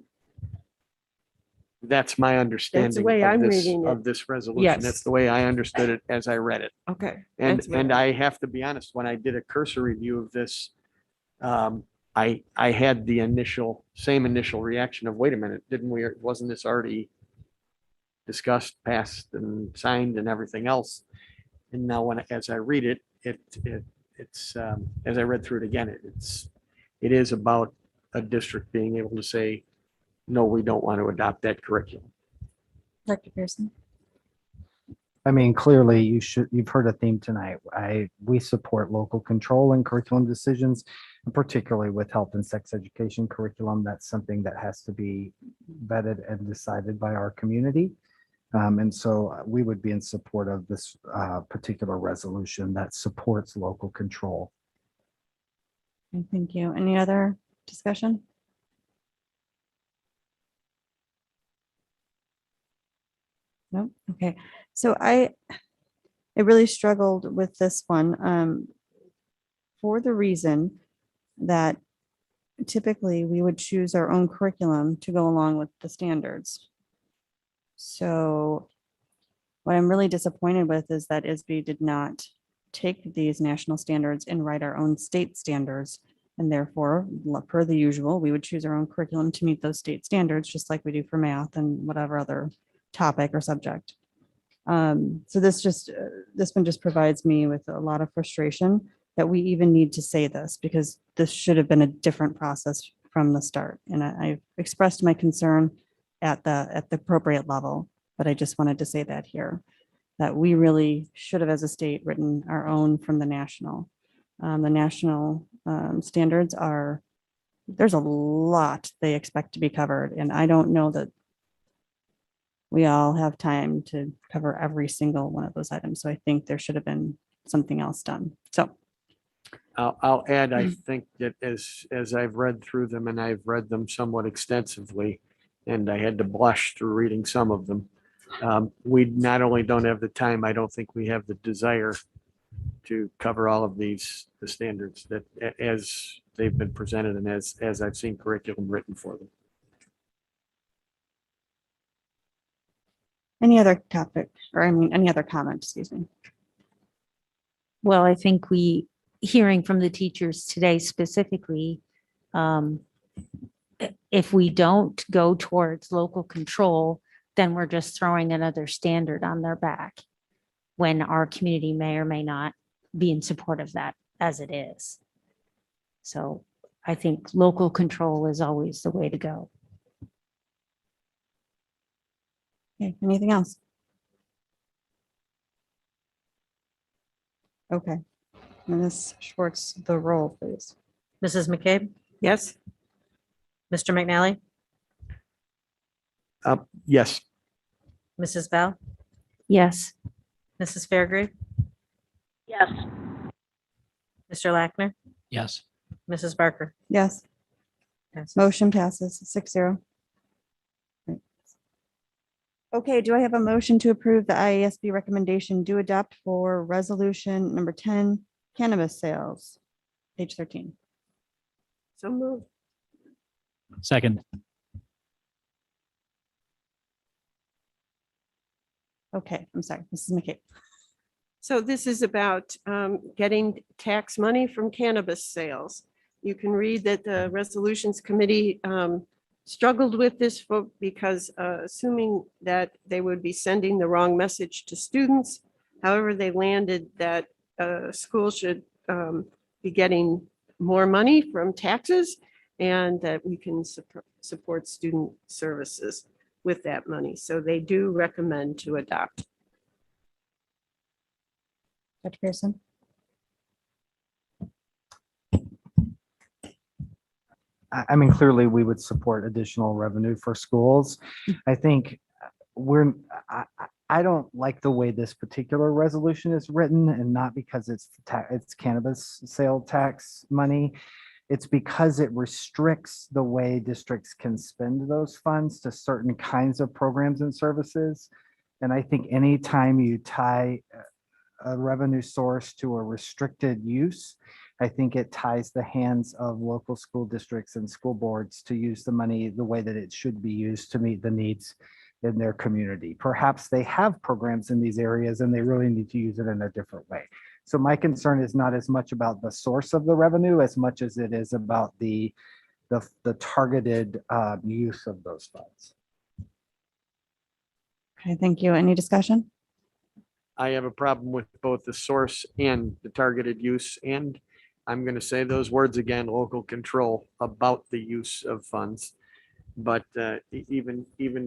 That's my understanding way I'm reading it. of this resolution. Yes. That's the way I understood it as I read it. Okay. And I have to be honest, when I did a cursory review of this, I had the same initial reaction of, wait a minute, wasn't this already discussed, passed and signed and everything else? And now as I read it, it's as I read through it again, it is about a district being able to say, no, we don't want to adopt that curriculum. Dr. Pearson. I mean, clearly you've heard a theme tonight. We support local control and curriculum decisions, and particularly with health and sex education curriculum. That's something that has to be vetted and decided by our community. And so we would be in support of this particular resolution that supports local control. Thank you. Any other discussion? No? Okay. So I really struggled with this one for the reason that typically we would choose our own curriculum to go along with the standards. So what I'm really disappointed with is that ISB did not take these national standards and write our own state standards. And therefore, per the usual, we would choose our own curriculum to meet those state standards, just like we do for math and whatever other topic or subject. So this one just provides me with a lot of frustration that we even need to say this, because this should have been a different process from the start. And I've expressed my concern at the appropriate level, but I just wanted to say that here, that we really should have, as a state, written our own from the national. The national standards there's a lot they expect to be covered, and I don't know that we all have time to cover every single one of those items. So I think there should have been something else done. So I'll add, I think that as I've read through them, and I've read them somewhat extensively, and I had to blush through reading some of them. We not only don't have the time, I don't think we have the desire to cover all of the standards that as they've been presented and as I've seen curriculum written for them. any other topic, or I mean, any other comment, excuse me? well, I think hearing from the teachers today specifically, if we don't go towards local control, then we're just throwing another standard on their back when our community may or may not be in support of that as it is. So I think local control is always the way to go. Okay, anything else? Okay. Ms. Schwartz, the roll, please. Mrs. McCabe, Yes. Mr. McNally, Yes. Mrs. Bell, Yes. Mrs. Fairgrave, Yes. Mr. Lackner, Yes. Mrs. Barker. Yes, Passes. motion passes 6-0. Right. Okay, do I have a motion to approve the IASB recommendation do adopt for resolution number 10, cannabis sales, page 13? So moved. Second. Okay, I'm sorry, Mrs. McKay. So this is about getting tax money from cannabis sales. You can read that the resolutions committee struggled with this vote because assuming that they would be sending the wrong message to students. However, they landed that schools should be getting more money from taxes and that we can support student services with that money. So they do recommend to adopt. Dr. Pearson? I mean, clearly, we would support additional revenue for schools. I think I don't like the way this particular resolution is written, and not because it's cannabis sale tax money. It's because it restricts the way districts can spend those funds to certain kinds of programs and services. And I think anytime you tie a revenue source to a restricted use, I think it ties the hands of local school districts and school boards to use the money the way that it should be used to meet the needs in their community. Perhaps they have programs in these areas and they really need to use it in a different way. So my concern is not as much about the source of the revenue as much as it is about the targeted use of those funds. Okay, thank you. Any discussion? I have a problem with both the source and the targeted use. And I'm going to say those words again, local control about the use of funds. But even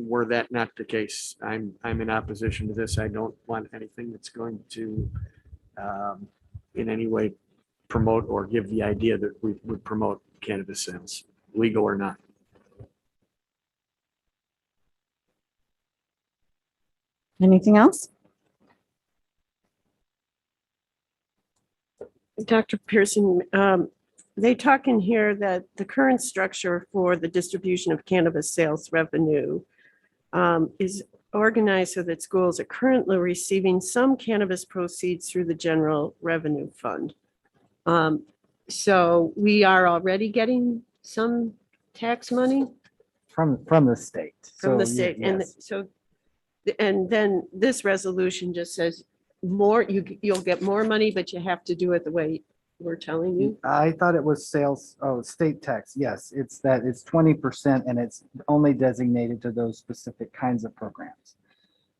were that not the case, I'm in opposition to this. I don't want anything that's going to in any way promote or give the idea that we would promote cannabis sales, legal or not. Anything else? Dr. Pearson, they talk in here that the current structure for the distribution of cannabis sales revenue is organized so that schools are currently receiving some cannabis proceeds through the general revenue fund. So we are already getting some tax money From the state. from the So, state. And yes. so, and then this resolution just says more, you'll get more money, but you have to do it the way we're telling you. I thought it was sales, state tax. Yes, it's 20% and it's only designated to those specific kinds of programs.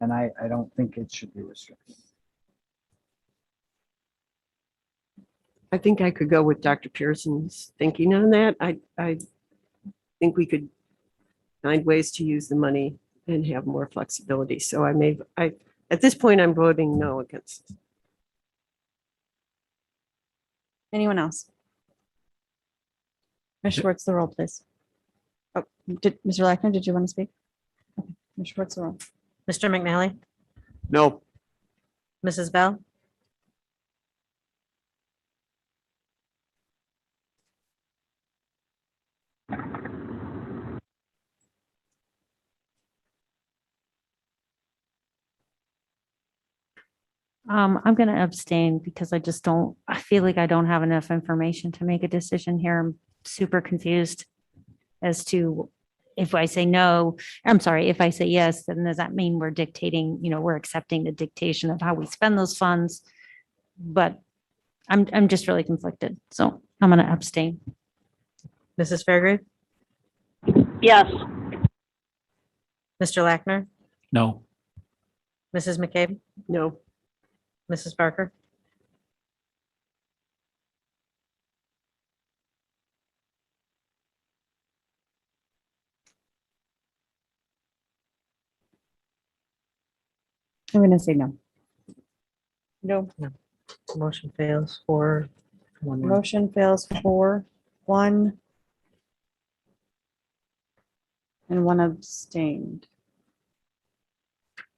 And I don't think it should be restricted. I think I could go with Dr. Pearson's thinking on that. I think we could find ways to use the money and have more flexibility. So at this point, I'm voting no against this. Anyone else? Ms. Schwartz, the roll, please. Oh, Mr. Lackner, did you want to speak? Okay, Ms. Schwartz, the roll. Mr. McNally, No. Mrs. Bell, I'm going to abstain because I feel like I don't have enough information to make a decision here. I'm super confused as to if I say no, if I say yes, then does that mean we're dictating, we're accepting the dictation of how we spend those funds? But I'm just really conflicted, so I'm gonna abstain. Mrs. Fairgrave, Yes. Mr. Lackner, No. Mrs. McCabe, No. Mrs. Barker, I'm gonna say no. No. motion fails for 1-1. Motion fails 4-1. And 1 abstained.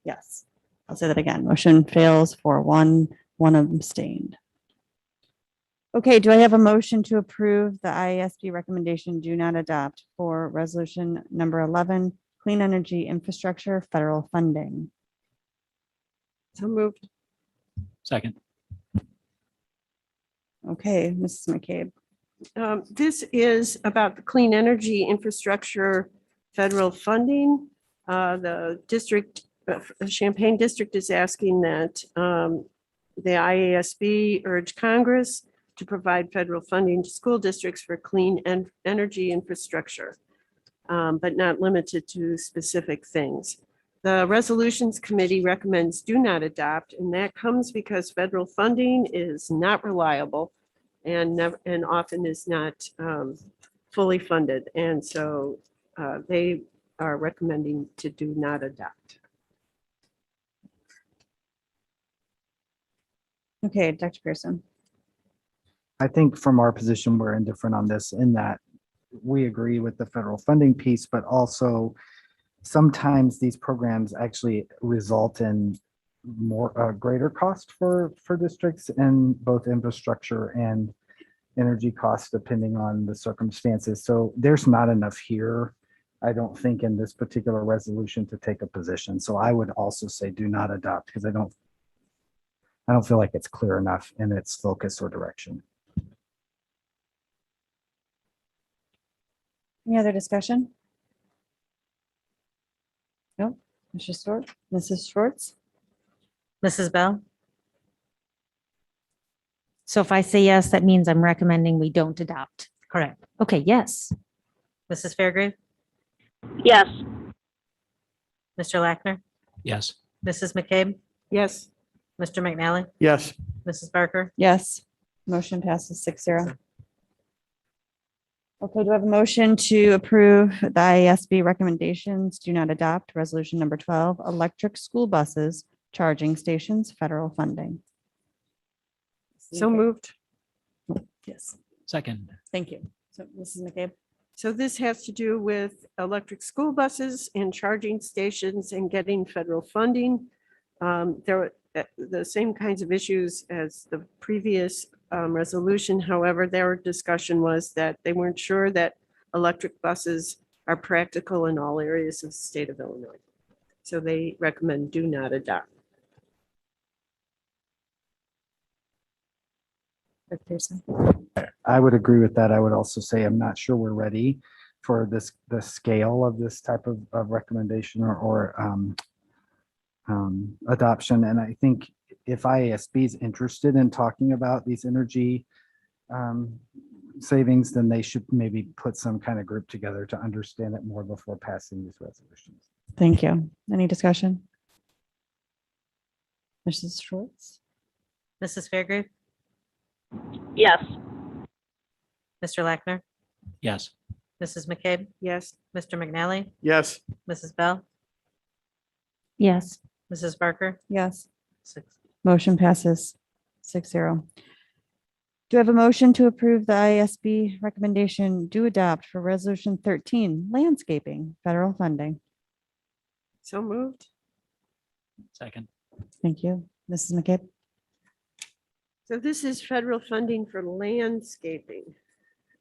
Yes, I'll say that again. Motion fails 4-1, 1 abstained. Okay, do I have a motion to approve the IASB recommendation do not adopt for resolution number 11, clean energy infrastructure federal funding? So moved. Second. Okay, Mrs. McCabe. This is about the clean energy infrastructure federal funding. The district, Champaign District is asking that the IASB urge Congress to provide federal funding to school districts for clean energy infrastructure, but not limited to specific things. The Resolutions Committee recommends do not adopt, and that comes because federal funding is not reliable and often is not fully funded. And so they are recommending to do not adopt. Okay, Dr. Pearson. I think from our position, we're indifferent on this in that we agree with the federal funding piece, but also sometimes these programs actually result in more greater cost for districts in both infrastructure and energy costs, depending on the circumstances. So there's not enough here, I don't think, in this particular resolution to take a position. So I would also say do not adopt, because I don't feel like it's clear enough in its focus or direction. Any other discussion? No, Mrs. Schwartz? Mrs. Bell, So if I say yes, that means I'm recommending we don't adopt. correct. Okay, yes. Mrs. Fairgrave, Yes. Mr. Lackner, Yes. Mrs. McCabe, Yes. Mr. McNally, Yes. Mrs. Barker, Yes. Motion passes 6-0. Okay, do I have a motion to approve the IASB recommendations, do not adopt resolution number 12, electric school buses, charging stations, federal funding? So moved. Yes, Second. thank you. So Mrs. McCabe? So this has to do with electric school buses and charging stations and getting federal funding. There were the same kinds of issues as the previous resolution. However, their discussion was that they weren't sure that electric buses are practical in all areas of the state of Illinois. So they recommend do not adopt. Dr. Pearson? I would agree with that. I would also say I'm not sure we're ready for the scale of this type of recommendation or adoption. And I think if IASB is interested in talking about these energy savings, then they should maybe put some kind of group together to understand it more before passing these resolutions. Thank you. Any discussion? Mrs. Schwartz? Mrs. Fairgrave, Yes. Mr. Lackner, Yes. Mrs. McCabe, Yes. Mr. McNally, Yes. Mrs. Bell, Yes. Mrs. Barker, Yes. 6. Motion passes 6-0. Do I have a motion to approve the IASB recommendation do adopt for resolution 13, landscaping, federal funding? So moved. Second. Thank you. Mrs. McCabe? So this is federal funding for landscaping.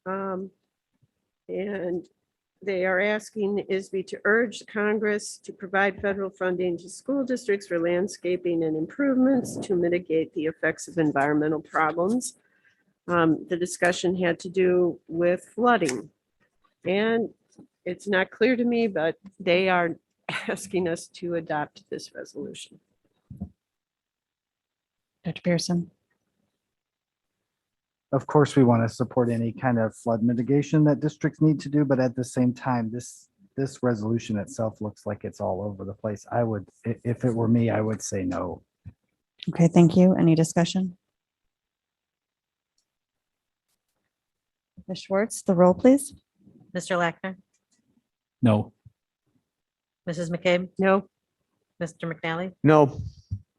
And they are asking ISB to urge Congress to provide federal funding to school districts for landscaping and improvements to mitigate the effects of environmental problems. The discussion had to do with flooding. And it's not clear to me, but they are asking us to adopt this resolution. Dr. Pearson? Of course, we want to support any kind of flood mitigation that districts need to do, but at the same time, this resolution itself looks like it's all over the place. I would, if it were me, I would say no. Okay, thank you. Any discussion? Ms. Schwartz, the roll, please. Mr. Lackner, No. Mrs. McCabe, No. Mr. McNally, No.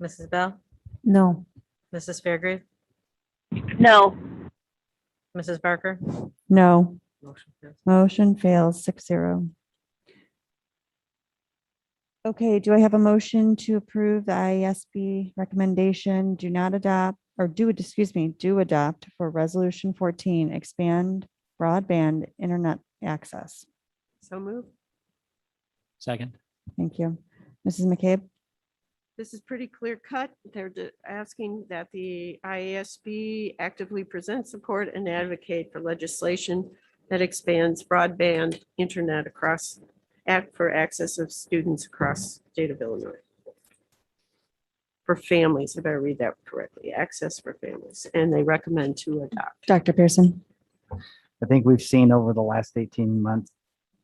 Mrs. Bell, No. Mrs. Fairgrave, No. Mrs. Barker. No. Motion fails. Motion fails 6-0. Okay, do I have a motion to approve the IASB recommendation, do not adopt, or do adopt for resolution 14, expand broadband internet access? So moved. Second. Thank you. Mrs. McCabe? This is pretty clear cut. They're asking that the IASB actively present, support, and advocate for legislation that expands broadband internet for access of students across the state of Illinois. For families, I better read that correctly, access for families, and they recommend to adopt. Dr. Pearson? I think we've seen over the last 18 months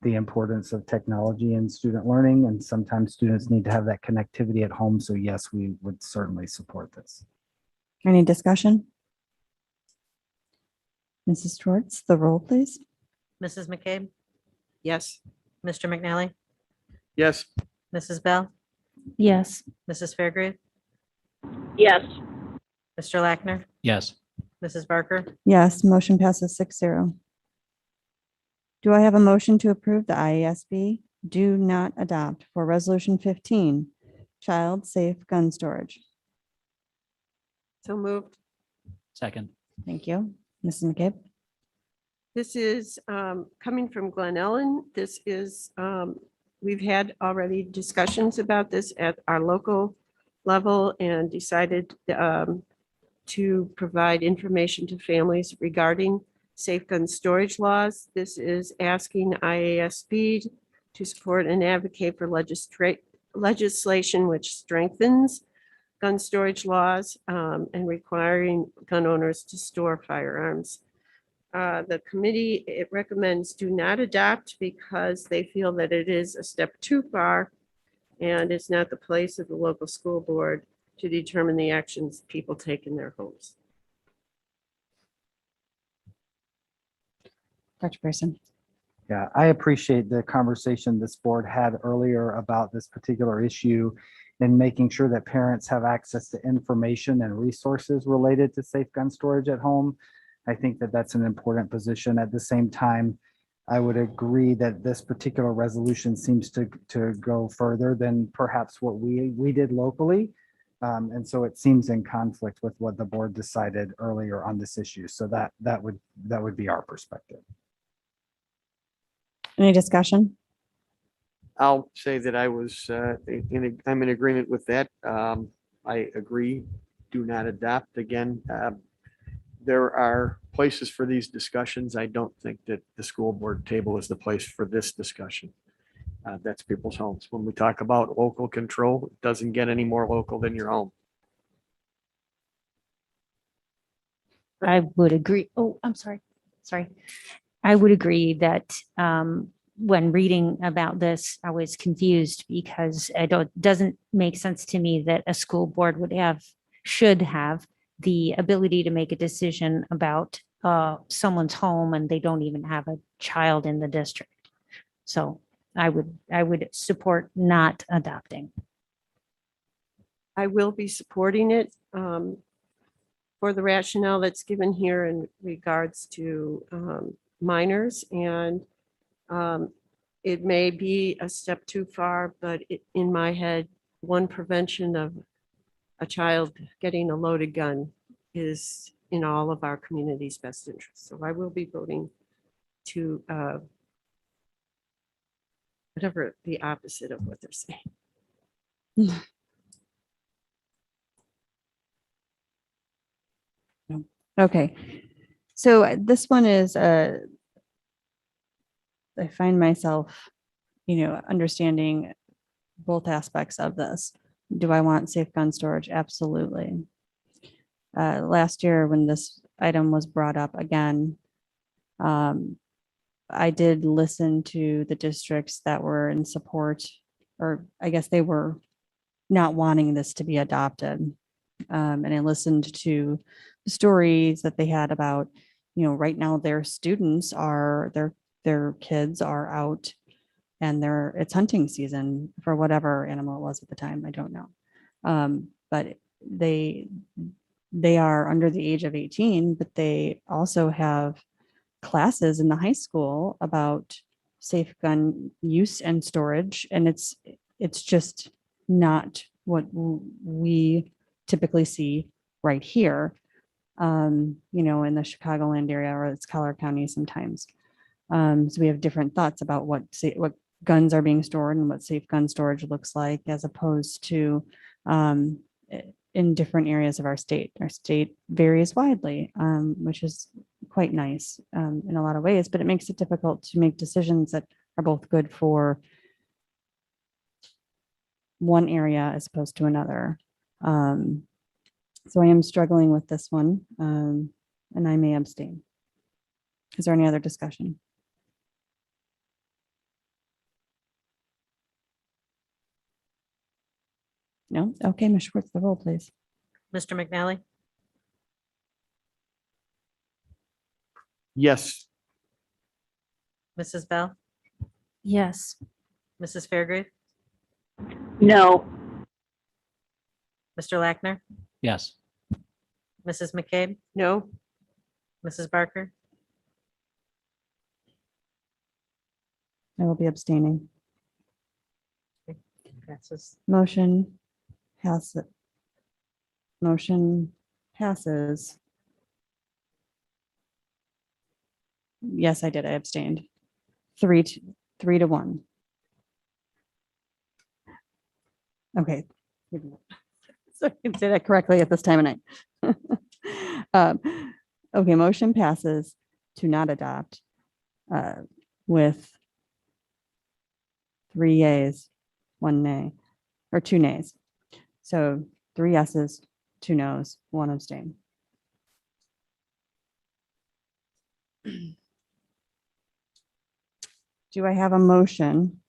the importance of technology in student learning, and sometimes students need to have that connectivity at home. So yes, we would certainly support this. Any discussion? Mrs. Schwartz, the roll, please. Mrs. McCabe, Yes. Mr. McNally, Yes. Mrs. Bell, Yes. Mrs. Fairgrave, Yes. Mr. Lackner, Yes. Mrs. Barker, Yes, motion passes 6-0. Do I have a motion to approve the IASB do not adopt for resolution 15, child safe gun storage? So moved. Second. Thank you. Mrs. McCabe? This is coming from Glen Ellen. This is, we've had already discussions about this at our local level and decided to provide information to families regarding safe gun storage laws. This is asking IASB to support and advocate for legislation which strengthens gun storage laws and requiring gun owners to store firearms. The committee, it recommends do not adopt because they feel that it is a step too far and it's not the place of the local school board to determine the actions people take in their homes. Dr. Pearson? Yeah, I appreciate the conversation this board had earlier about this particular issue and making sure that parents have access to information and resources related to safe gun storage at home. I think that that's an important position. At the same time, I would agree that this particular resolution seems to go further than perhaps what we did locally. And so it seems in conflict with what the board decided earlier on this issue. So that would be our perspective. Any discussion? I'll say that I was, I'm in agreement with that. I agree, do not adopt. Again, there are places for these discussions. I don't think that the school board table is the place for this discussion. That's people's homes. When we talk about local control, it doesn't get any more local than your home. I would agree. Oh, I'm sorry. I would agree that when reading about this, I was confused because doesn't make sense to me that a school board should have the ability to make a decision about someone's home and they don't even have a child in the district. So I would support not adopting. I will be supporting it for the rationale that's given here in regards to minors, and it may be a step too far, but in my head, one prevention of a child getting a loaded gun is in all of our community's best interest. So I will be voting to whatever the opposite of what they're saying. Okay, so this one is, I find myself, understanding both aspects of this. Do I want safe gun storage? Absolutely. Last year when this item was brought up again. I did listen to the districts that were in support, or I guess they were not wanting this to be adopted. And I listened to the stories that they had about, right now their students are, their kids are out and it's hunting season for whatever animal it was at the time. I don't know. But they are under the age of 18, but they also have classes in the high school about safe gun use and storage. And it's just not what we typically see right here, in the Chicagoland area, or it's Collier County sometimes. So we have different thoughts about what guns are being stored and what safe gun storage looks like, as opposed to in different areas of our state. Our state varies widely, which is quite nice in a lot of ways, but it makes it difficult to make decisions that are both good for one area as opposed to another. So I am struggling with this one, and I may abstain. Is there any other discussion? No? Okay, Ms. Schwartz, the roll, please. Mr. McNally, Yes. Mrs. Bell, Yes. Mrs. Fairgrave, No. Mr. Lackner, Yes. Mrs. McCabe, No. Mrs. Barker, I will be abstaining. passes. Motion passes. Motion passes. Yes, I did. I abstained. 3-1. Okay. So I can say that correctly at this time of night. Okay, motion passes to not adopt with 3 yeas, 1 nay, or 2 nays. So 3 yeses, 2 nos, 1 abstain. Do I have a motion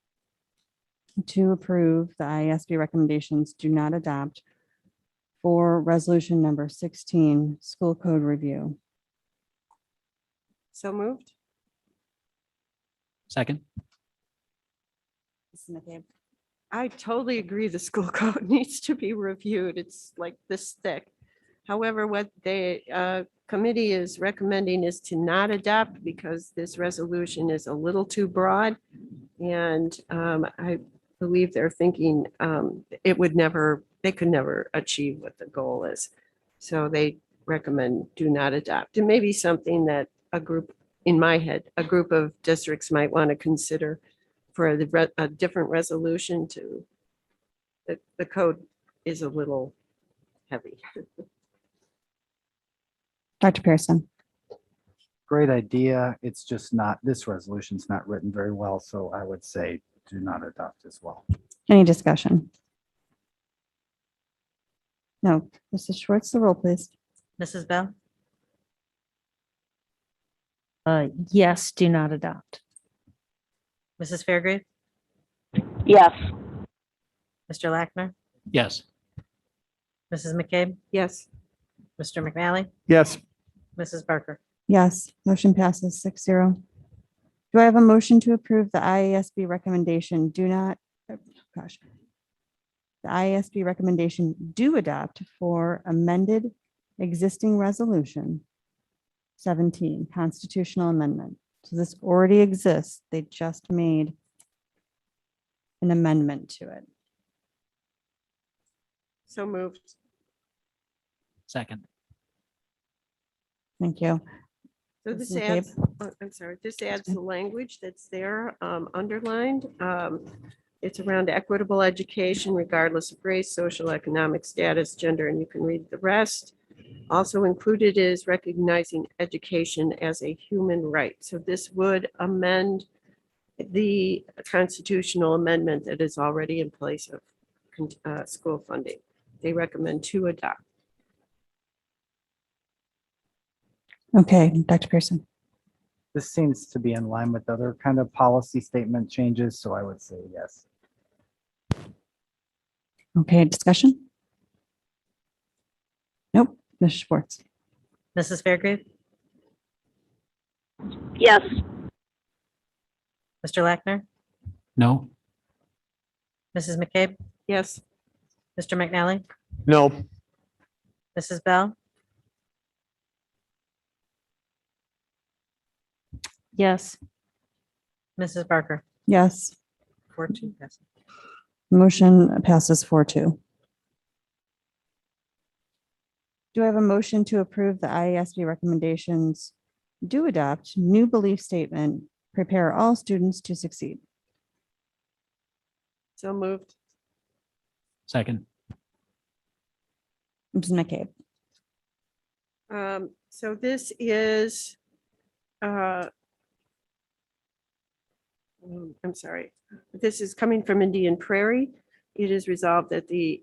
to approve the IASB recommendations do not adopt for resolution number 16, school code review? So moved. Second. Mrs. McCabe. I totally agree. The school code needs to be reviewed. It's like this thick. However, what the committee is recommending is to not adopt because this resolution is a little too broad. And I believe they're thinking they could never achieve what the goal is. So they recommend do not adopt. It may be something that a group of districts might want to consider for a different resolution to, the code is a little heavy. Dr. Pearson. Great idea. It's just not, this resolution's not written very well, so I would say do not adopt as well. Any discussion? No. Mrs. Schwartz, the roll, please. Mrs. Bell, Yes, do not adopt. Mrs. Fairgrave, Yes. Mr. Lackner, Yes. Mrs. McCabe, Yes. Mr. McNally, Yes. Mrs. Barker, Yes, motion passes 6-0. Do I have a motion to approve the IASB recommendation the IASB recommendation do adopt for amended existing resolution 17, constitutional amendment. So this already exists. They just made an amendment to it. So moved. Second. Thank you. So this Mrs. adds, I'm sorry, this adds the language that's there underlined. It's around equitable education regardless of race, social, economic status, gender, and you can read the rest. Also included is recognizing education as a human right. So this would amend the constitutional amendment that is already in place of school funding. They recommend to adopt. Okay, Dr. Pearson. This seems to be in line with other kind of policy statement changes, so I would say yes. Okay, discussion? Nope, Ms. Schwartz. Mrs. Fairgrave, Yes. Mr. Lackner, No. Mrs. McCabe, Yes. Mr. McNally, No. Mrs. Bell, Yes. Mrs. Barker. Yes, 4-2 passes. motion passes 4-2. Do I have a motion to approve the IASB recommendations? Do adopt new belief statement, prepare all students to succeed. So moved. Second. Mrs. McCabe. So this is, I'm sorry, this is coming from Indian Prairie. It is resolved that the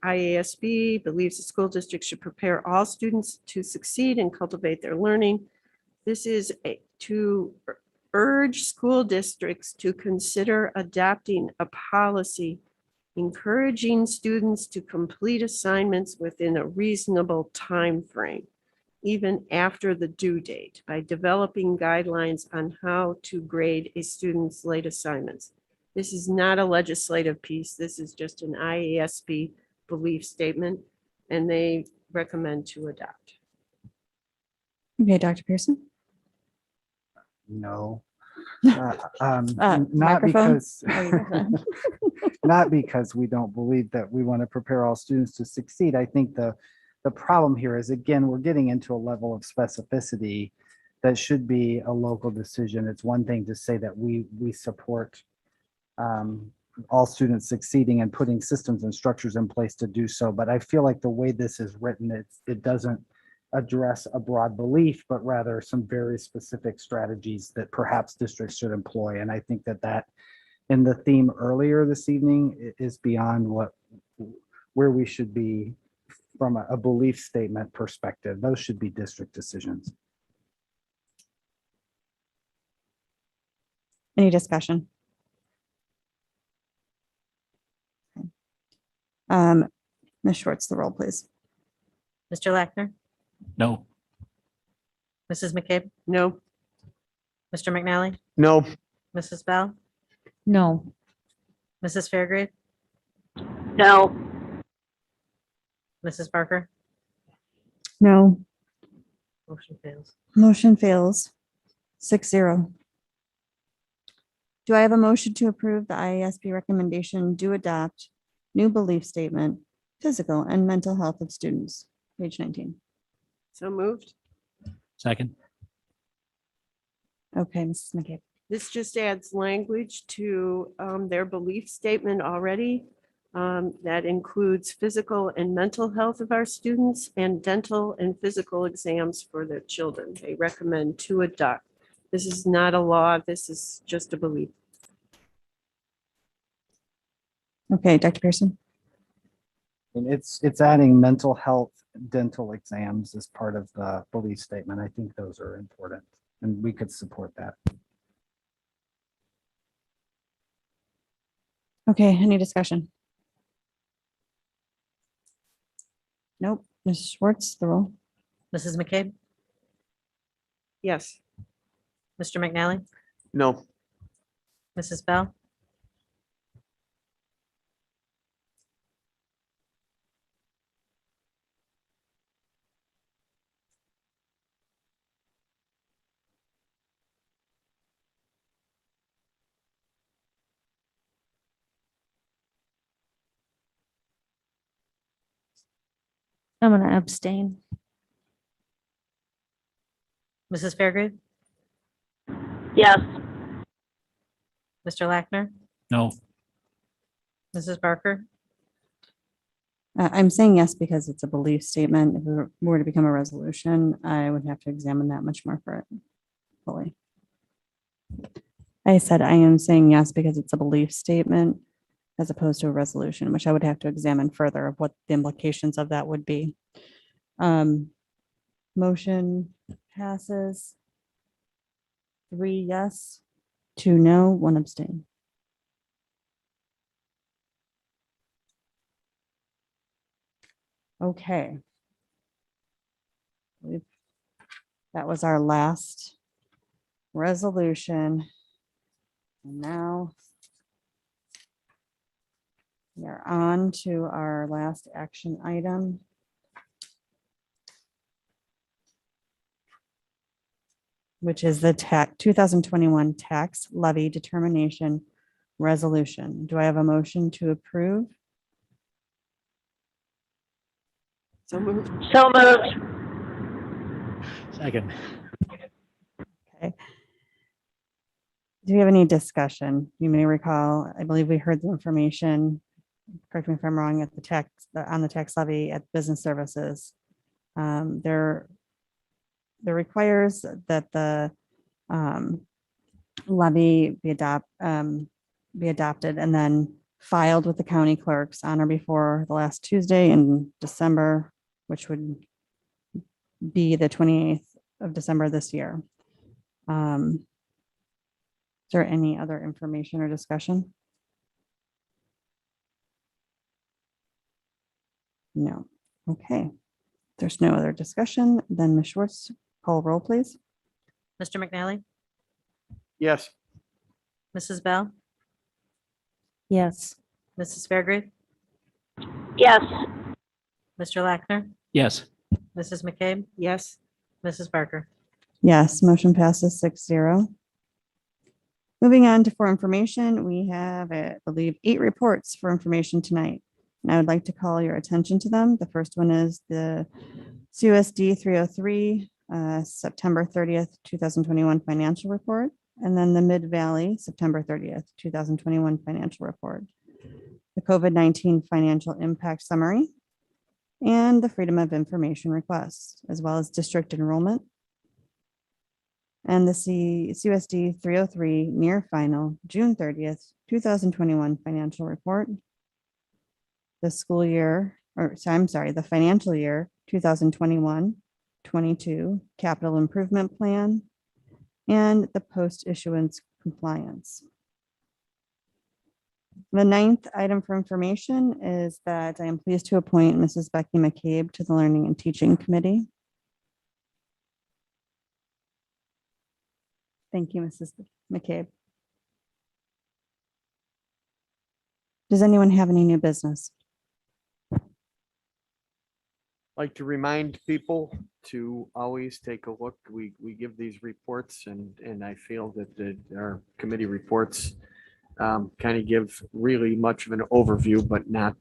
IASB believes the school district should prepare all students to succeed and cultivate their learning. This is to urge school districts to consider adopting a policy encouraging students to complete assignments within a reasonable time frame, even after the due date, by developing guidelines on how to grade a student's late assignments. This is not a legislative piece. This is just an IASB belief statement, and they recommend to adopt. Okay, Dr. Pearson. No. Not Microphone? because, not because we don't believe that we want to prepare all students to succeed. I think the problem here is, again, we're getting into a level of specificity that should be a local decision. It's one thing to say that we support all students succeeding and putting systems and structures in place to do so. But I feel like the way this is written, it doesn't address a broad belief, but rather some very specific strategies that perhaps districts should employ. And I think that in the theme earlier this evening is beyond where we should be from a belief statement perspective. Those should be district decisions. Any discussion? Ms. Schwartz, the roll, please. Mr. Lackner, No. Mrs. McCabe, No. Mr. McNally, No. Mrs. Bell, No. Mrs. Fairgrave, No. Mrs. Barker, No, motion fails. motion fails 6-0. Do I have a motion to approve the IASB recommendation, do adopt new belief statement, physical and mental health of students, page 19? So moved. Second. Okay, Mrs. McCabe. This just adds language to their belief statement already. That includes physical and mental health of our students and dental and physical exams for their children. They recommend to adopt. This is not a law. This is just a belief. Okay, Dr. Pearson. And it's adding mental health, dental exams as part of the belief statement. I think those are important and we could support that. Okay, any discussion? Nope. Ms. Schwartz, the roll. Mrs. McCabe, Yes. Mr. McNally, No. Mrs. Bell, I'm going to abstain. Mrs. Fairgrave, Yes. Mr. Lackner, No. Mrs. Barker, I'm saying yes because it's a belief statement. If it were to become a resolution, I would have to examine that much more for it fully. I said I am saying yes because it's a belief statement as opposed to a resolution, which I would have to examine further of what the implications of that would be. Motion passes. 3 yes, 2 no, 1 abstain. Okay. That was our last resolution. And now we are on to our last action item. Which is the 2021 tax levy determination resolution. Do I have a motion to approve? So moved. So moved. Second. Okay. Do we have any discussion? You may recall, I believe we heard the information, correct me if I'm wrong, at the tax, on the tax levy at business services. There requires that the levy be adopted and then filed with the county clerks on or before the last Tuesday in December, which would be the 28th of December this year. Is there any other information or discussion? No. Okay. There's no other discussion. Then Ms. Schwartz, call roll, please. Mr. McNally, Yes. Mrs. Bell, Yes. Mrs. Fairgrave, Yes. Mr. Lackner, Yes. Mrs. McCabe, Yes. Mrs. Barker. Yes, motion passes 6-0. Moving on to for information, we have, I believe, 8 reports for information tonight. And I would like to call your attention to them. The first one is the CUSD 303, September 30th, 2021 financial report, and then the Mid-Valley, September 30th, 2021 financial report, the COVID-19 financial impact summary, and the Freedom of Information request, as well as district enrollment, and the CUSD 303 near final June 30th, 2021 financial report, the school year, the financial year 2021-22 capital improvement plan, and the post-issuance compliance. The 9th item for information is that I am pleased to appoint Mrs. Becky McCabe to the Learning and Teaching Committee. Thank you, Mrs. McCabe. Does anyone have any new business? Like to remind people to always take a look. We give these reports and I feel that our committee reports kind of give really much of an overview, but not,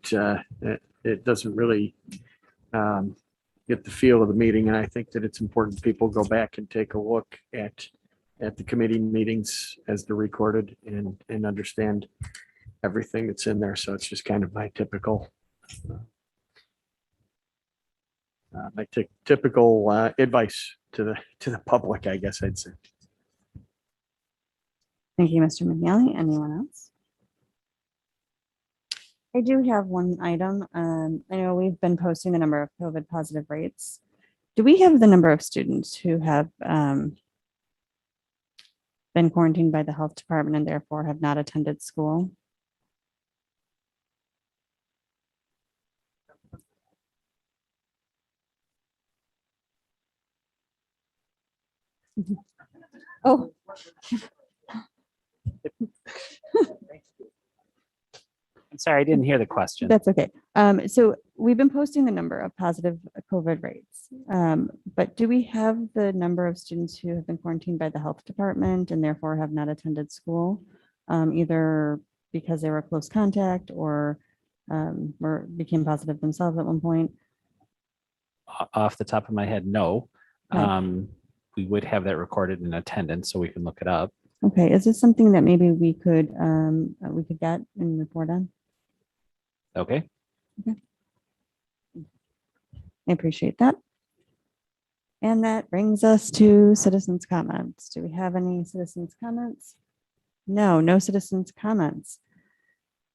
it doesn't really get the feel of the meeting. And I think that it's important people go back and take a look at the committee meetings as they're recorded and understand everything that's in there. So it's just kind of my typical typical advice to the public, I guess I'd say. Thank you, Mr. McNally. Anyone else? I do have one item. I know we've been posting the number of COVID positive rates. Do we have the number of students who have been quarantined by the health department and therefore have not attended school? Oh. I'm sorry, I didn't hear the question. That's okay. So we've been posting the number of positive COVID rates, but do we have the number of students who have been quarantined by the health department and therefore have not attended school, either because they were close contact or became positive themselves at one point? Off the top of my head, no. Okay. We would have that recorded in attendance, so we can look it up. Okay, is this something that maybe we could get and report on? Okay. Okay. I appreciate that. And that brings us to citizens' comments. Do we have any citizens' comments? No citizens' comments.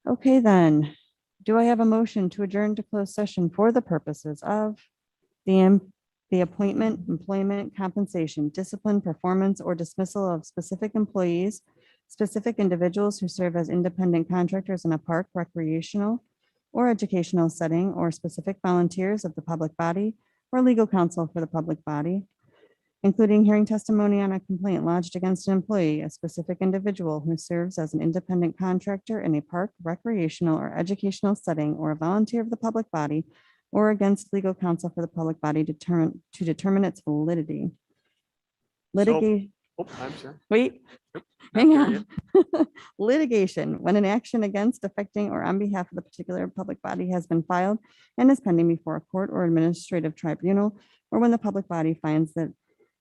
Okay, then, do I have a motion to adjourn to closed session for the purposes of the the appointment, employment, compensation, discipline, performance, or dismissal of specific employees, specific individuals who serve as independent contractors in a park, recreational, or educational setting, or specific volunteers of the public body or legal counsel for the public body, including hearing testimony on a complaint lodged against an employee, a specific individual who serves as an independent contractor in a park, recreational, or educational setting, or a volunteer of the public body, or against legal counsel for the public body to determine its validity. Litigation. Oh, I'm sorry. Wait, Nope, hang not there on. Litigation, when an action against, affecting, or on behalf of the particular public body has been filed and is pending before a court or administrative tribunal, or when the public body finds that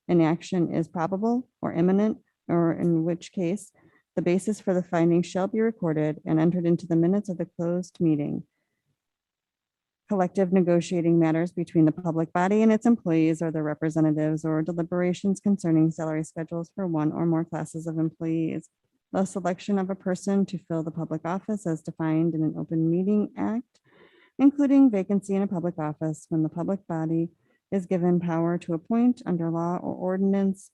an action is probable or imminent, or in which case the basis for the finding shall be recorded and entered into the minutes of the closed meeting. Collective negotiating matters between the public body and its employees or their representatives, or deliberations concerning salary schedules for one or more classes of employees. The selection of a person to fill the public office as defined in an open meeting act, including vacancy in a public office when the public body is given power to appoint under law or ordinance,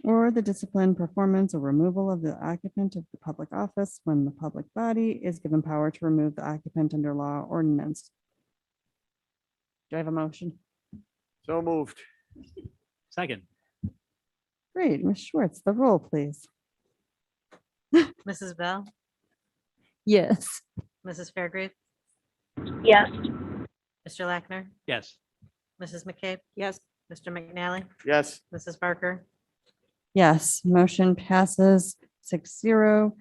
or the discipline, performance, or removal of the occupant of the public office when the public body is given power to remove the occupant under law or ordinance. Do I have a motion? So moved. Second. Great, Ms. Schwartz, the roll, please. Mrs. Bell, Yes. Mrs. Fairgrave, Yes. Mr. Lackner, Yes. Mrs. McCabe, Yes. Mr. McNally, Yes. Mrs. Barker, Yes, motion passes 6-0.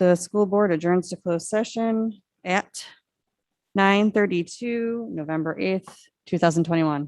The school board adjourns to closed session at 9:32, November 8th, 2021.